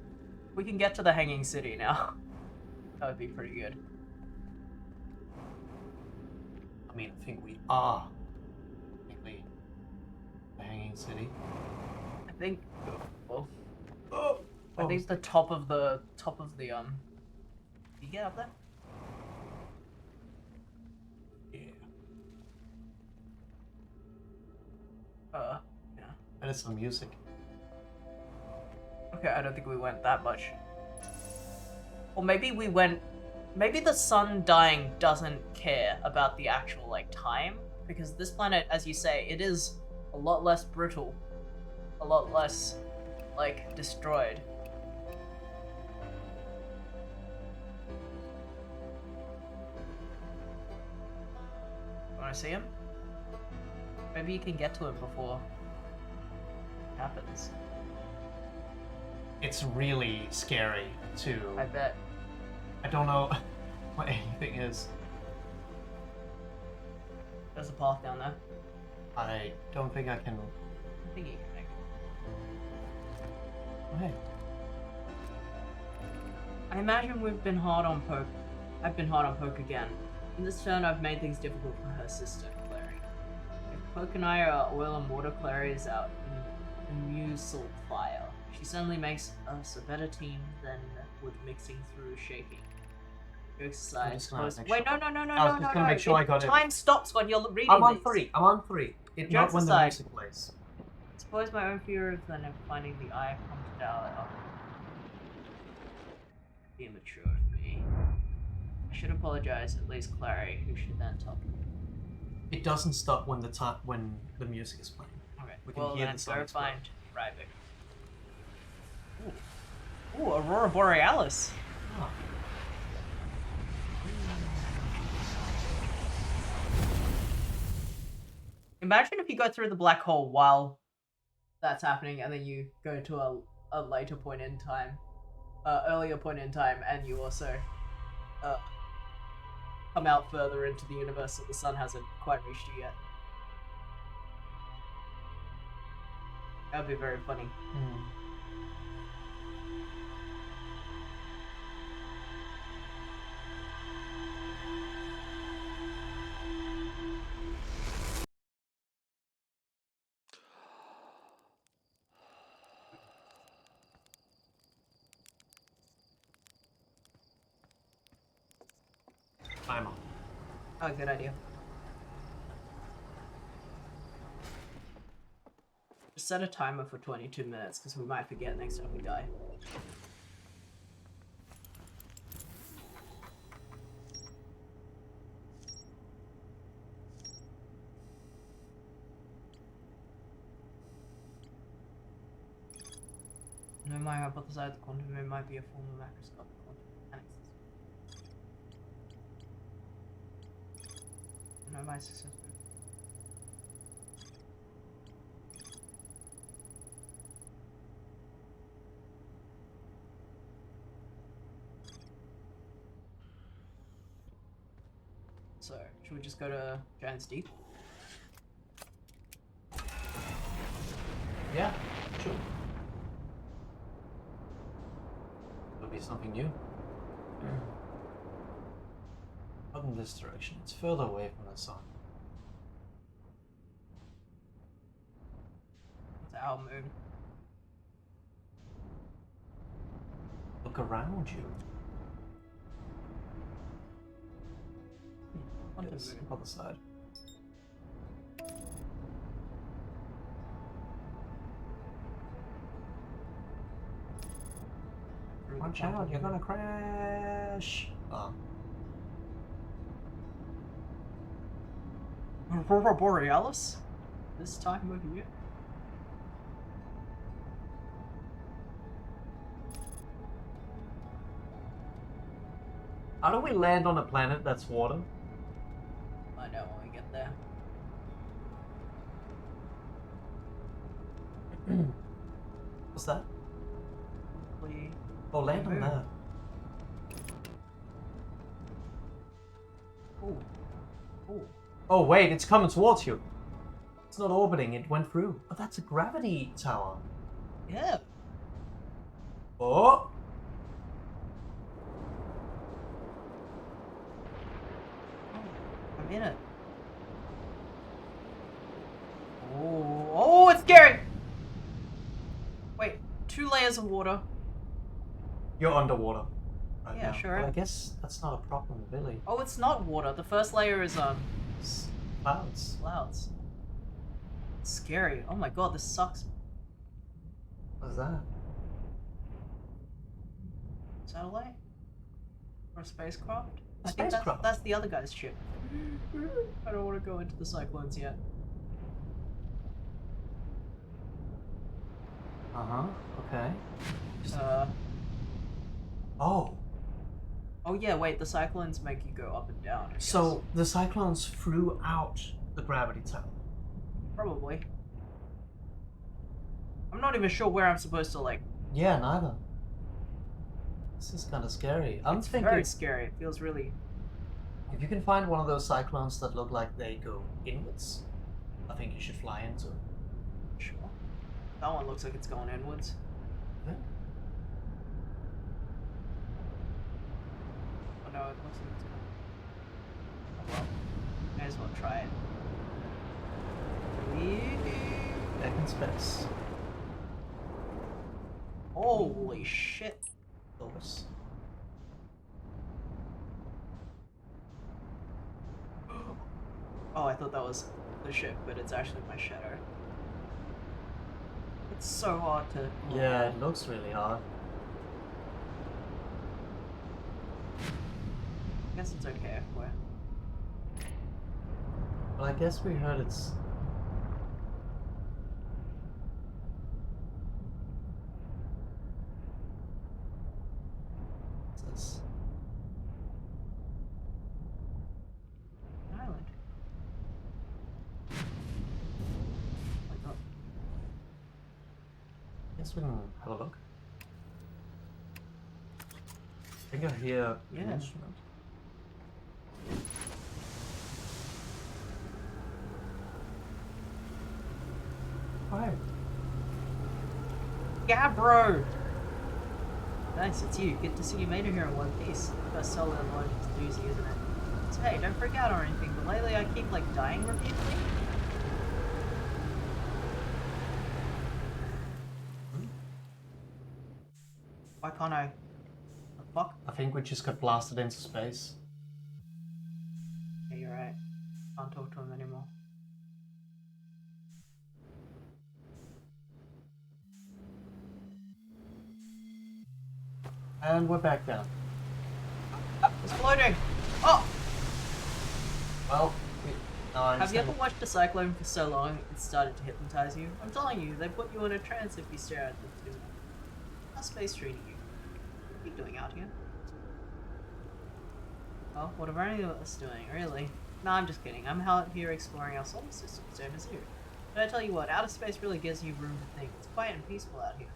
we can get to the Hanging City now. That would be pretty good. I mean, I think we are technically the Hanging City. I think, well, Oh, I think the top of the you get up there? yeah. Yeah. And it's some music. Okay, I don't think we went that much. Or maybe we went... Maybe the sun dying doesn't care about the actual, like, time. Because this planet, as you say, it is a lot less brittle. A lot less, like, destroyed. Wanna see him? Maybe you can get to him before it happens. It's really scary too. I bet. I don't know what anything is. There's a path down there. I don't think I can. I think you can make it. Oh, hey. I imagine we've been hard on Poke. I've been hard on Poke again. In this turn, I've made things difficult for her sister, Clary. If Poke and I are oil and water, Clary is out in Muse salt fire. She certainly makes us a better team than would mixing through shaking. Exercise. just gonna make Wait, sure. no, no, no, I was no, just no, gonna no. make sure I got it. Time stops when you're reading I'm on these. 3. I'm on 3. Not when the Exercise. music plays. Suppose my own fear of then finding the eye comes out. Immature of me. I should apologize, at least Clary, who should then tell me. It doesn't stop when the music is playing. Okay, We can well hear then the go sounds find Ryvik. Ooh, Aurora Borealis. Oh. Imagine if you go through the black hole while that's happening, and then you go to a later point in time, earlier point in time, and you also come out further into the universe that the sun hasn't quite reached you yet. That would be very funny. I'm on. Oh, good idea. Just set a timer for 22 minutes, because we might forget next time we die. No, my hypothesized the quantum ray might be a form of macroscopic quantum mechanics. No, my success. So, should we just go to Giant's Deep? Yeah, sure. There'll be something new. Not in this direction. It's further away from the sun. It's our moon. Look around you. Quantum Yes, moon. other side. Through the Watch quantum out, you're moon. gonna crash! Oh. Aurora Borealis? This time of year? How do we land on a planet that's water? I know when we get there. What's that? We... Oh, land on Moon. that. Ooh. Ooh. Oh wait, it's coming towards you. It's not orbiting, it went through. Oh, that's a gravity tower. Yeah. Oh! I'm in it. Oh, oh, it's scary! Wait, 2 layers of water. You're underwater. Right Yeah, now. sure. Well, I guess that's not a problem, really. Oh, it's not water. The first layer is, It's clouds. clouds. It's scary. Oh my god, this sucks. What's that? Satellite? Or a spacecraft? A I think spacecraft. that's the other guy's ship. I don't want to go into the cyclones yet. Uh-huh, okay. Oh yeah, wait, the cyclones make you go up and down, I guess. So, the cyclones flew out the gravity tower. Probably. I'm not even sure where I'm supposed to, like... Yeah, neither. This is kind of scary. I'm It's thinking very scary. It feels really... if you can find one of those cyclones that look like they go inwards, I think you should fly into it. Sure. That one looks like it's going inwards. Yeah. Oh no, it looks like it's going... Oh well. May as well try it. Back in space. Holy shit. Elvis. Oh, I thought that was the ship, but it's actually my shadow. It's so hard to. Oh, Yeah, it looks really hard. I guess it's okay if we're. Well, I guess we heard it's. What's this? An island. Like, oh, Guess we can have a look. I think I hear an Yeah. instrument. Hi. Gabro! Nice, it's you. Good to see you made it here in one piece. First solo launch is doozy, isn't it? So hey, don't freak out or anything, but lately I keep like dying repeatedly. Why can't I? The fuck? I think we just got blasted into space. Yeah, you're right. Can't talk to him anymore. And we're back down. It's floating! Oh! Well, no, I Have you ever understand. watched a cyclone for so long it started to hypnotize you? I'm telling you, they put you in a trance if you stare at them too long. How's space treating you? What are you doing out here? Well, what are any of us doing, really? No, I'm just kidding. I'm out here exploring our solar system, same as you. But I tell you what, outer space really gives you room to think. It's quiet and peaceful out here.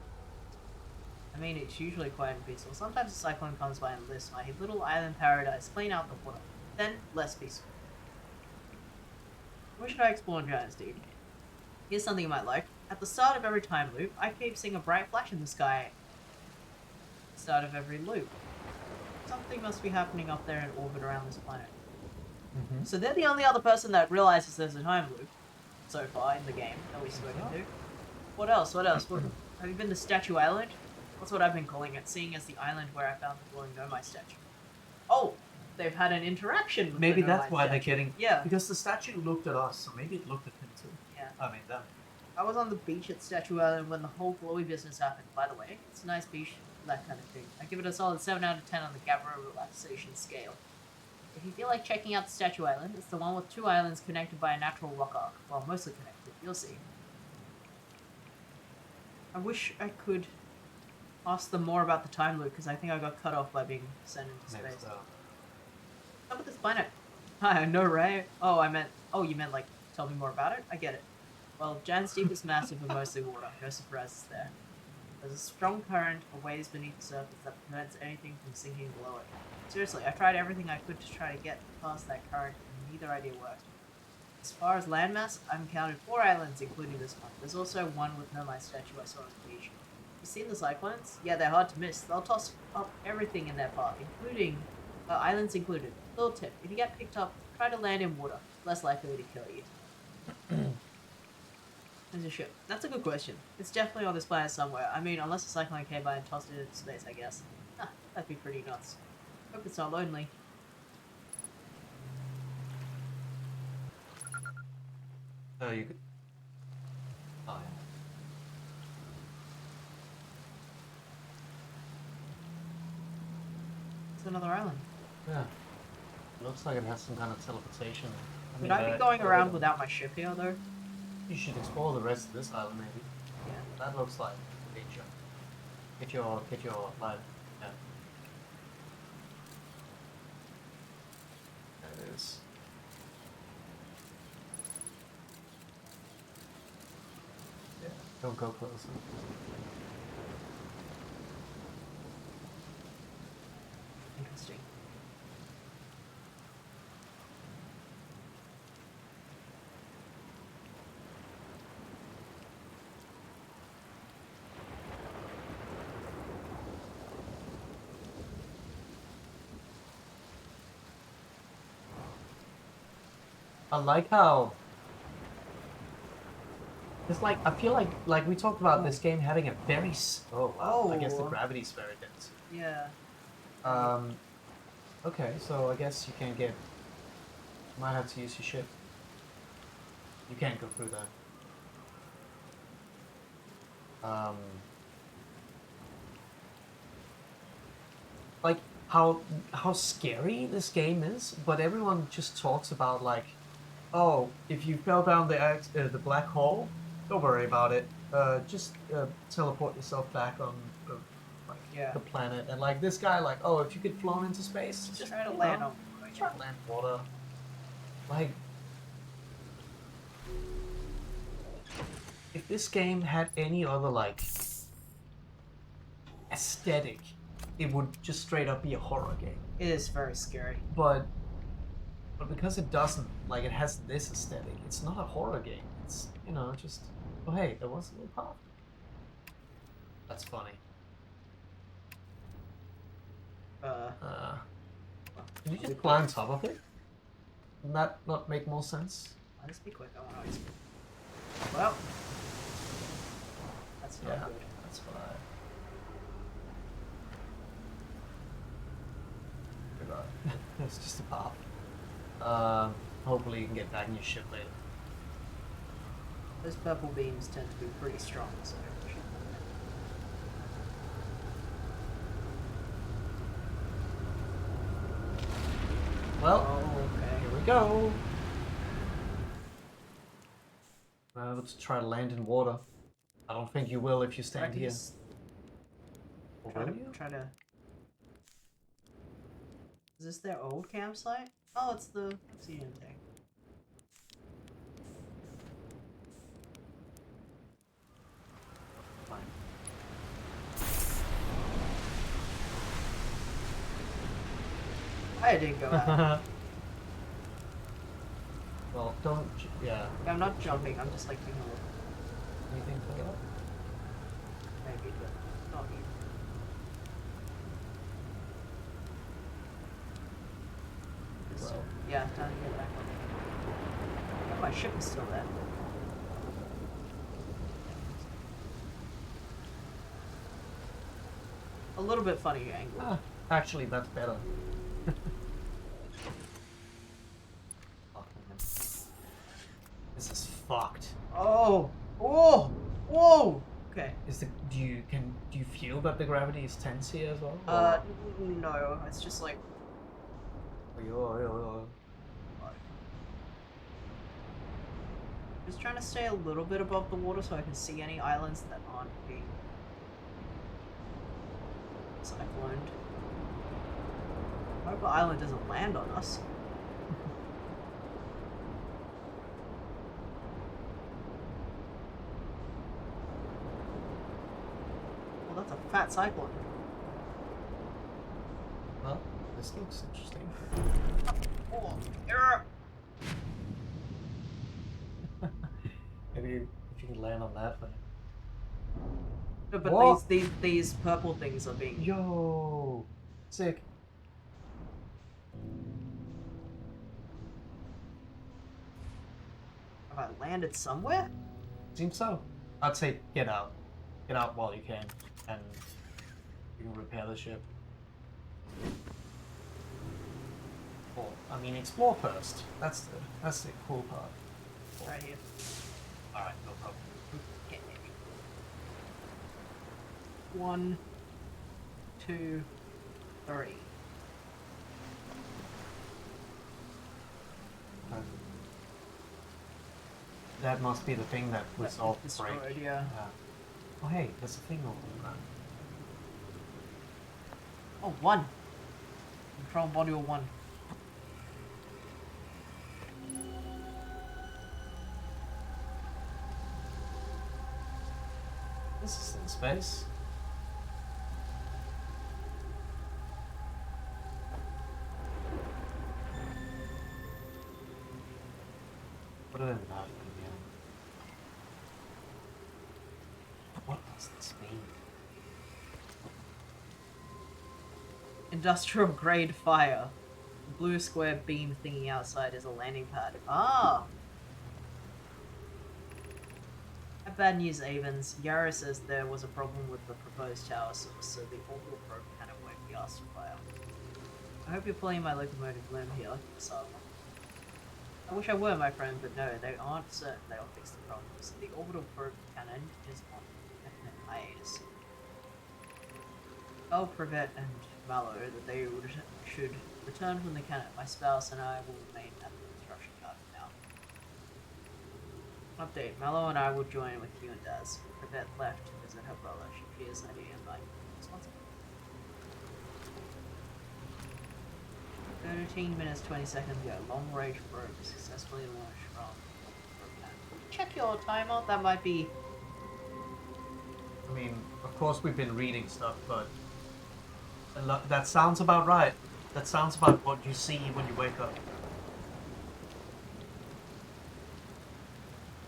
I mean, it's usually quiet and peaceful. Sometimes a cyclone comes by and lifts my little island paradise clean out the water. Then, less peaceful. Where should I explore in Giants, dude? Here's something you might like. At the start of every time loop, I keep seeing a bright flash in the sky. At the start of every loop. Something must be happening up there in orbit around this planet. Mm-hmm. So they're the only other person that realizes there's a time loop so far in the game that we've spoken to. What else? What else? Have you been to Statue Island? That's what I've been calling it, seeing as the island where I found the glowing Nomai statue. Oh, they've had an interaction with Maybe the that's Nomai why they're statue. getting. Yeah. Because the statue looked at us, so maybe it looked at him too. Yeah. I mean, them. I was on the beach at Statue Island when the whole glowy business happened, by the way. It's a nice beach, that kind of thing. I give it a solid 7 out of 10 on the Gabbro relaxation scale. If you feel like checking out the Statue Island, it's the one with 2 islands connected by a natural rock arc. Well, mostly connected, you'll see. I wish I could ask them more about the time loop, because I think I got cut off by being sent into Maybe space. so. How about this planet? I know, right? Oh, you meant like, tell me more about it? I get it. Well, Jan's deep is massive and mostly water. No surprises there. There's a strong current of waves beneath the surface that prevents anything from sinking below it. Seriously, I tried everything I could to try to get past that current, and neither idea worked. As far as landmass, I've encountered 4 islands, including this one. There's also one with Nomai statue I saw on the beach. You seen the cyclones? Yeah, they're hard to miss. They'll toss up everything in their path, including islands included. Little tip: if you get picked up, try to land in water. Less likely to kill you. There's a ship. That's a good question. It's definitely on this planet somewhere. I mean, unless a cyclone came by and tossed it into space, I guess. Ah, that'd be pretty nuts. Hope it's not lonely. Oh, you could. Oh, yeah. It's another island. Yeah. Looks like it has some kind of teleportation. Would I be going around without my ship here, though? You should explore the rest of this island, maybe. Yeah. That looks like nature. Get your light. Yeah. There it is. Yeah. Don't go closer. Interesting. I like how. It's like I feel like we talked about this game having a very oh wow, I guess the Oh. gravity's very dense. Yeah. Okay, so I guess you can get might have to use your ship. You can't go through that. Like how scary this game is, but everyone just talks about like, oh, if you fell down the black hole, don't worry about it. Just teleport yourself back on like Yeah. the planet. And like this guy, like, oh, if you get flown into space, Just try to land on. try to land water. Like, if this game had any other like aesthetic, it would just straight up be a horror game. It is very scary. But because it doesn't, like, it has this aesthetic, it's not a horror game. It's, you know, just, oh hey, there was a little path. That's funny. Can you just fly on top of it? Would that not make more sense? Let us be quick. I want to explore. Well, that's not good. That's fine. It's just a path. Hopefully you can get back in your ship later. Those purple beams tend to be pretty strong, so. Well, okay. Here we go. Let's try to land in water. I don't think you will if you stand here. Or will you? Try to. Is this their old campsite? Oh, it's the obsidian thing. Fine. I didn't go out. Well, don't. Yeah. I'm not jumping, I'm just like taking a look. Anything for that? Maybe, but not you. Well. Yeah, time to get back on. Oh, my ship is still there. A little bit funny angle. Actually, that's better. This is fucked. Oh! Oh! Whoa! Okay. Do you feel that the gravity is tense here as well? No. It's just like. Just trying to stay a little bit above the water so I can see any islands that aren't being cycloned. I hope the island doesn't land on us. Well, that's a fat cyclone. Well, this looks interesting. Oh, error! Maybe if you can land on that thing. No, but Whoa. these purple things are being. Yo, sick. Have I landed somewhere? Seems so. I'd say get out. Get out while you can, and you can repair the ship. Or, I mean, explore first. That's the cool part. Right here. All right, no problem. Okay. 1, 2, 3. That must be the thing that was all break. Destroyed, yeah. Oh hey, there's a thing over there. Oh, 1. Control module 1. This is in space. What are they not? What does this mean? Industrial grade fire. The blue square beam thingy outside is a landing pad. Ah! Bad news, Avens. Yara says there was a problem with the proposed tower source, so the orbital probe kind of won't be asked to fire. I hope you're pulling my locomotive limb here, Saga. I wish I were, my friend, but no, they aren't certain they'll fix the problems. The orbital probe cannon is on definite hiatus. Tell Privet and Mallow that they should return from the cannon. My spouse and I will remain at the construction yard now. Update. Mallow and I will join with you and Daz. Privet left to visit her brother. She fears that he and I responsible. 13 minutes 20 seconds ago. Long range probe successfully launched from probe cannon. Check your timer. That might be. I mean, of course we've been reading stuff, but that sounds about right. That sounds about what you see when you wake up.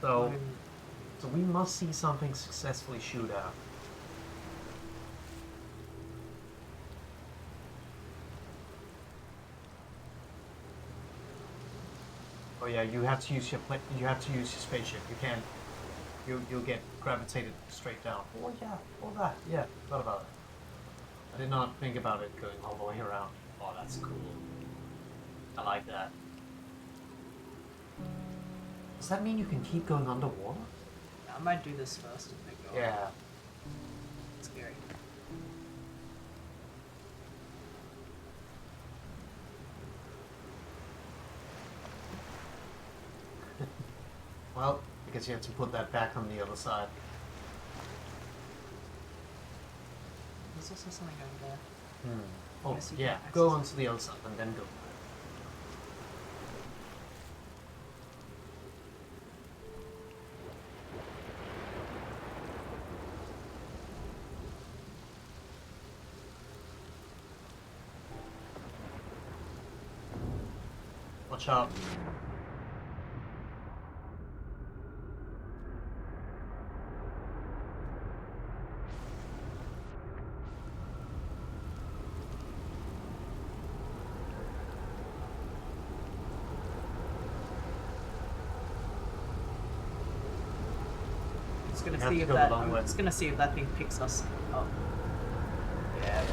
So we must see something successfully shoot out. Oh yeah, you have to use your spaceship. You can't. You'll get gravitated straight down. Oh yeah, all that. Yeah, thought about it. I did not think about it going all the way around. Oh, that's cool. I like that. Does that mean you can keep going underwater? I might do this first and then go. Yeah. It's scary. Well, I guess you have to put that back on the other side. There's also something over there. Oh, Yes, you yeah. can Go access onto the other side and then go. Watch out. Gonna have see to if go the that. long I'm way. just gonna see if that thing picks us up. Yeah.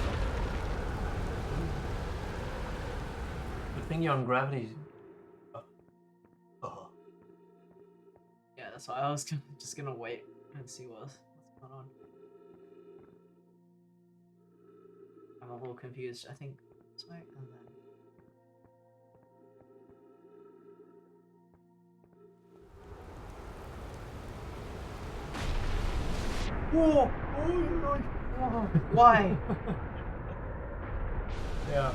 Good thing you're on gravity. Yeah, that's why I was just gonna wait and see what's going on. I'm a little confused. I think this way and then. Whoa! Whoa. Why? Yeah.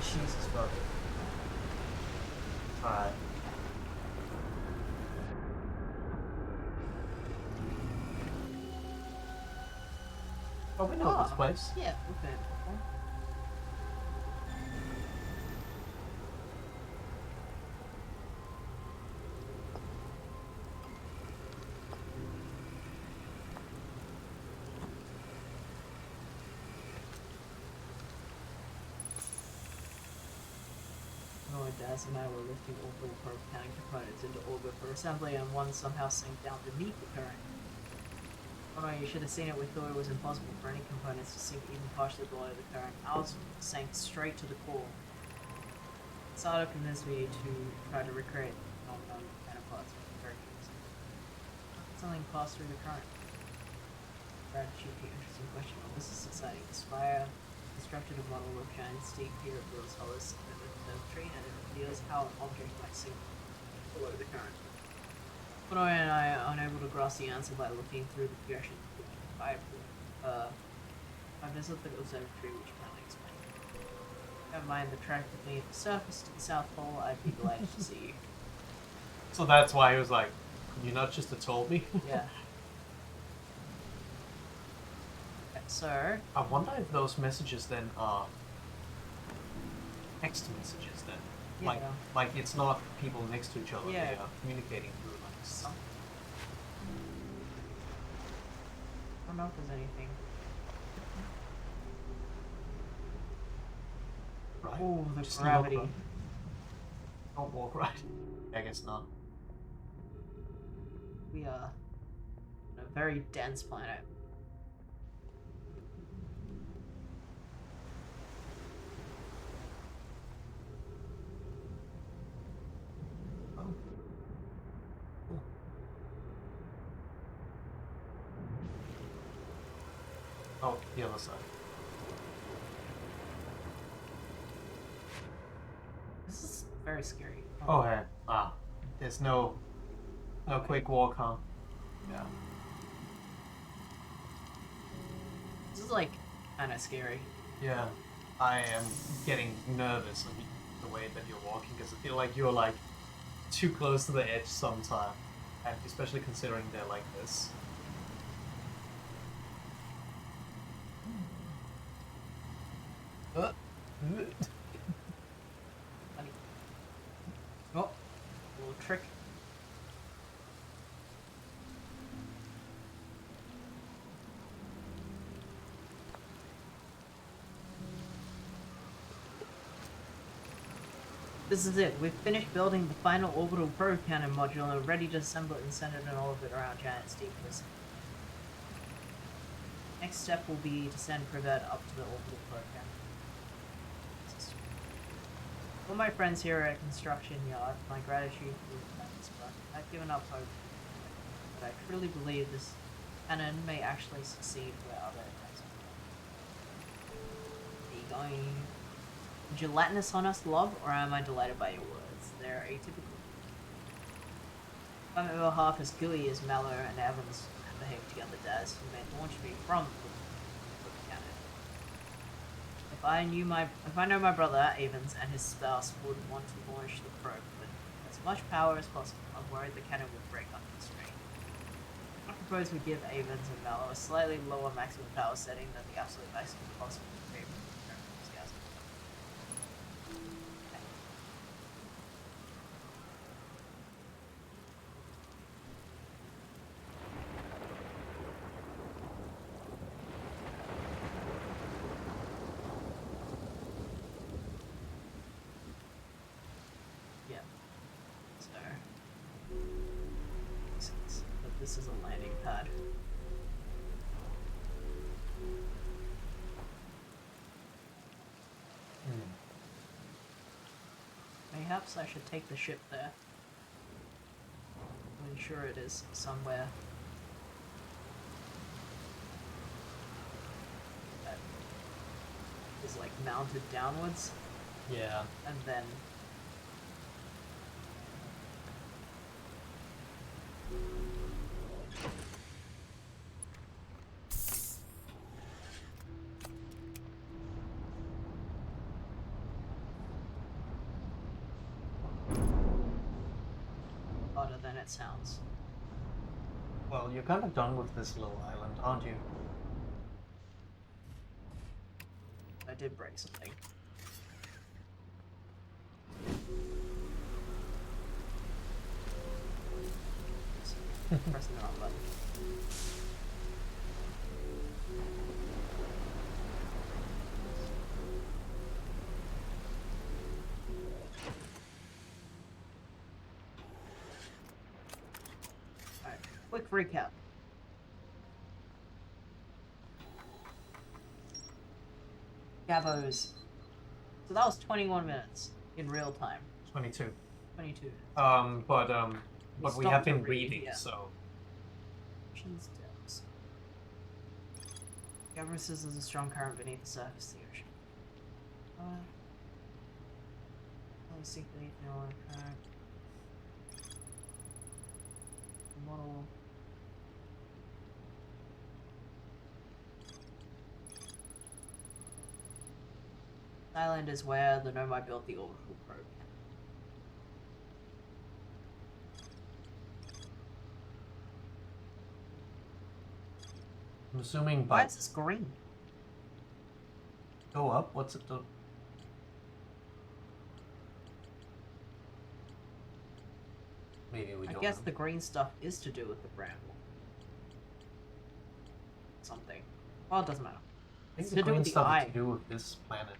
Jesus fuck. Alright. Oh, we know this place. Yeah, we've been before. Daz and I were lifting orbital probe cannon components into orbit for assembly, and one somehow sank down beneath the current. Oh no, you should have seen it. We thought it was impossible for any components to sink even partially below the current. Ours sank straight to the core. Sato convinced me to try to recreate the phenomenon of nanoparts with very easy. Something passed through the current. Brad shoot the interesting question. Well, this is exciting. Spire constructed a model of giant steep here at Will's Hollis in the tree, and it reveals how an object might sink below the current. Konoe and I are unable to grasp the answer by looking through the projection. I visited the observatory, which can explain. Never mind the track between the surface to the South Pole. I'd be delighted to see you. So that's why he was like, "Could you not just have told me?" Yeah. So I wonder if those messages then are text messages then. yeah. Like it's not people next to each other. Yeah. They are communicating through like I don't know if there's anything. right. Oh, the Just gravity. look right. Don't walk right. I guess not. We are on a very dense planet. Oh, the other side. This is very scary. Oh, hey. There's no quick walk, huh? Yeah. This is like kind of scary. Yeah. I am getting nervous of the way that you're walking because I feel like you're like too close to the edge sometime, and especially considering they're like this. Funny. Oh, little trick. This is it. We've finished building the final orbital probe cannon module and are ready to assemble it and send it in orbit around Janet's deepest. Next step will be to send Privet up to the orbital probe cannon. For my friends here at Construction Yard, my gratitude for your plans, but I've given up hope. But I truly believe this cannon may actually succeed where other attempts fail. Are you going gelatinous honest love, or am I delighted by your words? They're atypical. I'm over half as gooey as Mallow and Evans behave together, Daz, who may launch me from the cannon. If I know my brother, Evans, and his spouse would want to launch the probe with as much power as possible, I'm worried the cannon would break under the strain. I propose we give Evans and Mallow a slightly lower maximum power setting than the absolute maximum possible to create enthusiasm. But this is a landing pad. Perhaps I should take the ship there to ensure it is somewhere that is like mounted downwards. Yeah. And then harder than it sounds. Well, you're kind of done with this little island, aren't you? I did break something. Pressing the wrong button. Alright, quick recap. Gabos. So that was 21 minutes in real time. 22. 22. But we have been reading, yeah. so. Ocean's depths. Gabos says there's a strong current beneath the surface of the ocean. Seek beneath the current. Model. Island is where the Nomai built the orbital probe. I'm assuming Why by is this green? go up, what's it do? Maybe we I don't guess know. the green stuff is to do with the bramble. Something. Well, it doesn't matter. I It's think the to do green with the stuff eye. is to do with this planet.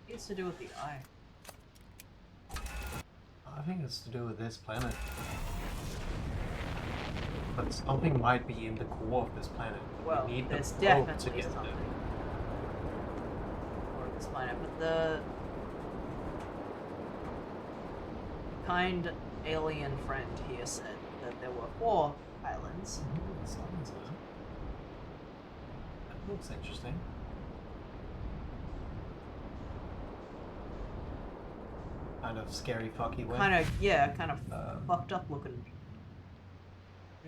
It's to do with the eye. I think it's to do with this planet. But something might be in the core of this planet. Well, we need the there's probe to definitely get something. there. Or this planet, but the kind alien friend here said that there were 4 islands. Looks interesting. Kind of scary, fucky way. Kind of fucked up looking.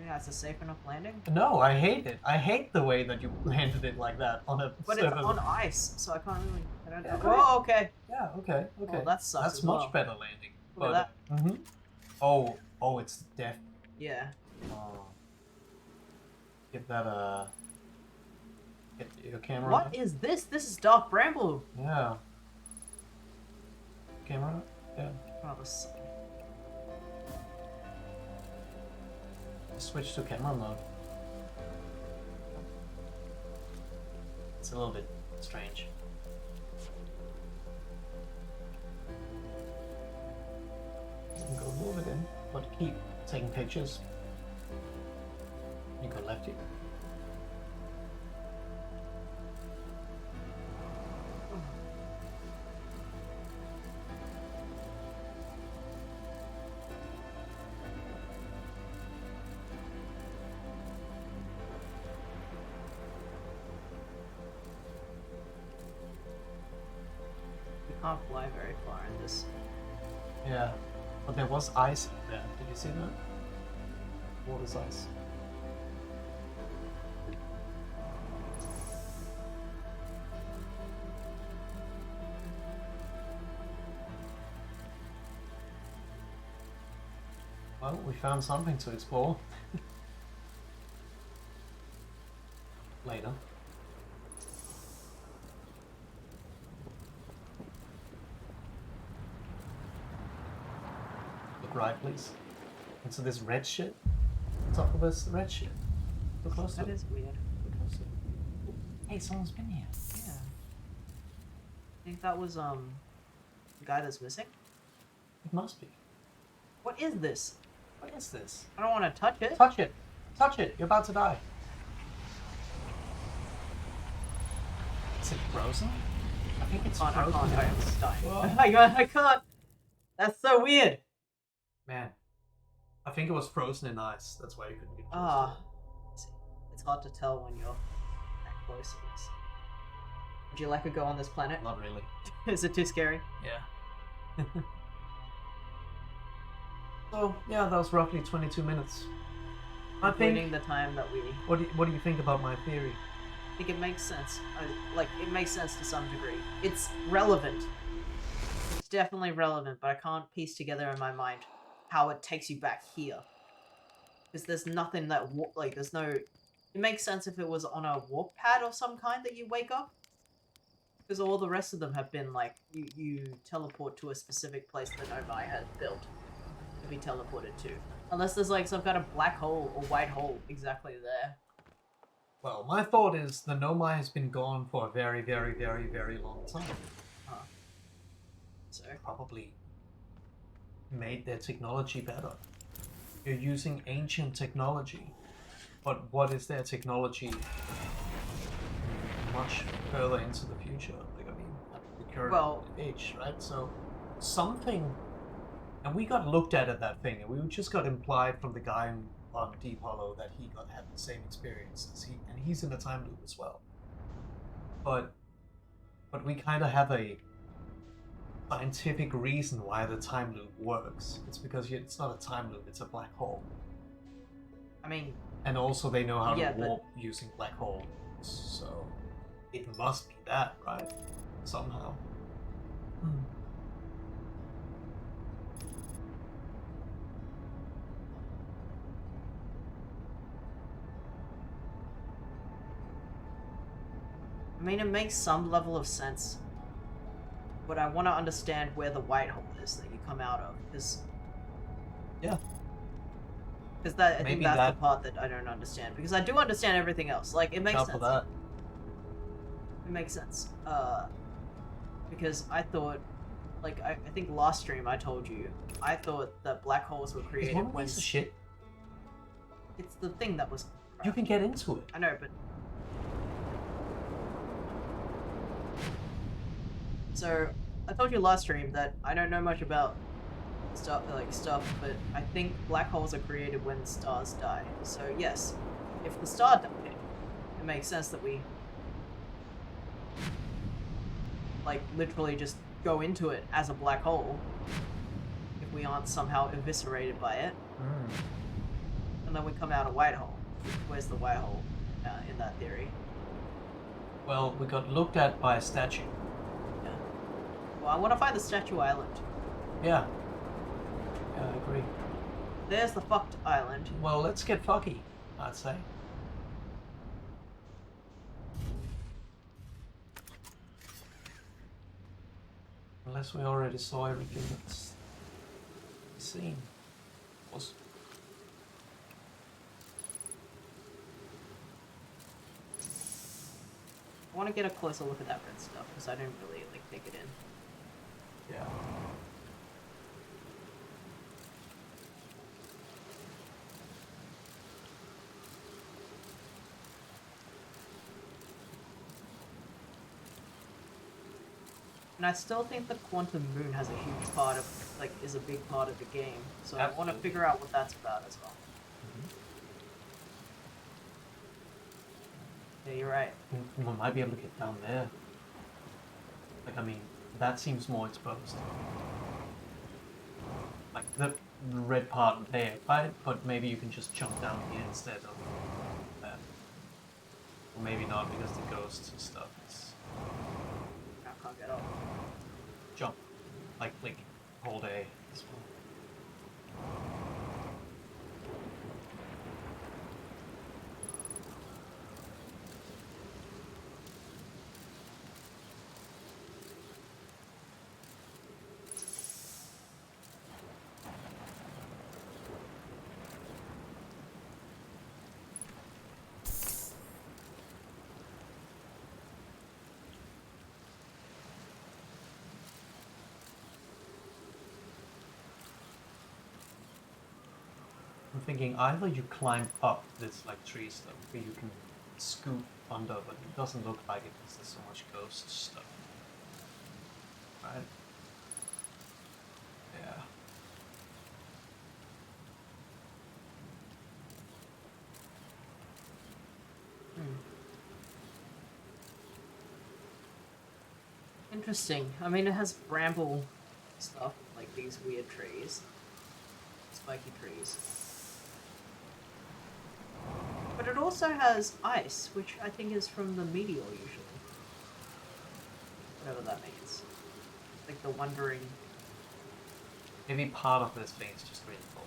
Yeah, it's a safe enough landing. No, I hate it. I hate the way that you landed it like that on a But server. it's on ice, so I can't really. I don't know. Yeah, Oh, okay. Yeah, okay. Oh, that sucks. That's as much well. better landing. Look at But oh, it's death. Yeah. Oh. Give that a. Get your camera. What up. is this? This is Dark Bramble. Yeah. Camera. Up? Yeah. Oh, this. Switch to camera mode. It's a little bit strange. You can go move it in, but keep taking pictures. You go lefty. You can't fly very far in this. Yeah, but there was ice there. Did you see that? Water's ice. Well, we found something to explore. Later. Look right, please. Into this red shit. Top of this red shit. Look close to That it. is weird. Look close to it. Hey, someone's been here. Yeah. I think that was the guy that's missing. It must be. What is this? What is this? I don't want to touch it. Touch it! Touch it! You're about to die. Is it frozen? I think it's I frozen. can't. It's dying. Whoa. I can't. That's so weird. Man, I think it was frozen in ice. That's why you couldn't get close. Ah, it's hard to tell when you're that close to this. Would you like to go on this planet? Not really. Is it too scary? Yeah. So yeah, that was roughly 22 minutes. I Including think. the time that we. What do you think about my theory? I think it makes sense. It makes sense to some degree. It's relevant. It's definitely relevant, but I can't piece together in my mind how it takes you back here. Because there's nothing that there's no. It makes sense if it was on a warp pad of some kind that you wake up. Because all the rest of them have been like you teleport to a specific place that Nomai has built to be teleported to. Unless there's like some kind of black hole or white hole exactly there. Well, my thought is the Nomai has been gone for a very, very, very, very long time. So Probably made their technology better. You're using ancient technology, but what is their technology much further into the future? Like, I mean, at the current age, right? So something, and we got looked at that thing, and we just got implied from the guy on Deep Hollow that he had the same experience as and he's in a time loop as well. But we kind of have a scientific reason why the time loop works. It's because it's not a time loop; it's a black hole. I mean, And also, they know how Yeah, to warp using black holes, so it must be that, right? Somehow. I mean, it makes some level of sense, but I want to understand where the white hole is that you come out of, because Yeah. Because I think Maybe that's that- the part that I don't understand. Because I do understand everything else. Like, it makes Top sense. of that. It makes sense. Because I thought, like, I think last stream I told you, I thought that black holes were Is created one when piece of shit? it's the thing that was. You can get into it. I know, but so I told you last stream that I don't know much about stuff, but I think black holes are created when stars die. So yes, if the star died, it makes sense that we like literally just go into it as a black hole if we aren't somehow eviscerated by it, and then we come out a white hole. Where's the white hole in that theory? Well, we got looked at by a statue. Yeah. Well, I want to find the Statue Island. Yeah. Yeah, I agree. There's the fucked island. Well, let's get fucky, I'd say. Unless we already saw everything that's seen. Was I want to get a closer look at that red stuff because I didn't really like take it in. yeah. And I still think the quantum moon has a huge part of, like, is a big part of the game. So I want to Absolutely. figure out what that's about as well. Yeah, you're right. We might be able to get down there. Like, I mean, that seems more exposed. Like, the red part there, right? But maybe you can just jump down here instead of that. Or maybe not, because the ghosts and stuff is I can't get up. jump. Like, hold A as well. I'm thinking either you climb up this like tree stuff, or you can scoop under, but it doesn't look like it because there's so much ghost stuff. Right? Yeah. Interesting. I mean, it has bramble stuff, like these weird trees. Spiky trees. But it also has ice, which I think is from the meteor usually. Whatever that means. Like the wandering. Maybe part of this thing is just really cold.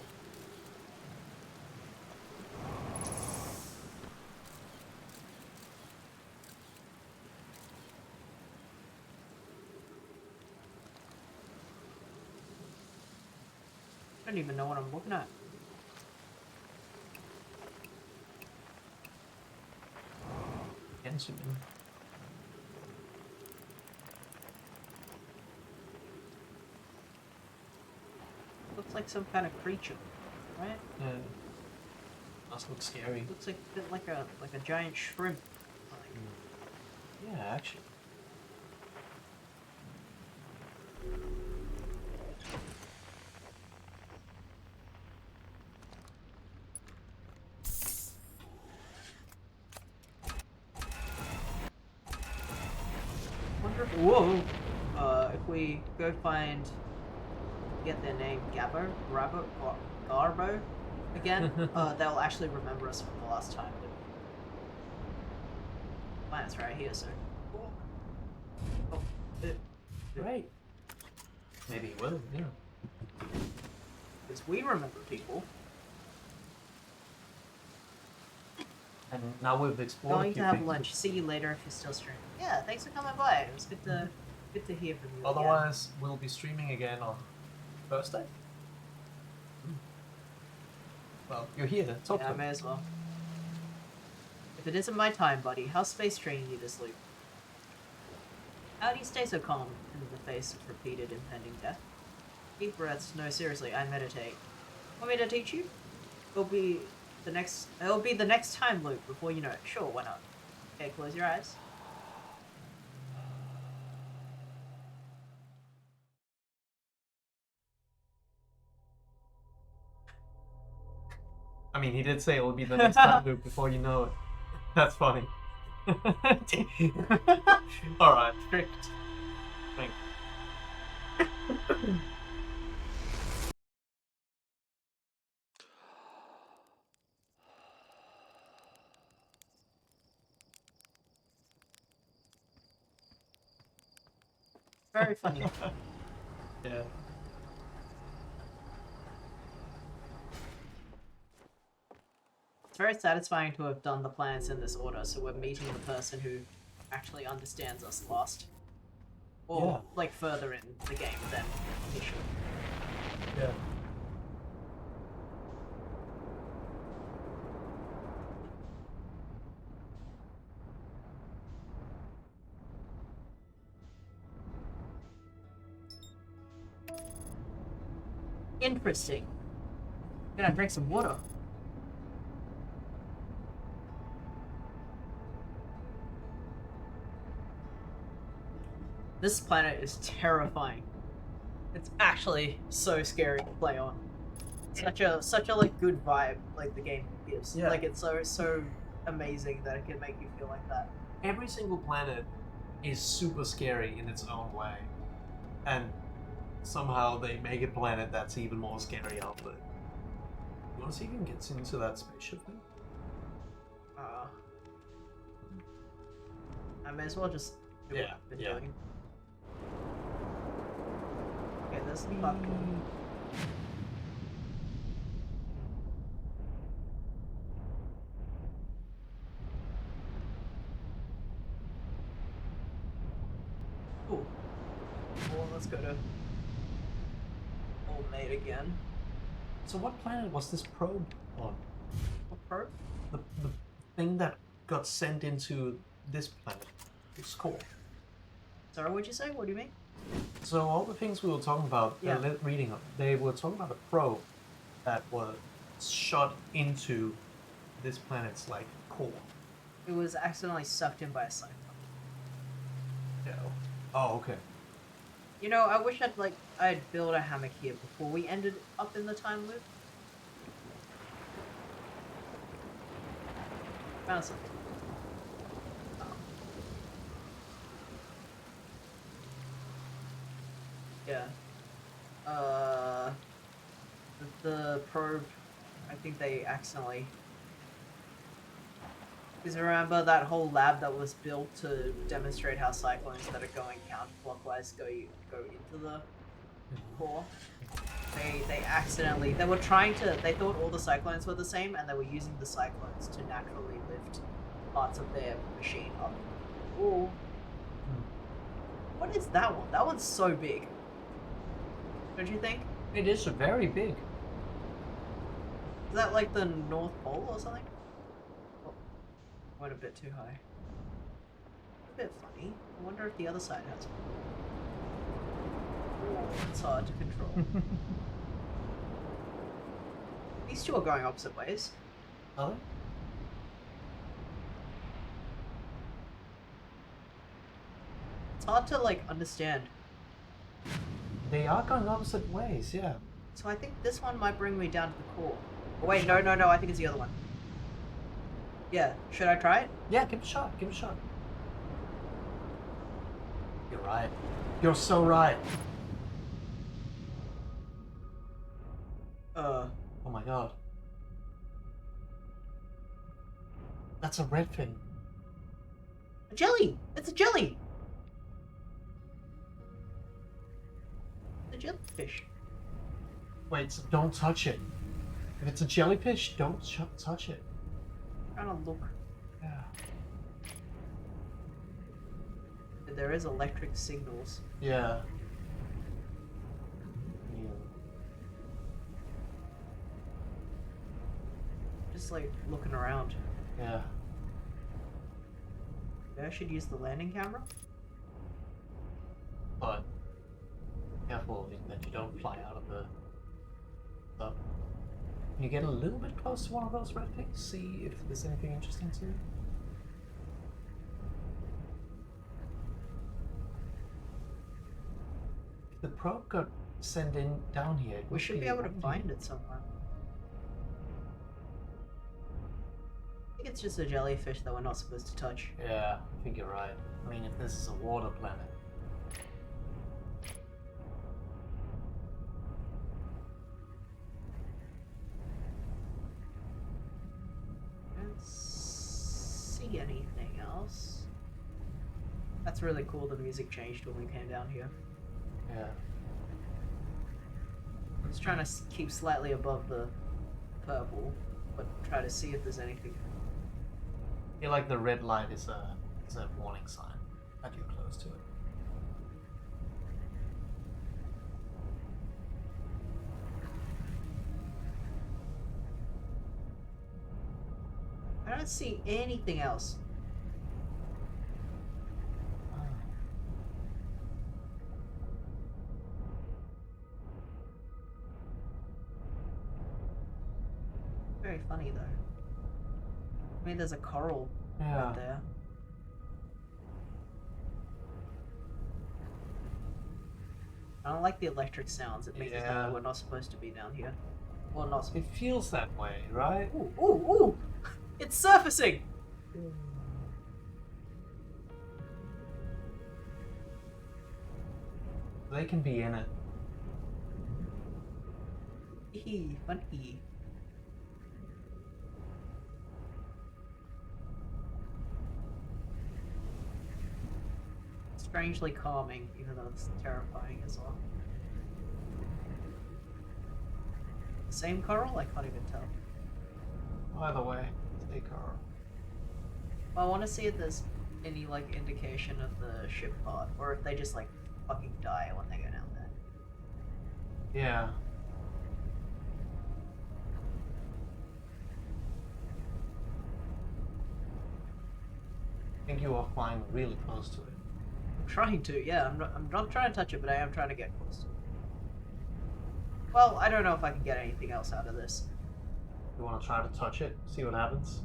I don't even know what I'm looking at. Again, zoom in. Looks like some kind of creature, right? Yeah. Must look scary. Looks like a bit like a giant shrimp. Like, Yeah, actually. wonder if, whoa! If we go find, get their name, Gabbo, Grabo, or Garbo, again, they'll actually remember us from the last time. Planet's right here, so. Oh, Great. Maybe he will, yeah. because we remember people. And now we've explored Going a to few have things. lunch. See you later if you're still streaming. Yeah, thanks for coming by. It was good to hear from you. Otherwise, we'll be streaming again on Thursday. Well, you're here. Talk Yeah, I to may me. as well. If it isn't my time, buddy, how's space training you this loop? How do you stay so calm in the face of repeated impending death? Deep breaths. No, seriously, I meditate. Want me to teach you? It'll be the next time loop before you know it. Sure, why not? Okay, close your eyes. I mean, he did say it will be the next time loop before you know it. That's funny. Alright. Tricked. Very funny. Yeah. It's very satisfying to have done the planets in this order, so we're meeting the person who actually understands us last. Or, Yeah. like, further in the game than he should. Yeah. Interesting. Gonna drink some water. This planet is terrifying. It's actually so scary to play on. Such a like good vibe like the game gives. Yeah. Like it's so amazing that it can make you feel like that. Every single planet is super scary in its own way. And somehow they make a planet that's even more scary out of it. You want to see if you can get into that spaceship thing? I may as well just do what I've been doing. Okay, this is fucking. Cool. Well, let's go to Old Maid again. So what planet was this probe on? What probe? The thing that got sent into this planet. It's cool. Sorry, what'd you say? What do you mean? So all the things we were talking about, reading, they were talking about a probe that was shot into this planet's like core. It was accidentally sucked in by a cyclone. Yeah. Oh, okay. You know, I wish I'd built a hammock here before we ended up in the time loop. Found something. Yeah. The probe, I think they accidentally. Because remember that whole lab that was built to demonstrate how cyclones that are going counterclockwise go into the core? They accidentally, they thought all the cyclones were the same, and they were using the cyclones to naturally lift parts of their machine up. Ooh. What is that one? That one's so big. Don't you think? It is very big. Is that like the North Pole or something? Oh, went a bit too high. A bit funny. I wonder if the other side has one. Oh, it's hard to control. These two are going opposite ways. Are they? It's hard to like understand. They are going opposite ways, yeah. So I think this one might bring me down to the core. Oh, wait, no, I think it's the other one. Yeah, should I try it? Yeah, give it a shot, give it a shot. You're right. You're so right. Oh my god. That's a redfin. A jelly! It's a jelly! It's a jellyfish. Wait, so don't touch it. If it's a jellyfish, don't touch it. I'm trying to look. Yeah. There is electric signals. Yeah. Just like looking around. Yeah. Maybe I should use the landing camera? But careful that you don't fly out of the stuff. Can you get a little bit close to one of those red things? See if there's anything interesting to you? If the probe got sent in down here, We should be able to find it somewhere. I think it's just a jellyfish that we're not supposed to touch. Yeah, I think you're right. I mean, if this is a water planet. I don't see anything else. That's really cool. The music changed when we came down here. Yeah. I was trying to keep slightly above the purple, but try to see if there's anything. I feel like the red light is a warning sign that you're close to it. I don't see anything else. Very funny though. I mean, there's a coral Yeah. right there. I don't like the electric sounds. It makes it sound like we're not supposed to be down here. Well, not. It feels that way, right? Ooh, ooh, ooh! It's surfacing. They can be in it. Funny. Strangely calming, even though it's terrifying as well. Same coral? I can't even tell. Either way, stay calm. Well, I want to see if there's any like indication of the ship part, or if they just like fucking die when they go down there. Yeah. I think you are flying really close to it. I'm trying to, yeah. I'm not trying to touch it, but I am trying to get close to it. Well, I don't know if I can get anything else out of this. You want to try to touch it, see what happens?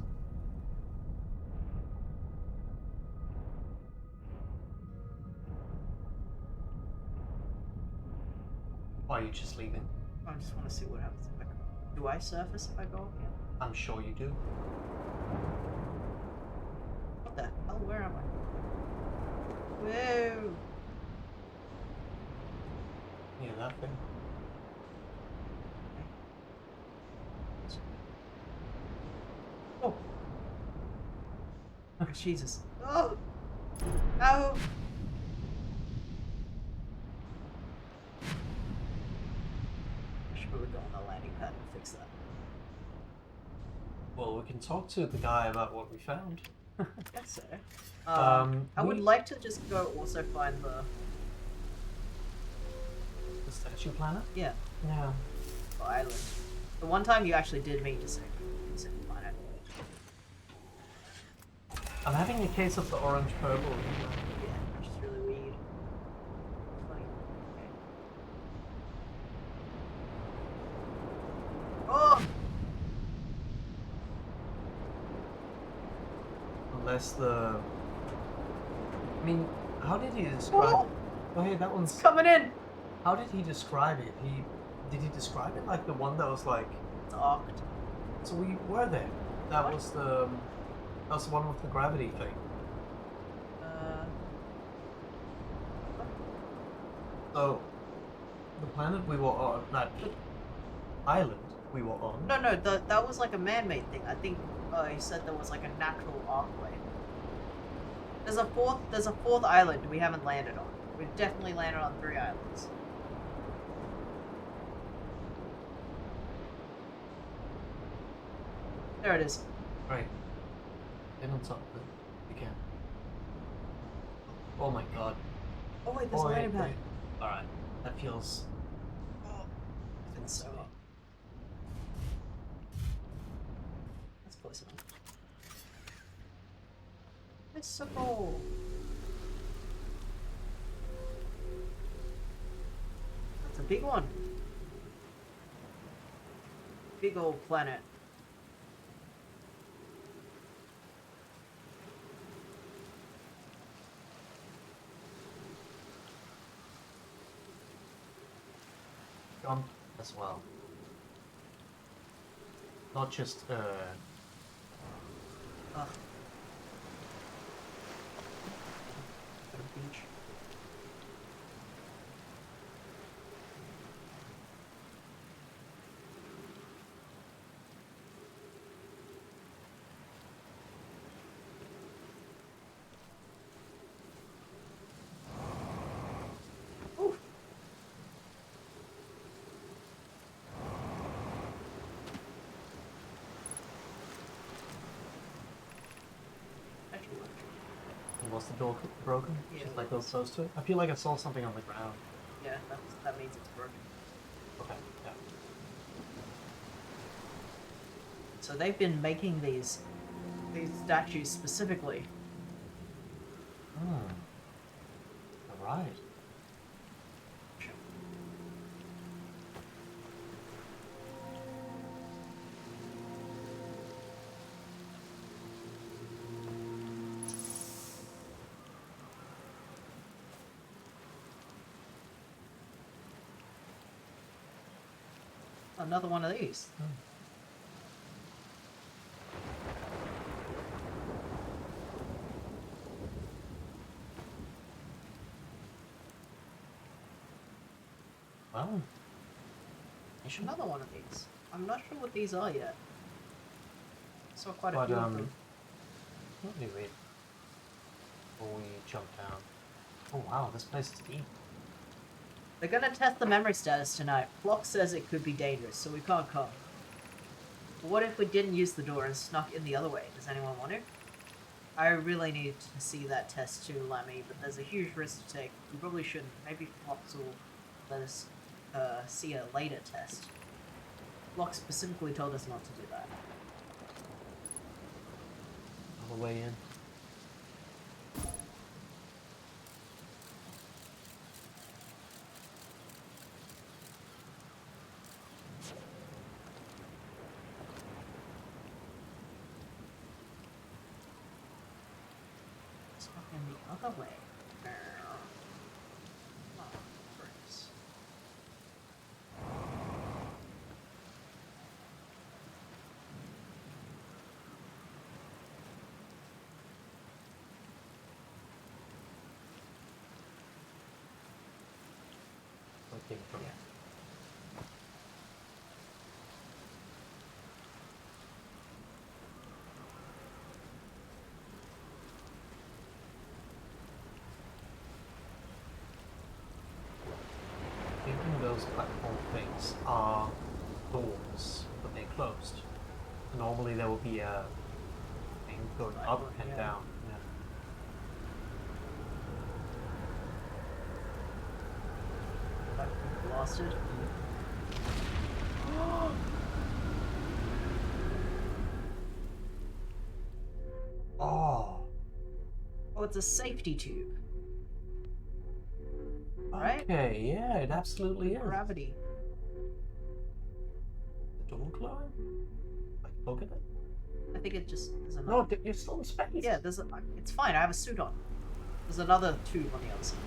Or are you just leaving? I just want to see what happens if I go. Do I surface if I go up here? I'm sure you do. What the hell? Where am I? Whoa! Yeah, that thing. Oh! Oh, Jesus. Oh! Ow! I should probably go on the landing pad and fix that. Well, we can talk to the guy about what we found. Guess so. I would like to just go also find the statue planet? yeah, Yeah. the island. The one time you actually did mean to say planet. I'm having a case of the orange purple. Yeah, which is really weird. Funny. Okay. Oh! Unless the... I mean, how did he describe... Oh! Oh, hey, that one's... Coming in! How did he describe it? Did he describe it like the one that was like... It's arced. So we were there. That What? was the... That was the one with the gravity thing. So, the planet we were on, that island we were on... No, that was like a man-made thing. I think he said there was like a natural arcway. There's a fourth island we haven't landed on. We've definitely landed on 3 islands. There it is. Right. Then on top of it again. Oh my god. Oh wait, there's a landing pad. Alright. That feels... Oh, it's so up. That's close enough. It's so cool. That's a big one. Big old planet. Jump as well. Not just Ugh. Got a beach. Was the door broken? Yeah, Just it like go is. close to it? I feel like I saw something on the ground. Yeah, that means it's broken. Okay, yeah. So they've been making these statues specifically. Hmm. Alright. Another one of these. Well, There's another one of these. I'm not sure what these are yet. Saw quite a but few of them. let me read before we jump down. Oh wow, this place is deep. They're gonna test the memory status tonight. Flock says it could be dangerous, so we can't come. But what if we didn't use the door and snuck in the other way? Does anyone want to? I really need to see that test too, Lammy, but there's a huge risk to take. We probably shouldn't. Maybe Flox will let us see a later test. Flock specifically told us not to do that. All the way in. Snuck in the other way. Oh, bricks. Looking from Yeah. thinking those platform things are doors, but they're closed. Normally there will be a thing going Right, up and yeah. down. Yeah. Got blasted. Oh. Oh, it's a safety tube. Right? Okay, yeah, it absolutely is. Gravity. The door glowing? Like, look at it. I think it just there's another. No, you're still in space. Yeah, there's a. It's fine. I have a suit on. There's another tube on the other side.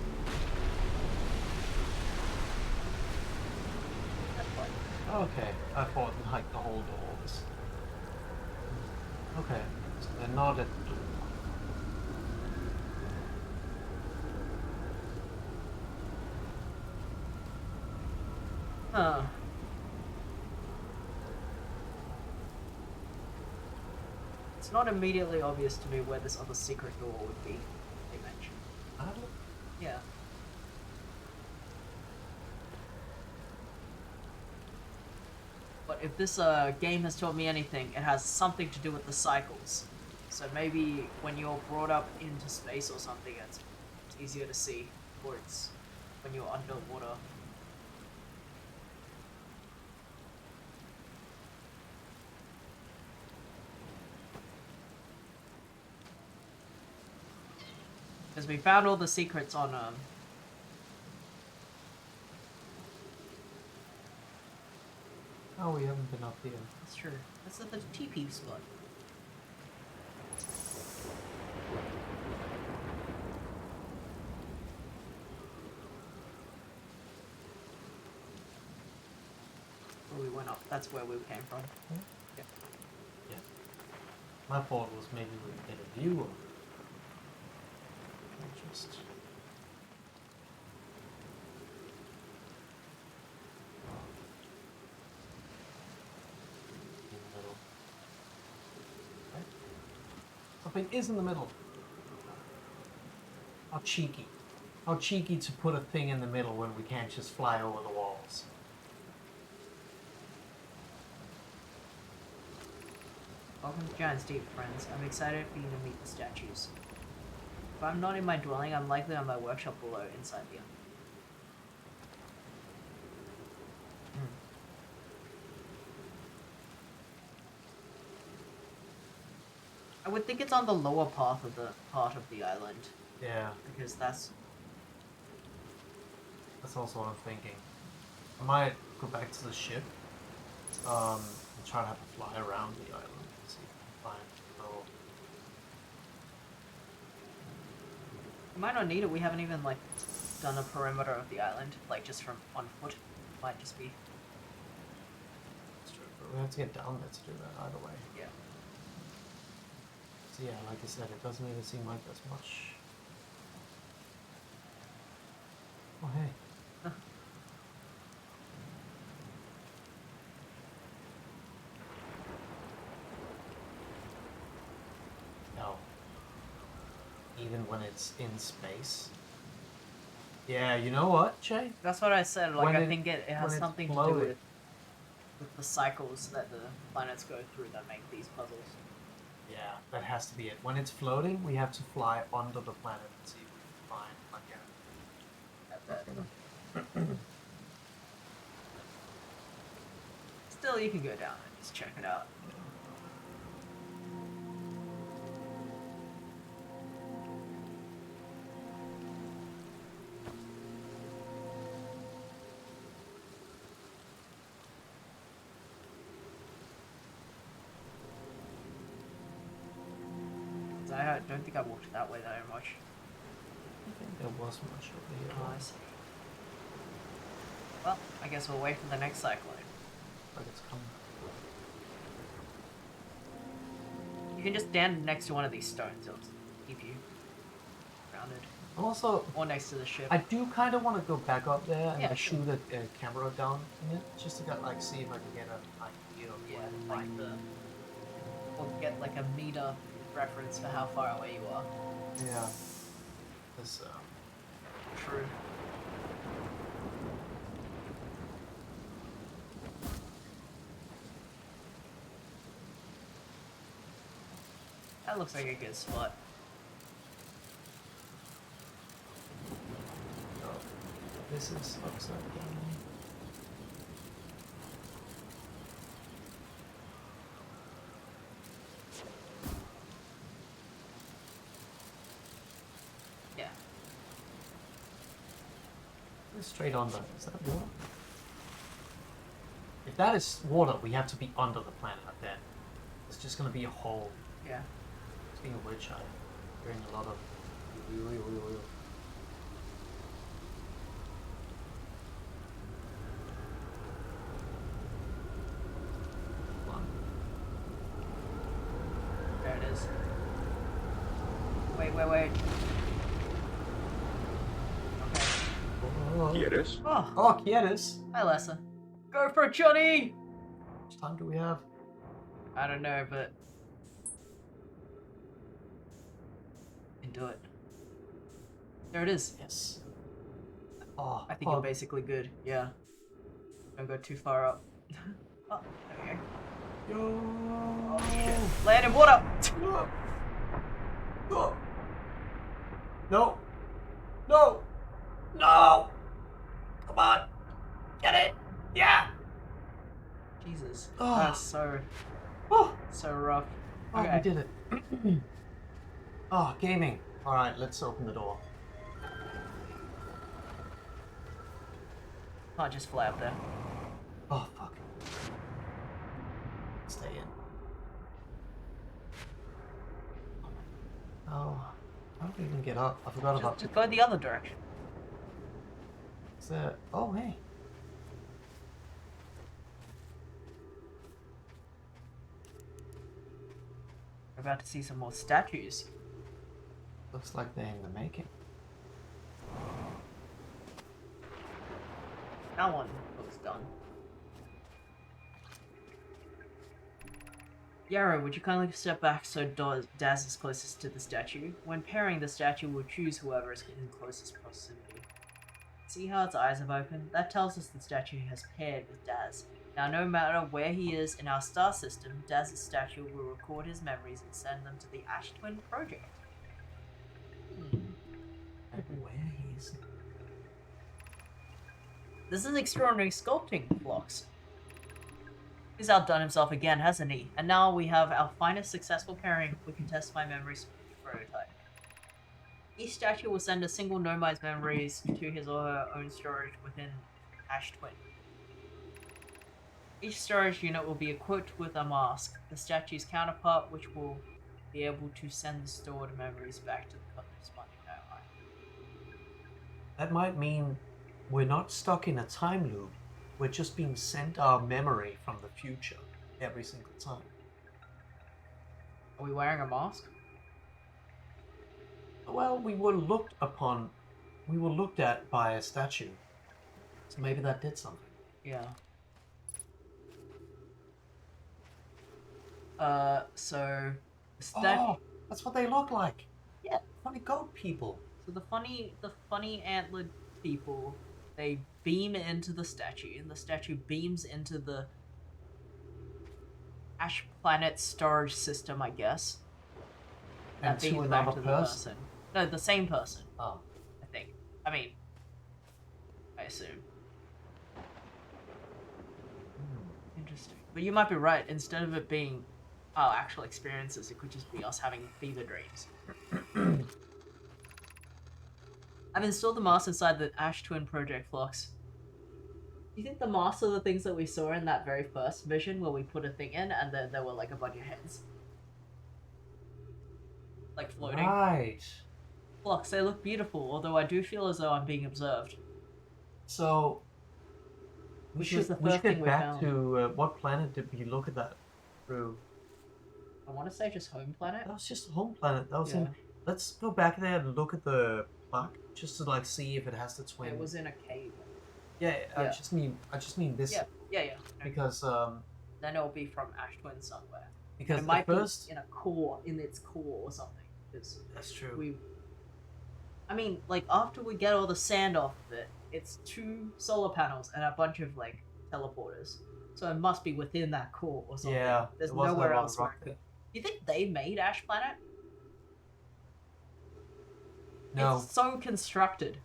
That's fine. Okay, I thought like the whole door was. Okay, so they're not at the door. Huh. It's not immediately obvious to me where this other secret door would be. They mentioned. I don't. Yeah. But if this game has taught me anything, it has something to do with the cycles. So maybe when you're brought up into space or something, it's easier to see, or it's when you're underwater. Because we found all the secrets on Oh, we haven't been up here. that's true. That's at the TP spot. Where we went up. That's where we came from. Yeah. Yeah. My thought was maybe we could get a view of it. Just. In the middle. Okay. Something is in the middle. How cheeky. How cheeky to put a thing in the middle when we can't just fly over the walls. Welcome to Giant's Deep, friends. I'm excited for you to meet the statues. If I'm not in my dwelling, I'm likely on my workshop below inside the island. I would think it's on the lower part of the island. Yeah, Because that's also what I'm thinking. I might go back to the ship. And try to have a fly around the island and see if I can find little. we might not need it. We haven't even like done a perimeter of the island, like just from on foot. Might just be It's true, but we have to get down there to do that either way. yeah. So yeah, like I said, it doesn't even seem like there's much. Oh hey. No. Even when it's in space. Yeah, you know what, Jay? That's what I said. Like When I it- think it when has it's something to do floated. with the cycles that the planets go through that make these puzzles. Yeah, that has to be it. When it's floating, we have to fly under the planet and see if we can find like a. Still, you can go down and just check it out. I don't think I walked that way very much. I think there was much over here. Oh, I see. Well, I guess we'll wait for the next cyclone. Like it's coming. You can just stand next to one of these stones. It'll keep you grounded. Also, Or next to the ship. I do kind of want to go back up there and Yeah, like, sure. shoot a camera down in it, just to get like see if I can get an idea of Yeah, where the like light. or get like a meter reference for how far away you are. Yeah. This True. That looks like a good spot. oh, this is upside down. Yeah. It's straight under. Is that water? If that is water, we have to be under the planet then. It's just gonna be a hole. Yeah. Speaking of which, I'm hearing a lot of. There it is. Wait. Okay. ¿Quieres? Oh, Oh, Kietis! hi Lessa. Go for it, Johnny! How much time do we have? I don't know, but you can do it. There it is. Yes. Oh, I think you're basically good. Yeah. Don't go too far up. Oh, there we go. Yo. Oh shit. Land in water! No. No. No. No. No. Come on. Get it. Yeah. Jesus. Oh. That's so Oh, rough. oh Okay. we did it. Oh, gaming. All right, let's open the door. Can't just fly up there. Oh, fuck. Stay in. Oh, how do we even get up? I forgot about Just go the other direction. Is there... Oh, hey. We're about to see some more statues. Looks like they're in the making. That one looks done. Yarrow, would you kindly step back so Daz is closest to the statue? When pairing, the statue will choose whoever is in closest proximity. See how its eyes have opened? That tells us the statue has paired with Daz. Now, no matter where he is in our star system, Daz's statue will record his memories and send them to the Ash Twin Project. yeah, he is. This is extraordinary sculpting, Phlox. He's outdone himself again, hasn't he? And now we have our finest successful pairing. We can test my memories prototype. Each statue will send a single Nomai's memories to his or her own storage within Ash Twin. Each storage unit will be equipped with a mask, the statue's counterpart, which will be able to send the stored memories back to the corresponding Nomai. That might mean we're not stuck in a time loop. We're just being sent our memory from the future every single time. Are we wearing a mask? Well, we were looked at by a statue. So maybe that did something. Yeah. So Oh, that's what they look like. Yeah. Funny goat people. So the funny antlered people, they beam into the statue, and the statue beams into the Ash Planet storage system, I guess. And to another person? No, the same person. Oh. I think. I mean, I assume. Interesting. But you might be right. Instead of it being our actual experiences, it could just be us having fever dreams. I've installed the mask inside the Ash Twin Project, Phlox. Do you think the masks are the things that we saw in that very first vision where we put a thing in and then there were like a bunch of heads? Like floating? Right. Phlox, they look beautiful, although I do feel as though I'm being observed. So, we should get back to what planet did we look at that through? I want to say just home planet. That was just home planet. That was in. Let's go back there and look at the plaque just to like see if it has the twin. It was in a cave. Yeah, I just mean this. Yeah. Because then it'll be from Ash Twin somewhere. Because it might be in a core, in its core or something. That's true. I mean, like after we get all the sand off of it, it's 2 solar panels and a bunch of like teleporters. So it must be within that core or something. Yeah, there's nowhere else. You think they made Ash Planet? No. It's so constructed.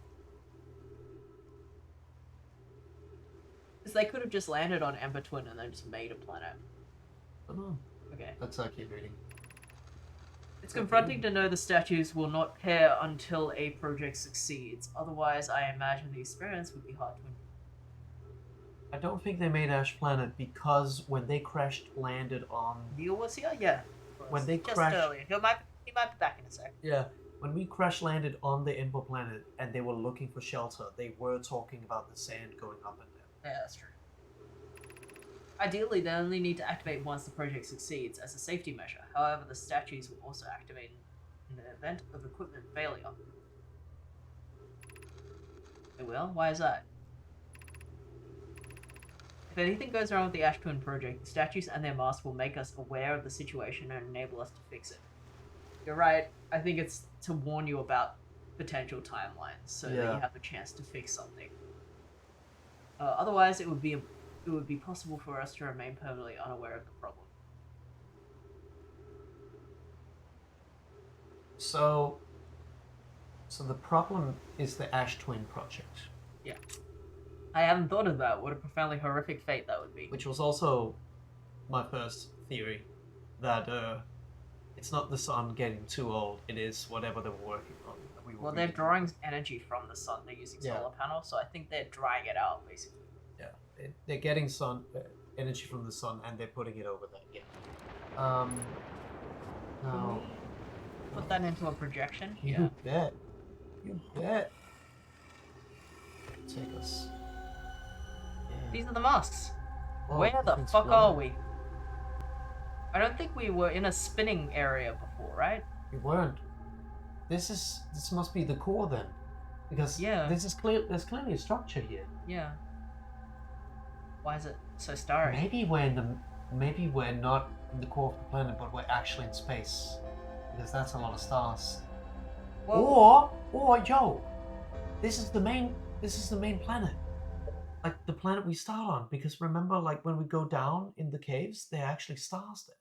Because they could have just landed on Ember Twin and then just made a planet. I don't know. Okay. Let's keep reading. It's confronting to know the statues will not pair until a project succeeds. Otherwise, I imagine the experience would be hard to I don't think they made Ash Planet because when they landed on... Neil was here? Yeah. When they just crashed... earlier. He might be back in a sec. Yeah. When we landed on the Ember Planet and they were looking for shelter, they were talking about the sand going up and down. Yeah, that's true. Ideally, they only need to activate once the project succeeds as a safety measure. However, the statues will also activate in the event of equipment failure. They will? Why is that? If anything goes wrong with the Ash Twin project, the statues and their masks will make us aware of the situation and enable us to fix it. You're right. I think it's to warn you about potential timelines, so that you have a chance to fix something. Otherwise, it would be possible for us to remain permanently unaware of the problem. So the problem is the Ash Twin project. Yeah. I haven't thought of that. What a profoundly horrific fate that would be. Which was also my first theory, that it's not the sun getting too old, it is whatever they were working on. Well, they're drawing energy from the sun. They're using solar panels, so I think they're drying it out, basically. Yeah, they're getting energy from the sun, and they're putting it over there. Yeah. Now, put that into a projection. You bet. You bet. Take us. Yeah. These are the masks. Oh, where the fuck are we? I don't think we were in a spinning area before, right? We weren't. This must be the core then, because there's clearly a structure here. Yeah. Why is it so starry? Maybe we're not in the core of the planet, but we're actually in space, because that's a lot of stars. Well, or this is the main planet, like the planet we start on. Because remember, like when we go down in the caves, there are actually stars there,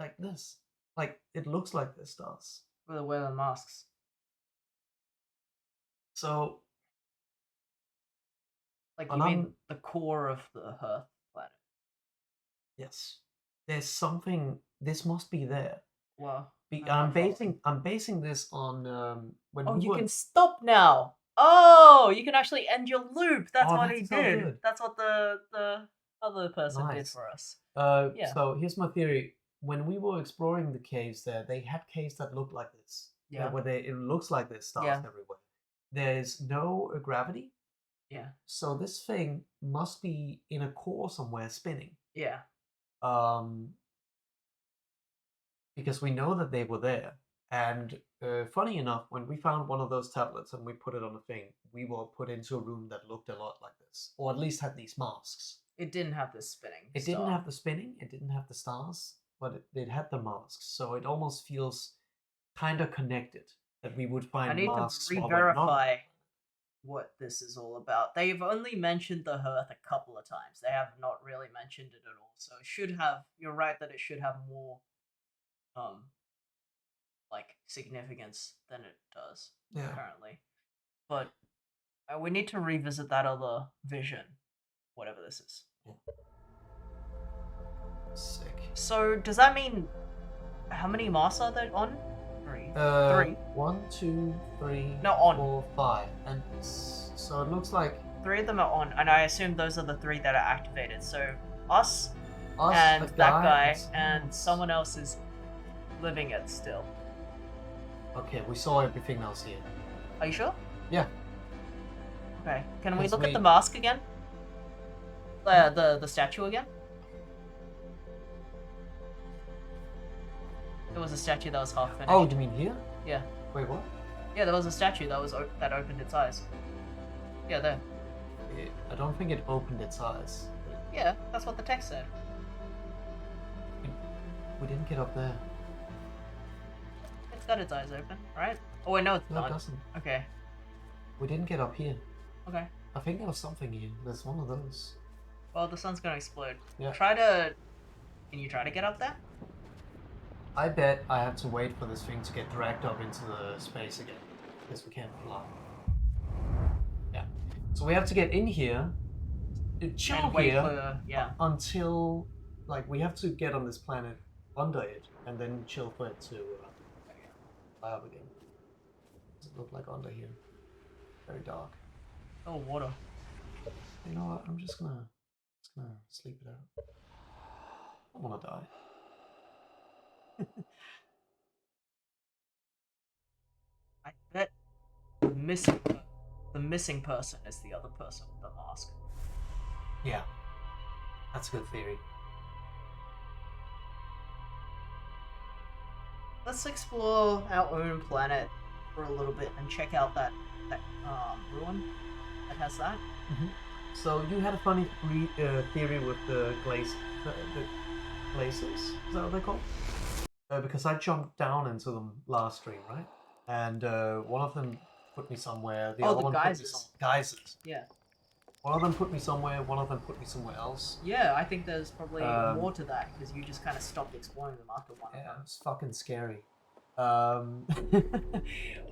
like this. Like it looks like there's stars. Where the masks. So, Like, and you mean the core of the Earth planet? yes, there's something. This must be there. Well, I'm basing this on when Oh, we you were. can stop now. Oh, you can actually end your loop. That's Oh, what that's he so did. good. That's what the other person did Nice. for us. Yeah. So here's my theory. When we were exploring the caves there, they had caves that looked like this. Yeah. Where it looks like there's stars Yeah. everywhere. There's no gravity, Yeah. so this thing must be in a core somewhere spinning. Yeah. Um, because we know that they were there. And funny enough, when we found one of those tablets and we put it on a thing, we were put into a room that looked a lot like this, or at least had these masks. It didn't have the spinning. It didn't have the spinning, it didn't have the stars, but it had the masks. So it almost feels kind of connected that we would I find need to masks while we're not. re-verify what this is all about. They've only mentioned the Hearth a couple of times. They have not really mentioned it at all. So it should have. You're right that it should have more, um, like significance than it does Yeah. currently. But we need to revisit that other vision, whatever this is. Sick. So does that mean how many masks are there on? Three. 1, 2, 3, No, on. 4, 5. And so it looks like 3 of them are on, and I assume those are the 3 that are activated. So us us, and a that guy and someone else is living it still. Okay, we saw everything else here. Are you sure? Yeah. Okay. Can we Because look at the mask again? The statue again? There was a statue that was half finished. Oh, you mean here? Yeah. Wait, what? Yeah, there was a statue that was that opened its eyes. Yeah, there. I don't think it opened its eyes. Yeah, that's what the text said. We didn't get up there. It's got its eyes open, right? Oh wait, no, it's No, not. it doesn't. Okay. We didn't get up here. Okay. I think there was something here. There's one of those. Well, the sun's gonna explode. Yeah. Can you try to get up there? I bet I have to wait for this thing to get dragged up into the space again. Because we can't fly. Yeah. So we have to get in here, chill And wait here, for until, like, we have to get on this planet under it, and then chill for it to fly up again. Does it look like under here? Very dark. Oh, water. You know what? I'm just gonna sleep it out. I don't wanna die. I bet the missing person is the other person with the mask. Yeah. That's a good theory. Let's explore our own planet for a little bit and check out that ruin that has that. Mm-hmm. So you had a funny theory with the glazes. Is that what they're called? Because I jumped down into them last stream, right? And one of them put me somewhere. The other one geysers. put me geysers. Yeah. One of them put me somewhere. One of them put me somewhere else. Yeah, I think there's probably more to that because you just kind of stopped exploring them after one of them. Yeah, it's fucking scary.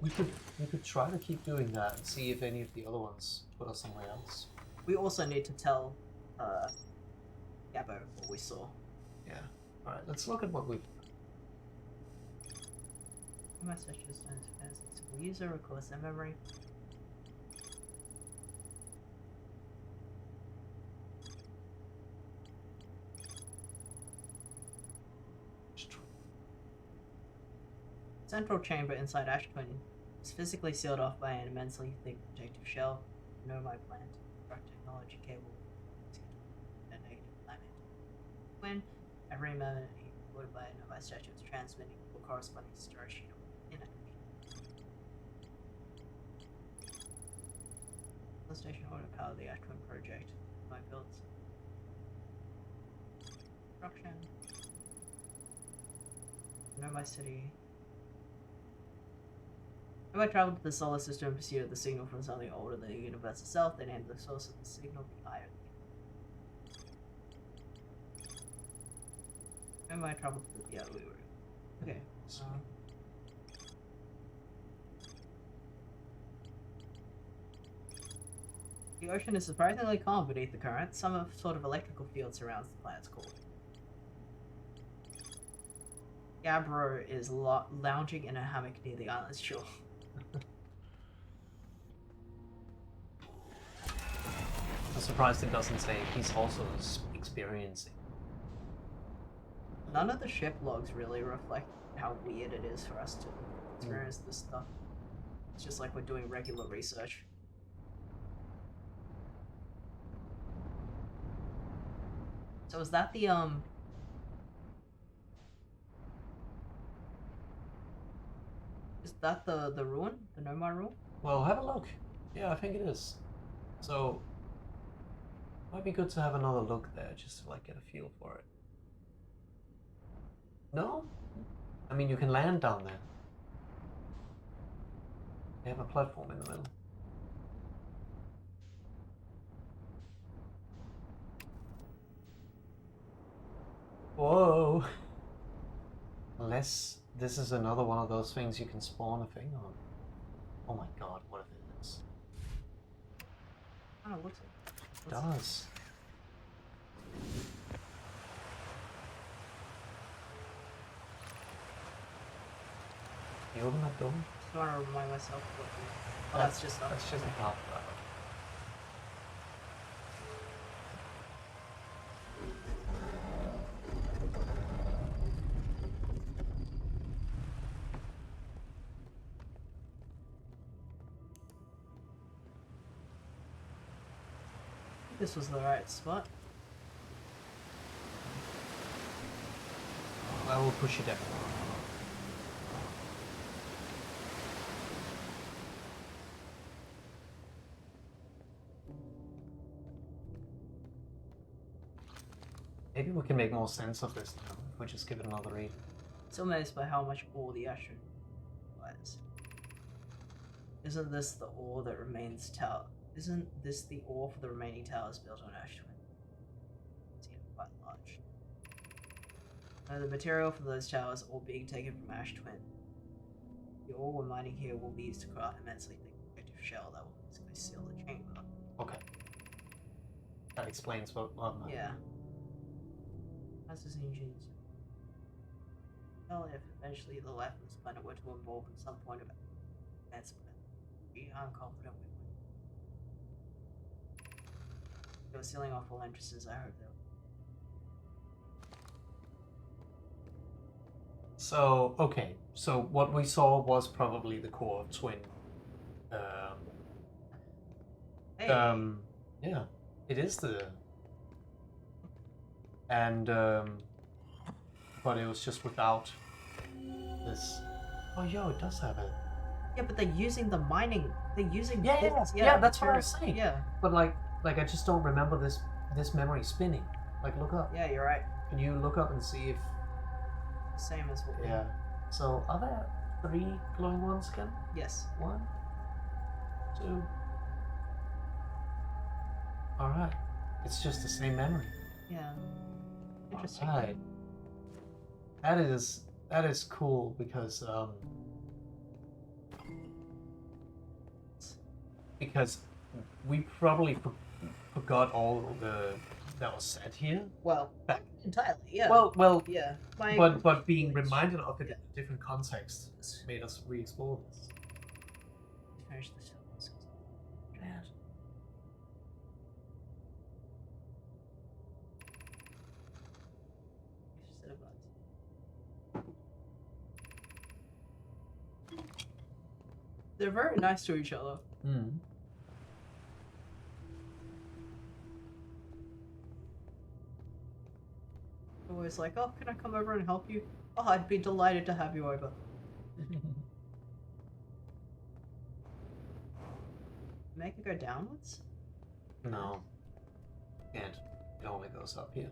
we could try to keep doing that and see if any of the other ones put us somewhere else. We also need to tell Gabbo what we saw. Yeah. All right. Let's look at what we've. My search is will user records their memory. Central chamber inside Ash Twin is physically sealed off by an immensely thick protective shell. Know my plan to construct technology cable to a negative planet. When every moment employed by a nearby statue is transmitting or corresponding storage sheet in it. The station order power the Ash Twin project. My builds. Construction. Know my city. When I traveled to the solar system in pursuit of the signal from something older than the universe itself, they named the source of the signal the Eye of the When I traveled to the we were okay. The ocean is surprisingly calm beneath the current. Some sort of electrical field surrounds the planet's core. Gabbro is lounging in a hammock near the island's shore. I'm surprised it doesn't say he's also experiencing. None of the ship logs really reflect how weird it is for us to experience this stuff. It's just like we're doing regular research. So is that the is that the ruin? The Nomar ruin? Well, have a look. Yeah, I think it is. So, might be good to have another look there, just to like get a feel for it. No? I mean, you can land down there. They have a platform in the middle. Whoa! Unless this is another one of those things you can spawn a thing on. Oh my god, what if it is? I don't know, looks like It does. You open that door? just want to remind myself of what oh, that's just That's just a path. this was the right spot. I will push you down. Maybe we can make more sense of this now if we just give it another read. So amazed by how much ore the ocean requires. Isn't this the ore that remains tower? Isn't this the ore for the remaining towers built on Ash Twin? It's even quite large. Now the material for those towers all being taken from Ash Twin. The ore we're mining here will be used to craft immensely thick protective shell that will basically seal the chamber. Okay. That explains what. Yeah. As is engines. Well, if eventually the life of this planet were to evolve at some point of advancement, I'm confident we would. They were sealing off all entrances, I heard they were. So, okay. So what we saw was probably the core twin. Hey, Yeah. It is the... And, but it was just without this... Oh, yo, it does have it. yeah, but they're using the mining. They're using Yeah, this, yeah, that's what I was material. saying. Yeah, But like I just don't remember this memory spinning. Like, look up. yeah, you're right. Can you look up and see if... Same as what we Yeah. So, are there 3 glowing ones again? Yes. 1, 2. Alright. It's just the same memory. Yeah. Interesting. Alright. That is cool because we probably forgot all the that was said here. Well, Back. entirely, yeah. Well, yeah. but being reminded of it in a different context made us re-explore this. Finish this. They're very nice to each other. Mm. Always like, oh, can I come over and help you? Oh, I'd be delighted to have you over. Make it go downwards? No. Can't. It only goes up here.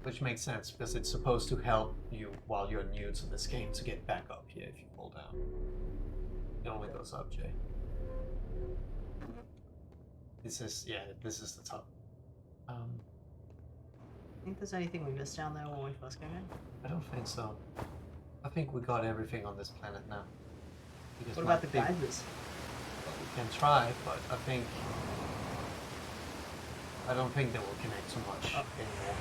Which makes sense, because it's supposed to help you while you're new to this game to get back up here if you fall down. It only goes up, Jay. This is the top. Think there's anything we missed down there when we first came in? I don't think so. I think we got everything on this planet now. Because What my about the big- geysers? can try, but I don't think they will connect too much anymore.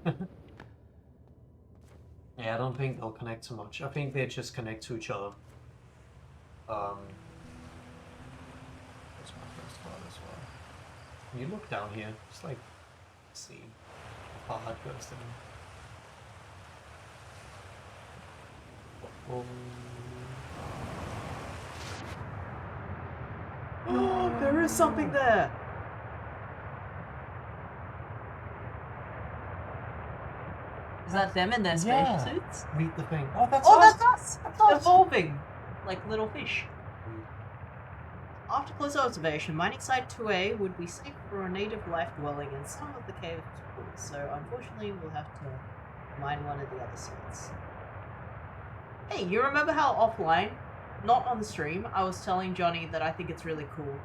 Yeah. Yeah, I don't think they'll connect too much. I think they just connect to each other. That's my first thought as well. When you look down here, just like see how far it goes down. Oh, there is something there! Is that them in their spacesuits? Read the thing. Oh, that's Oh, us! that's us! That's us! Evolving! Like little fish. After close observation, mining site 2A would be safe for a native life dwelling in some of the cave's pools, so unfortunately we'll have to mine one of the other sites. Hey, you remember how offline, not on the stream, I was telling Johnny that I think it's really cool.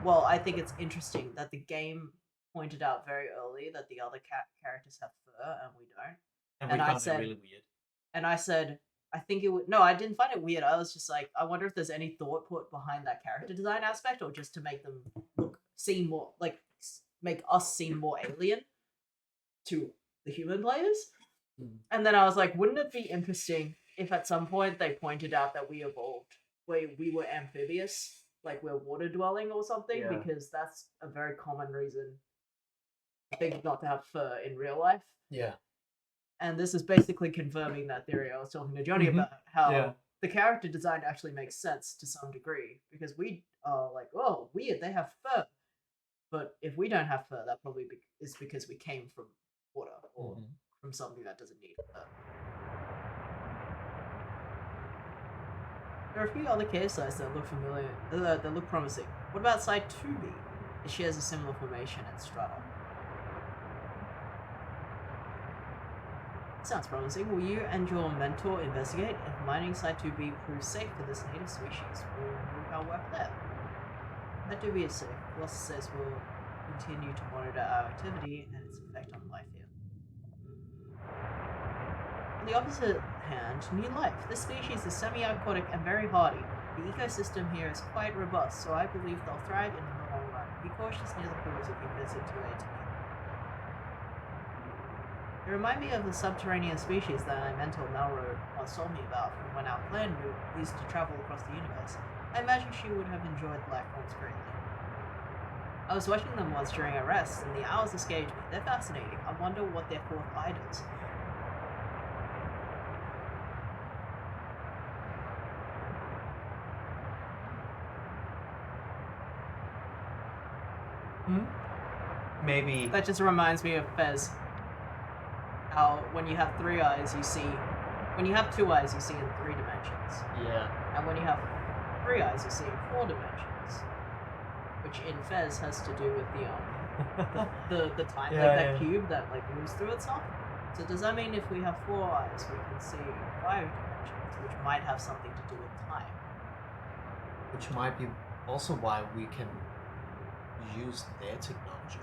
Well, I think it's interesting that the game pointed out very early that the other characters have fur and we don't. And we found it really weird. And I said, I think it would. No, I didn't find it weird. I was just like, I wonder if there's any thought put behind that character design aspect, or just to make them seem more like make us seem more alien to the human players. And then I was like, wouldn't it be interesting if at some point they pointed out that we evolved, where we were amphibious, like we're water dwelling or something, because that's a very common reason, I think, not to have fur in real life. Yeah. And this is basically confirming that theory I was talking to Johnny about, how the character design actually makes sense to some degree, because we are like, oh, weird, they have fur. But if we don't have fur, that probably is because we came from water, or from something that doesn't need fur. There are a few other cave sites that look familiar, that look promising. What about site 2B? It shares a similar formation and strata. Sounds promising. Will you and your mentor investigate? If mining site 2B proves safe for this native species, we'll move our work there. Site 2B is safe. Colossus says we'll continue to monitor our activity and its effect on life here. On the opposite hand, new life. This species is semi-aquatic and very hardy. The ecosystem here is quite robust, so I believe they'll thrive in the long run. Be cautious near the pools if you visit 2A to meet. They remind me of the subterranean species that my mentor Melro once told me about from when our clan used to travel across the universe. I imagine she would have enjoyed the life forms greatly. I was watching them once during a rest, and the hours escaped me. They're fascinating. I wonder what their fourth eye does. Maybe. That just reminds me of Fez. How when you have 3 eyes, you see. When you have 2 eyes, you see in 3 dimensions. Yeah. And when you have 3 eyes, you see in 4 dimensions. Which in Fez has to do with the time, that cube that moves through itself. So does that mean if we have 4 eyes, we can see in 5 dimensions, which might have something to do with time? Which might be also why we can use their technology.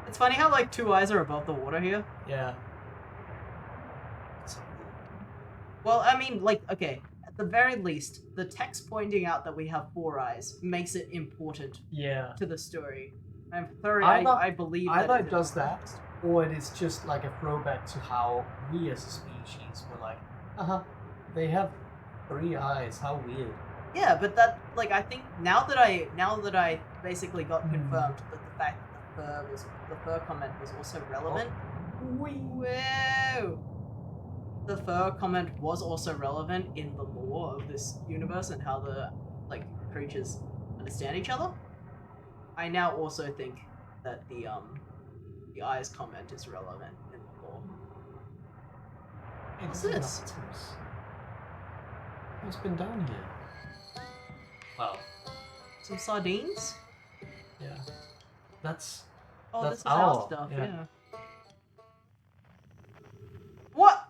It's funny how 2 eyes are above the water here. Yeah. Well, I mean, okay, at the very least, the text pointing out that we have 4 eyes makes it important to the story. And third, I believe either it does that, or it is just like a throwback to how we as a species were like, they have 3 eyes, how weird. Yeah, but that, I think now that I basically got confirmed that the fact that the fur comment was also relevant. Whoa! The fur comment was also relevant in the lore of this universe and how the creatures understand each other. I now also think that the eyes comment is relevant in the lore. What's this? What's been down here? Wow. Some sardines? Yeah. That's this is our our stuff, yeah. What?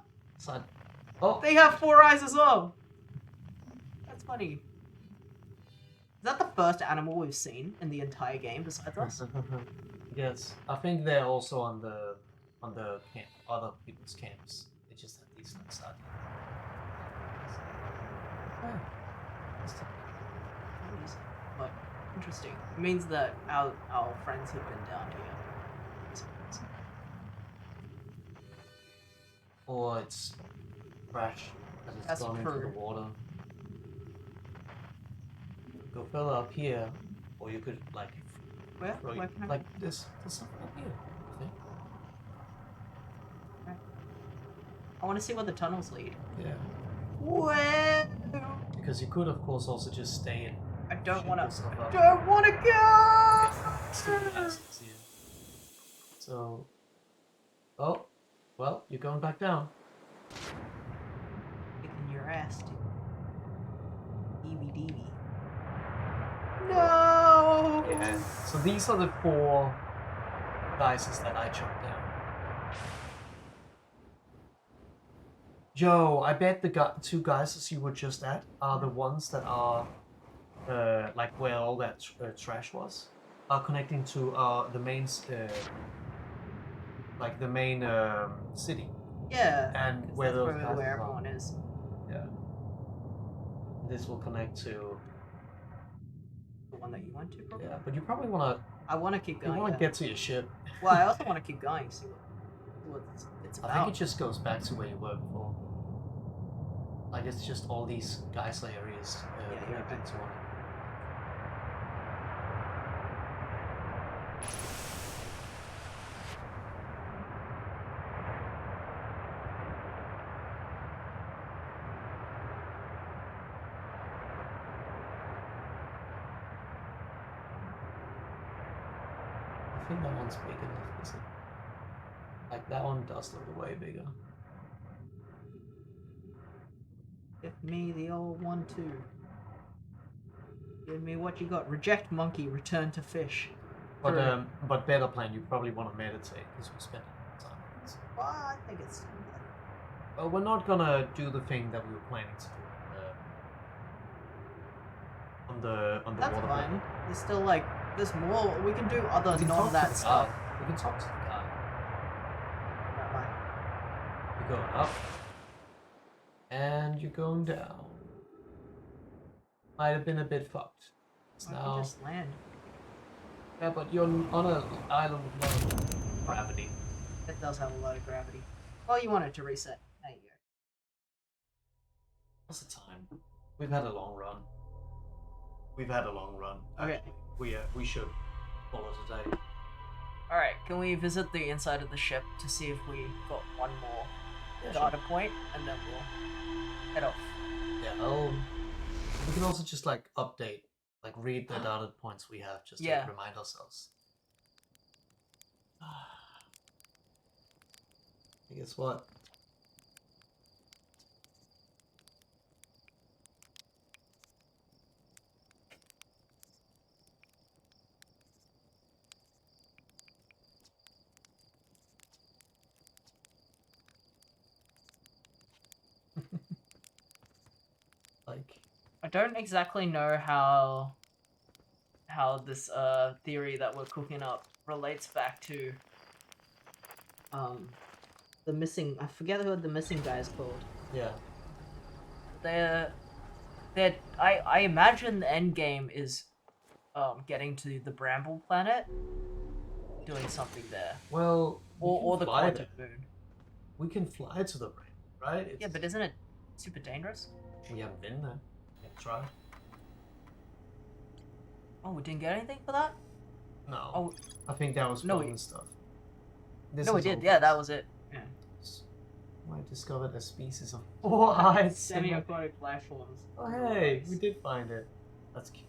Oh. They have 4 eyes as well! That's funny. Is that the first animal we've seen in the entire game besides us? Yes. I think they're also on the on the camp, other people's camps. They just have these like side. Yeah. But interesting. It means that our friends have been down here. Or it's trash as it's That's gone into the true. water. Go further up here, or you could like Where? throw Where can I? like this. There's something up here. I think. I want to see where the tunnels lead. Yeah. Where? Because you could, of course, also just stay and. I don't want to. Yourself Don't want to go. Still assets here. So. Oh, well, you're going back down. Kicking your ass, dude. EVDV. No. Yeah. So these are the 4 dices that I chopped down. Yo, I bet the 2 geysers you were just at are the ones that are, like where all that trash was, are connecting to the main, like the main city. Yeah. And where That's those probably geysers where are. everyone is. Yeah. This will connect to. The one that you went to, probably. Yeah, but you probably want I want to keep to. You going. want to Yeah. get to your ship. Well, I also want to keep going. See what it's about. I think it just goes back to where you were before. Like it's just all these geyser areas Yeah, you're connected right. to one. I think that one's big enough, is it? Like that one does look way bigger. Give me the old 1-2. Give me what you got. Reject monkey, return to fish. But better plan. You probably want to meditate because we spent a lot of time on this. Well, I think it's. Well, we're not gonna do the thing that we were planning to do on the That's water. fine. There's still like there's more. We can do other We can non talk to that the stuff. guy. We can talk to the guy. Not mine. You're going up, and you're going down. Might have been a bit fucked. It's Why don't now. we just land? Yeah, but you're on an island with a lot of gravity. It does have a lot of gravity. Well, you want it to reset. There you go. What's the time? We've had a long run. Okay. Actually. We should call it a day. All right. Can we visit the inside of the ship to see if we got one more Yeah, data point, and then we'll head off. Yeah, we can also just like update, like read the data points we have just Yeah. to remind ourselves. I guess what? Like, I don't exactly know how this theory that we're cooking up relates back to the missing. I forget who the missing guy is called. yeah. They're I imagine the end game is getting to the Bramble planet, doing something there, Well, or the fly Quantum there. Moon. We can fly to the ring, right? Yeah, but isn't it super dangerous? we haven't been there. Yeah, try. Oh, we didn't get anything for that? No. Oh, I think that was No, bonus stuff. This no, we is did. all Yeah, that bonus. was it. Yeah. I discovered a species of 4 eyes. Semi-aquatic life forms. Oh hey, we did find it. That's cute.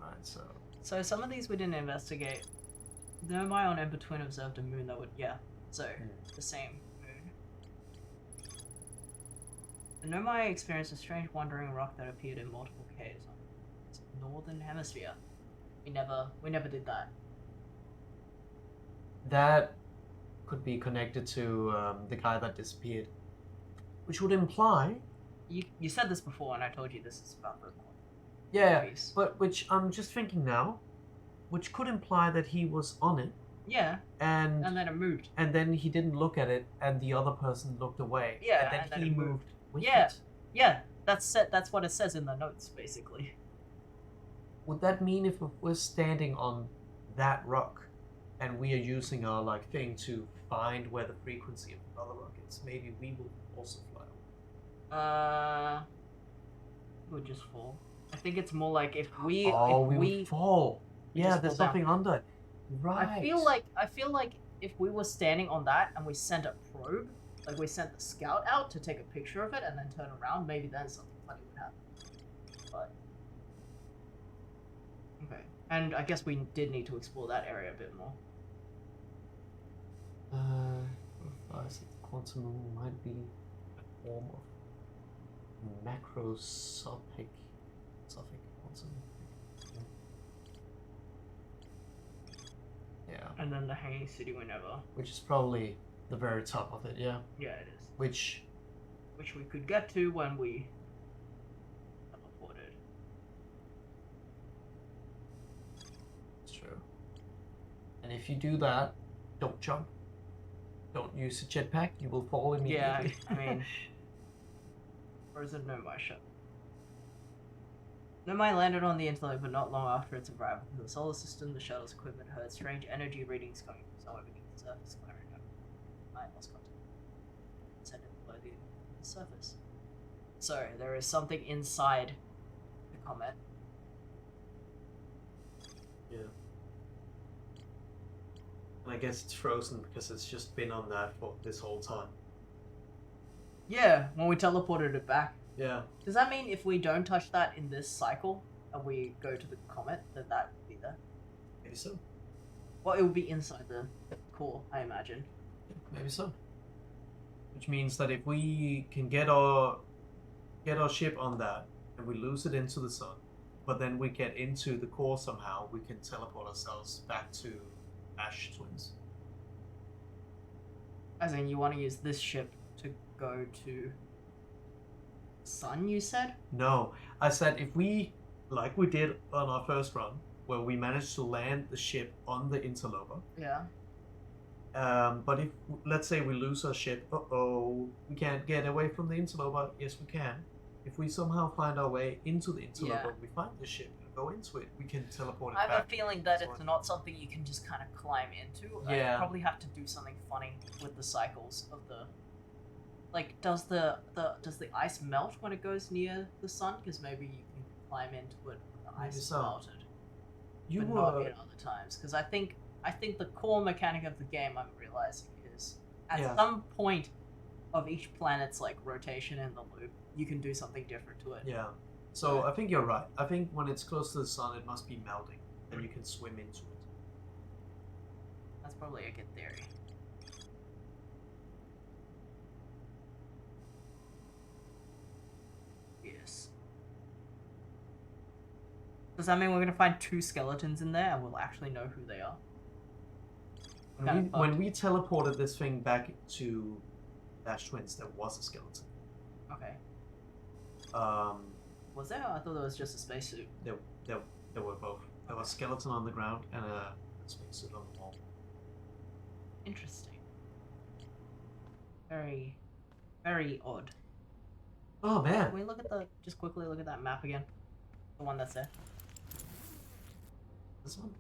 Alright, so So some of these we didn't investigate. Nomai on and between observed a moon that would, yeah. So the same moon. The Nomai experienced a strange wandering rock that appeared in multiple caves on the northern hemisphere. We never did that. that could be connected to the guy that disappeared, which would imply, You said this before, and I told you this is about the yeah, piece. but which I'm just thinking now, which could imply that he was on it Yeah, and and then it moved. then he didn't look at it, and the other person looked away. Yeah, and then he it moved with Yeah. it. Yeah, that's what it says in the notes, basically. Would that mean if we're standing on that rock, and we are using our like thing to find where the frequency of the other rock is, maybe we will also fly? We'll just fall. I think it's more like if we would fall. we Yeah, just there's fall down. something under it. Right. I feel like if we were standing on that and we sent a probe, like we sent the scout out to take a picture of it and then turn around, maybe then something funny would happen. But okay, and I guess we did need to explore that area a bit more. Quantum might be a form of macroscopic quantum. Yeah. And then the hanging city whenever. Which is probably the very top of it, yeah. Yeah, it is. Which we could get to when we teleported. It's true. And if you do that, don't jump. Don't use a jetpack, you will fall immediately. Yeah, I mean... Frozen Nomai ship. Nomai landed on the internet, but not long after its arrival to the solar system. The shuttle's equipment heard strange energy readings coming from somewhere beneath the surface, glaring out. I lost contact. Send it below the surface. So, there is something inside the comet. Yeah. And I guess it's frozen because it's just been on that for this whole time. Yeah, when we teleported it back. Yeah. Does that mean if we don't touch that in this cycle, and we go to the comet, that that would be there? Maybe so. Well, it would be inside the core, I imagine. Maybe so. Which means that if we can get our ship on that, and we lose it into the sun, but then we get into the core somehow, we can teleport ourselves back to Ash Twins. As in, you want to use this ship to go to sun, you said? No, I said if we, like we did on our first run, where we managed to land the ship on the interloper. Yeah. But if, let's say we lose our ship, we can't get away from the interloper. Yes, we can. If we somehow find our way into the interloper, we find the ship and go into it, we can teleport it I back. have a feeling that it's not something you can just kind of climb into. Yeah. I probably have to do something funny with the cycles of the... Like, does the ice melt when it goes near the sun? Because maybe you can climb into it when the ice is melted. But not in other times. Because I think the core mechanic of the game, I'm realizing, is at some point of each planet's like rotation in the loop, you can do something different to it. Yeah. So I think you're right. I think when it's close to the sun, it must be melting, and you can swim into it. That's probably a good theory. Yes. Does that mean we're gonna find 2 skeletons in there, and we'll actually know who they are? When we teleported this thing back to Ash Twins, there was a skeleton. Okay. Was there? I thought it was just a spacesuit. There were both. There was a skeleton on the ground and a spacesuit on the wall. Interesting. Very, very odd. Oh man! Can we look at just quickly look at that map again? The one that's there. This one?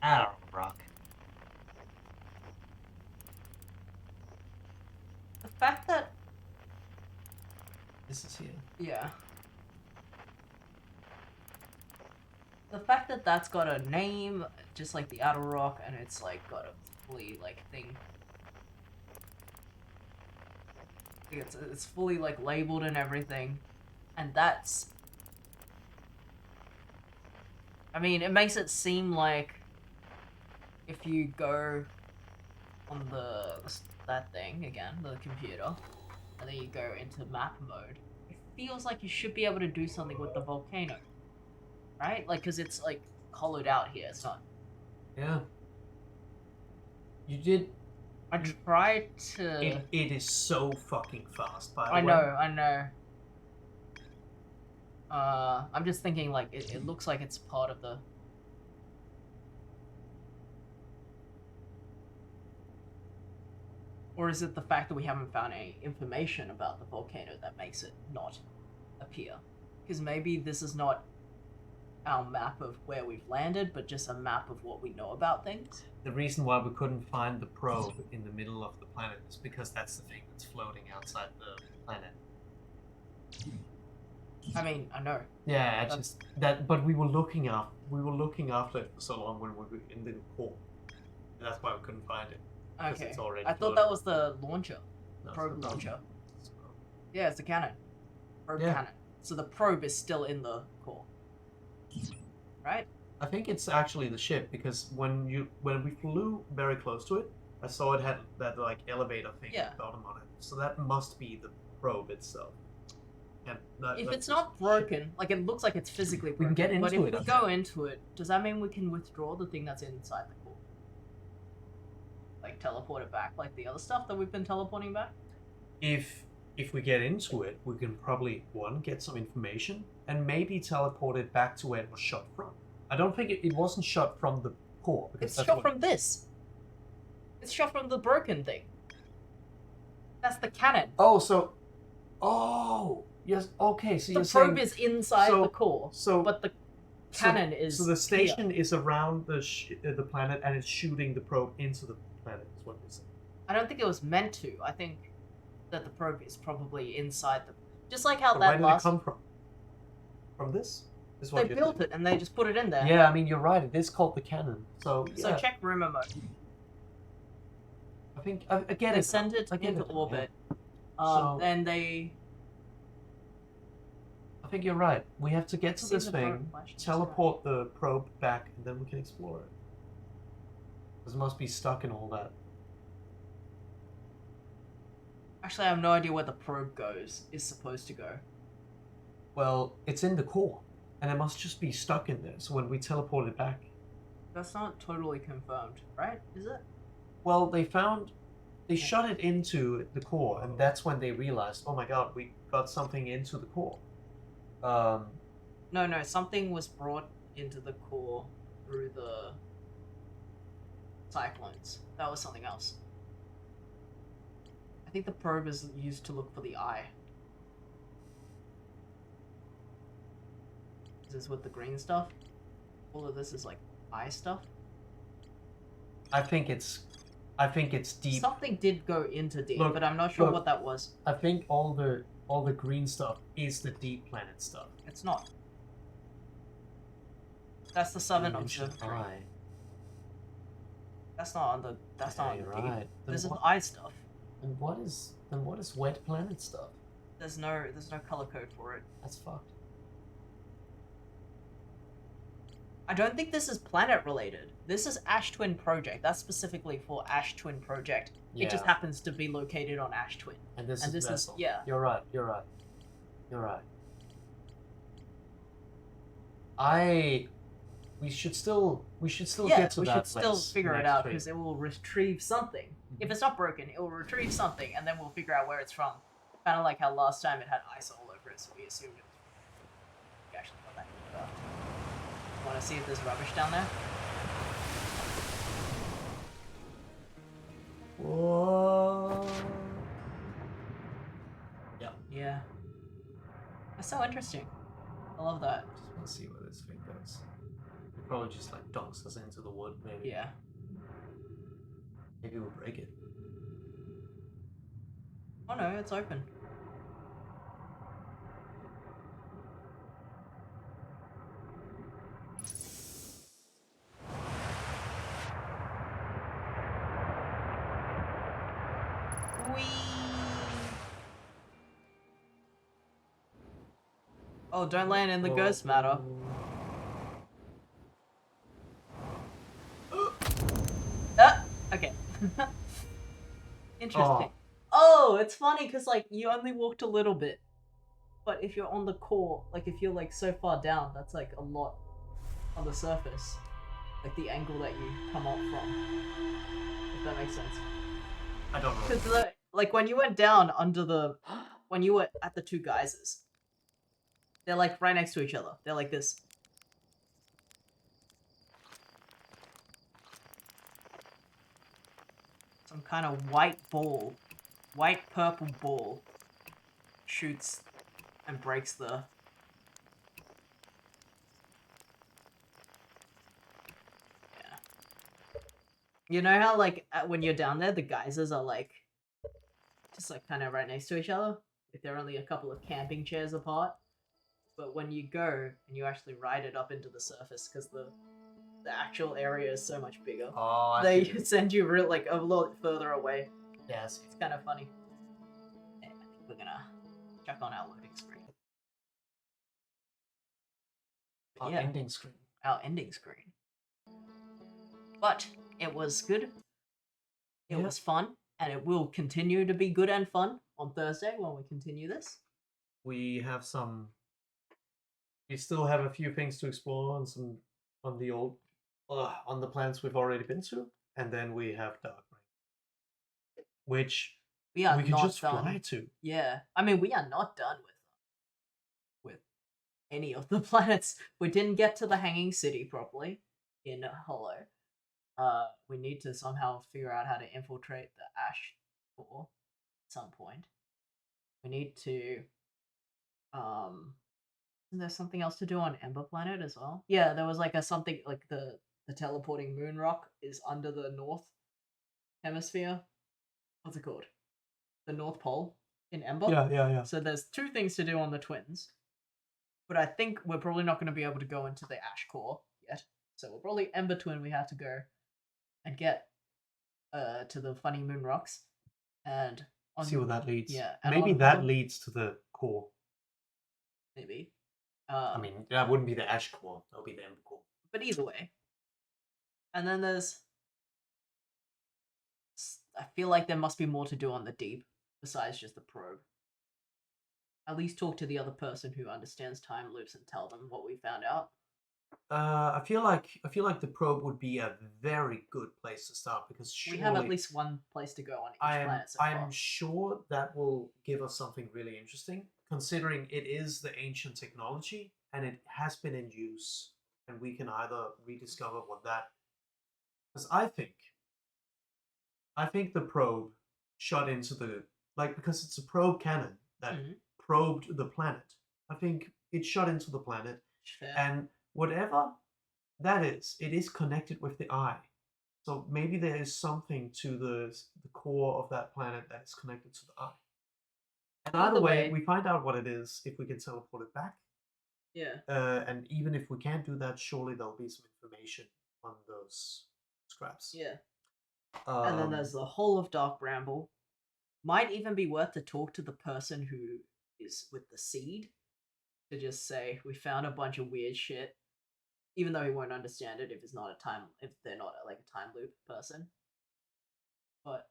Arrow Rock. The fact that... This is here. Yeah. The fact that that's got a name, just like the Outer Rock, and it's like got a fully like thing. It's fully like labeled and everything, and that's... I mean, it makes it seem like if you go on that thing again, the computer, and then you go into map mode, it feels like you should be able to do something with the volcano, right? Like, because it's like hollowed out here. It's not. Yeah. You did. I tried to. It is so fucking fast, by the I way. know, I know. I'm just thinking like it looks like it's part of the. Or is it the fact that we haven't found any information about the volcano that makes it not appear? Because maybe this is not our map of where we've landed, but just a map of what we know about things. The reason why we couldn't find the probe in the middle of the planet is because that's the thing that's floating outside the planet. I mean, I know. Yeah, it's just that. But we were looking after it for so long when we were in the core. That's why we couldn't find it. Okay. It's already I thought that was the launcher, the No, probe it's not. launcher. Yeah, it's the cannon. Probe Yeah. cannon. So the probe is still in the core, right? I think it's actually the ship because when we flew very close to it, I saw it had that like elevator thing Yeah. at the bottom on it. So that must be the probe itself. And If that's it's not the ship. broken, like it looks like it's physically broken. We can get but into if it, we I go into it, does that mean we can withdraw the thing that's inside the core? Like teleport it back, like the other stuff that we've been teleporting back? If we get into it, we can probably get some information and maybe teleport it back to where it was shot from. I don't think it wasn't shot from the core because It's that's shot what- from this. It's shot from the broken thing. That's the cannon. Oh, yes. Okay, so The you're probe saying is inside so- the core, so but the cannon is so the here. station is around the planet and it's shooting the probe into the planet. Is what you're saying. I don't think it was meant to. I think that the probe is probably inside the. Just like how So where that did last. it come from? From this? Is They what you're built saying? it and they just put it in there. Yeah, I mean you're right. It is called the cannon. So So yeah, check rumor mode. I think I get They it. send it I get into it, orbit. So- Then they. I think you're right. We have to get to See this the thing, probe flash in the teleport the probe back, and then we can explore it. Because it must be stuck in all that. Actually, I have no idea where the probe is supposed to go. Well, it's in the core, and it must just be stuck in there. So when we teleport it back, That's not totally confirmed, right? Is it? well, they shot it into the core, and that's when they realized, oh my god, we got something into the core. No, something was brought into the core through the cyclones. That was something else. I think the probe is used to look for the eye. Is this with the green stuff? All of this is like eye stuff? I think it's deep. Something did go into deep, Look, but I'm not sure look. what that was. I think all the green stuff is the deep planet stuff. It's not. That's the southern You mentioned observatory. eye. That's not on the. That's Yeah, not on you're the deep. right. Then This is what- eye stuff. And what is wet planet stuff? There's no color code for it. That's fucked. I don't think this is planet related. This is Ash Twin Project. That's specifically for Ash Twin Project. It just Yeah. happens to be located on Ash Twin. And this And is this is vessel. yeah. You're right. You're right. You're right. We should still Yeah, get to we that should still place figure it next out stream. because it will retrieve something. If it's not broken, it will retrieve something, and then we'll figure out where it's from. Kind of like how last time it had ice all over it, so we assumed it was. We actually got that. Want to see if there's rubbish down there? Whoa. Yeah. Yeah. That's so interesting. I love that. Just want to see where this thing goes. It probably just like dunks us into the wood, maybe. Yeah. Maybe we'll break it. Oh no, it's open. Whee! Oh, don't land in the ghost matter. Okay. Interesting. Oh, it's funny because like you only walked a little bit, but if you're on the core, like if you're like so far down, that's like a lot on the surface, like the angle that you come up from. If that makes sense. I don't know. Because like when you went down under the, when you were at the two geysers, they're like right next to each other. They're like this. Some kind of white ball, white purple ball, shoots and breaks the. Yeah. You know how like when you're down there, the geysers are like just like kind of right next to each other. Like they're only a couple of camping chairs apart. But when you go and you actually ride it up into the surface, because the actual area is so much bigger, Oh, they send you real like a lot further away. Yes. It's kind of funny. Yeah, I think we're gonna check on our loading screen. But yeah, Ending screen. our ending screen. But it was good. It Yeah. was fun, and it will continue to be good and fun on Thursday when we continue this. We have some. We still have a few things to explore on some on the old on the planets we've already been to, and then we have Dark Ring, which We are we can not just done. fly to. Yeah, I mean we are not done with any of the planets. We didn't get to the Hanging City properly in Hollow. We need to somehow figure out how to infiltrate the Ash core at some point. We need to. Isn't there something else to do on Ember Planet as well? Yeah, there was like a something like the teleporting moon rock is under the north hemisphere. What's it called? The North Pole in Ember. Yeah. So there's two things to do on the twins. But I think we're probably not going to be able to go into the Ash core yet. So we're probably Ember Twin we have to go and get to the funny moon rocks and See where that leads. Yeah, maybe that leads to the core. Maybe. I mean, that wouldn't be the Ash core. That'll be the Ember core. But either way. And then there's. I feel like there must be more to do on the deep besides just the probe. At least talk to the other person who understands time loops and tell them what we found out. I feel like the probe would be a very good place to start because surely we have at least one place to go on each planet so far. I'm sure that will give us something really interesting, considering it is the ancient technology and it has been in use, and we can either rediscover what that. Because I think the probe shot into the because it's a probe cannon that probed the planet. I think it shot into the planet, and whatever that is, it is connected with the eye. So maybe there is something to the core of that planet that is connected to the eye. And either way, we find out what it is if we can teleport it back. Yeah. And even if we can't do that, surely there'll be some information on those scraps. Yeah. And then there's the whole of Dark Bramble. Might even be worth to talk to the person who is with the seed to just say we found a bunch of weird shit, even though he won't understand it if they're not like a time loop person. But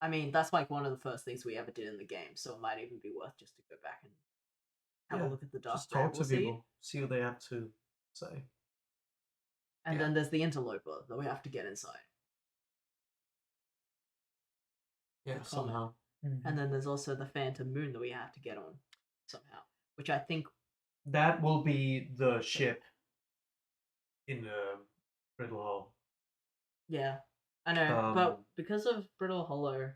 I mean, that's like one of the first things we ever did in the game, so it might even be worth just to go back and have a look at the Dark Bramble seed. People, see what they have to say. And then there's the interloper that we have to get inside. Yeah, somehow. And then there's also the Phantom Moon that we have to get on somehow, which I think that will be the ship in the Brittle Hollow. Yeah, I know, but because of Brittle Hollow,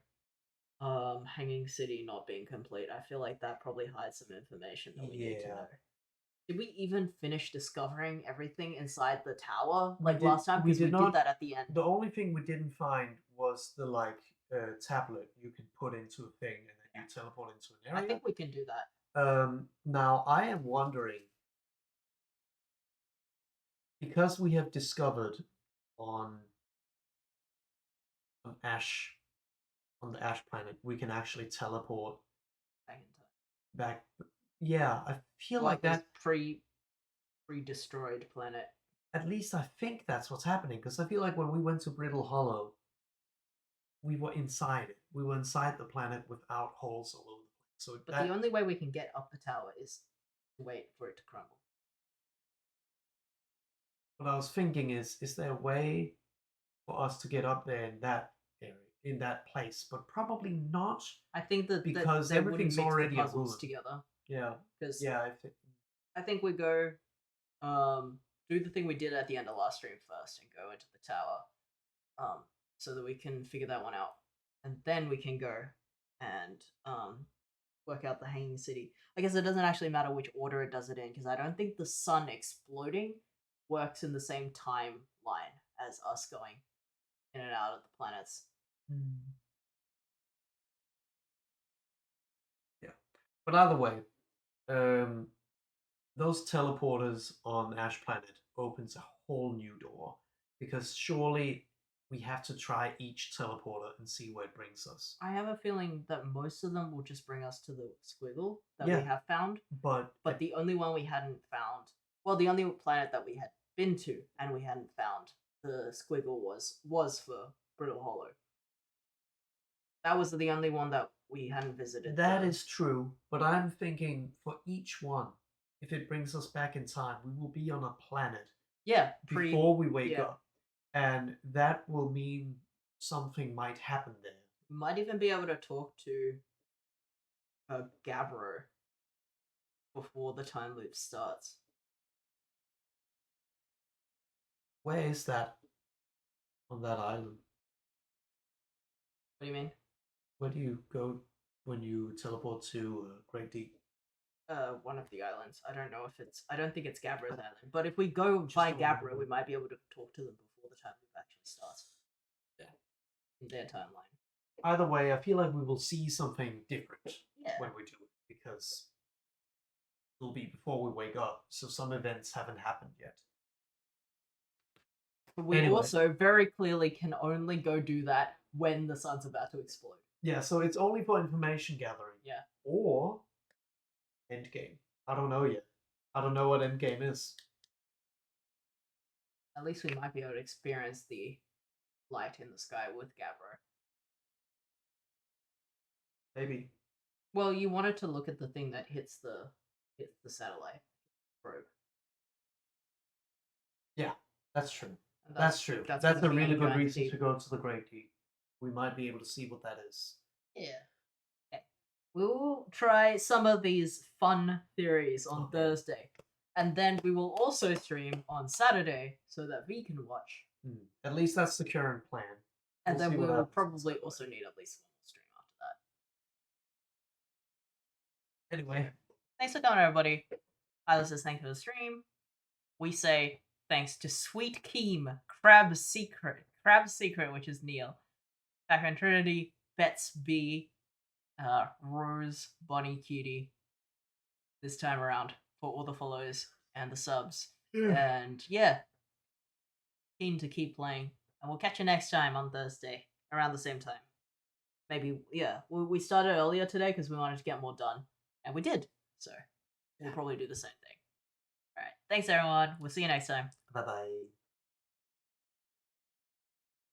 Hanging City not being complete, I feel like that probably hides some information that we need to know. Did we even finish discovering everything inside the tower last time? Because we did that at the end. The only thing we didn't find was the tablet you can put into a thing and then you teleport into an area. I think we can do that. Now I am wondering, because we have discovered on the Ash planet, we can actually teleport back. Yeah, I feel like that pre-destroyed planet. At least I think that's what's happening, because I feel like when we went to Brittle Hollow, we were inside it. We were inside the planet without holes all over the place. So but the only way we can get up the tower is to wait for it to crumble. What I was thinking is there a way for us to get up there in that area? in that place, but probably not I think that because they wouldn't everything's mix already the a puzzles ruin. together. Yeah, Because yeah. I think we go do the thing we did at the end of last stream first and go into the tower. So that we can figure that one out. And then we can go and work out the hanging city. I guess it doesn't actually matter which order it does it in, because I don't think the sun exploding works in the same timeline as us going in and out of the planets. Yeah, but either way, those teleporters on Ash Planet opens a whole new door because surely we have to try each teleporter and see where it brings us. I have a feeling that most of them will just bring us to the squiggle that Yeah. we have found, But but the only one we hadn't found, well, the only planet that we had been to and we hadn't found the squiggle was for Brittle Hollow. That was the only one that we hadn't visited. that is true. But I'm thinking for each one, if it brings us back in time, we will be on a planet yeah before we wake yeah. up, and that will mean something might happen there. We might even be able to talk to Gabbro before the time loop starts. Where is that on that island? What do you mean? Where do you go when you teleport to Great Deep? One of the islands. I don't know if it's. I don't think it's Gabbro's island. But if we go by Gabbro, we might be able to talk to them before the time loop actually starts. Yeah. In their timeline. Either way, I feel like we will see something different when we do it because it'll be before we wake up, so some events haven't happened yet. But we also very clearly can only go do that when the sun's about to explode. Yeah, so it's only for information gathering. Yeah. Or endgame. I don't know yet. I don't know what endgame is. At least we might be able to experience the light in the sky with Gabbro. Maybe. Well, you wanted to look at the thing that hits the satellite probe. Yeah, that's true. That's true. That's a really good reason to go to the Great Deep. We might be able to see what that is. Yeah. Okay. We'll try some of these fun theories on Thursday. And then we will also stream on Saturday so that we can watch. At least that's the current plan. And then we'll probably also need at least one more stream after that. Anyway. Thanks for coming, everybody. This is thanks for the stream. We say thanks to Sweet Keem, Crab Secret, which is Neil, Background Trinity, Bets B, Rose, Bonnie Cutie, this time around for all the follows and the subs. And yeah, keen to keep playing. And we'll catch you next time on Thursday around the same time. Maybe, yeah, we started earlier today because we wanted to get more done. And we did. So we'll probably do the same thing. All right. Thanks, everyone. We'll see you next time. Bye-bye.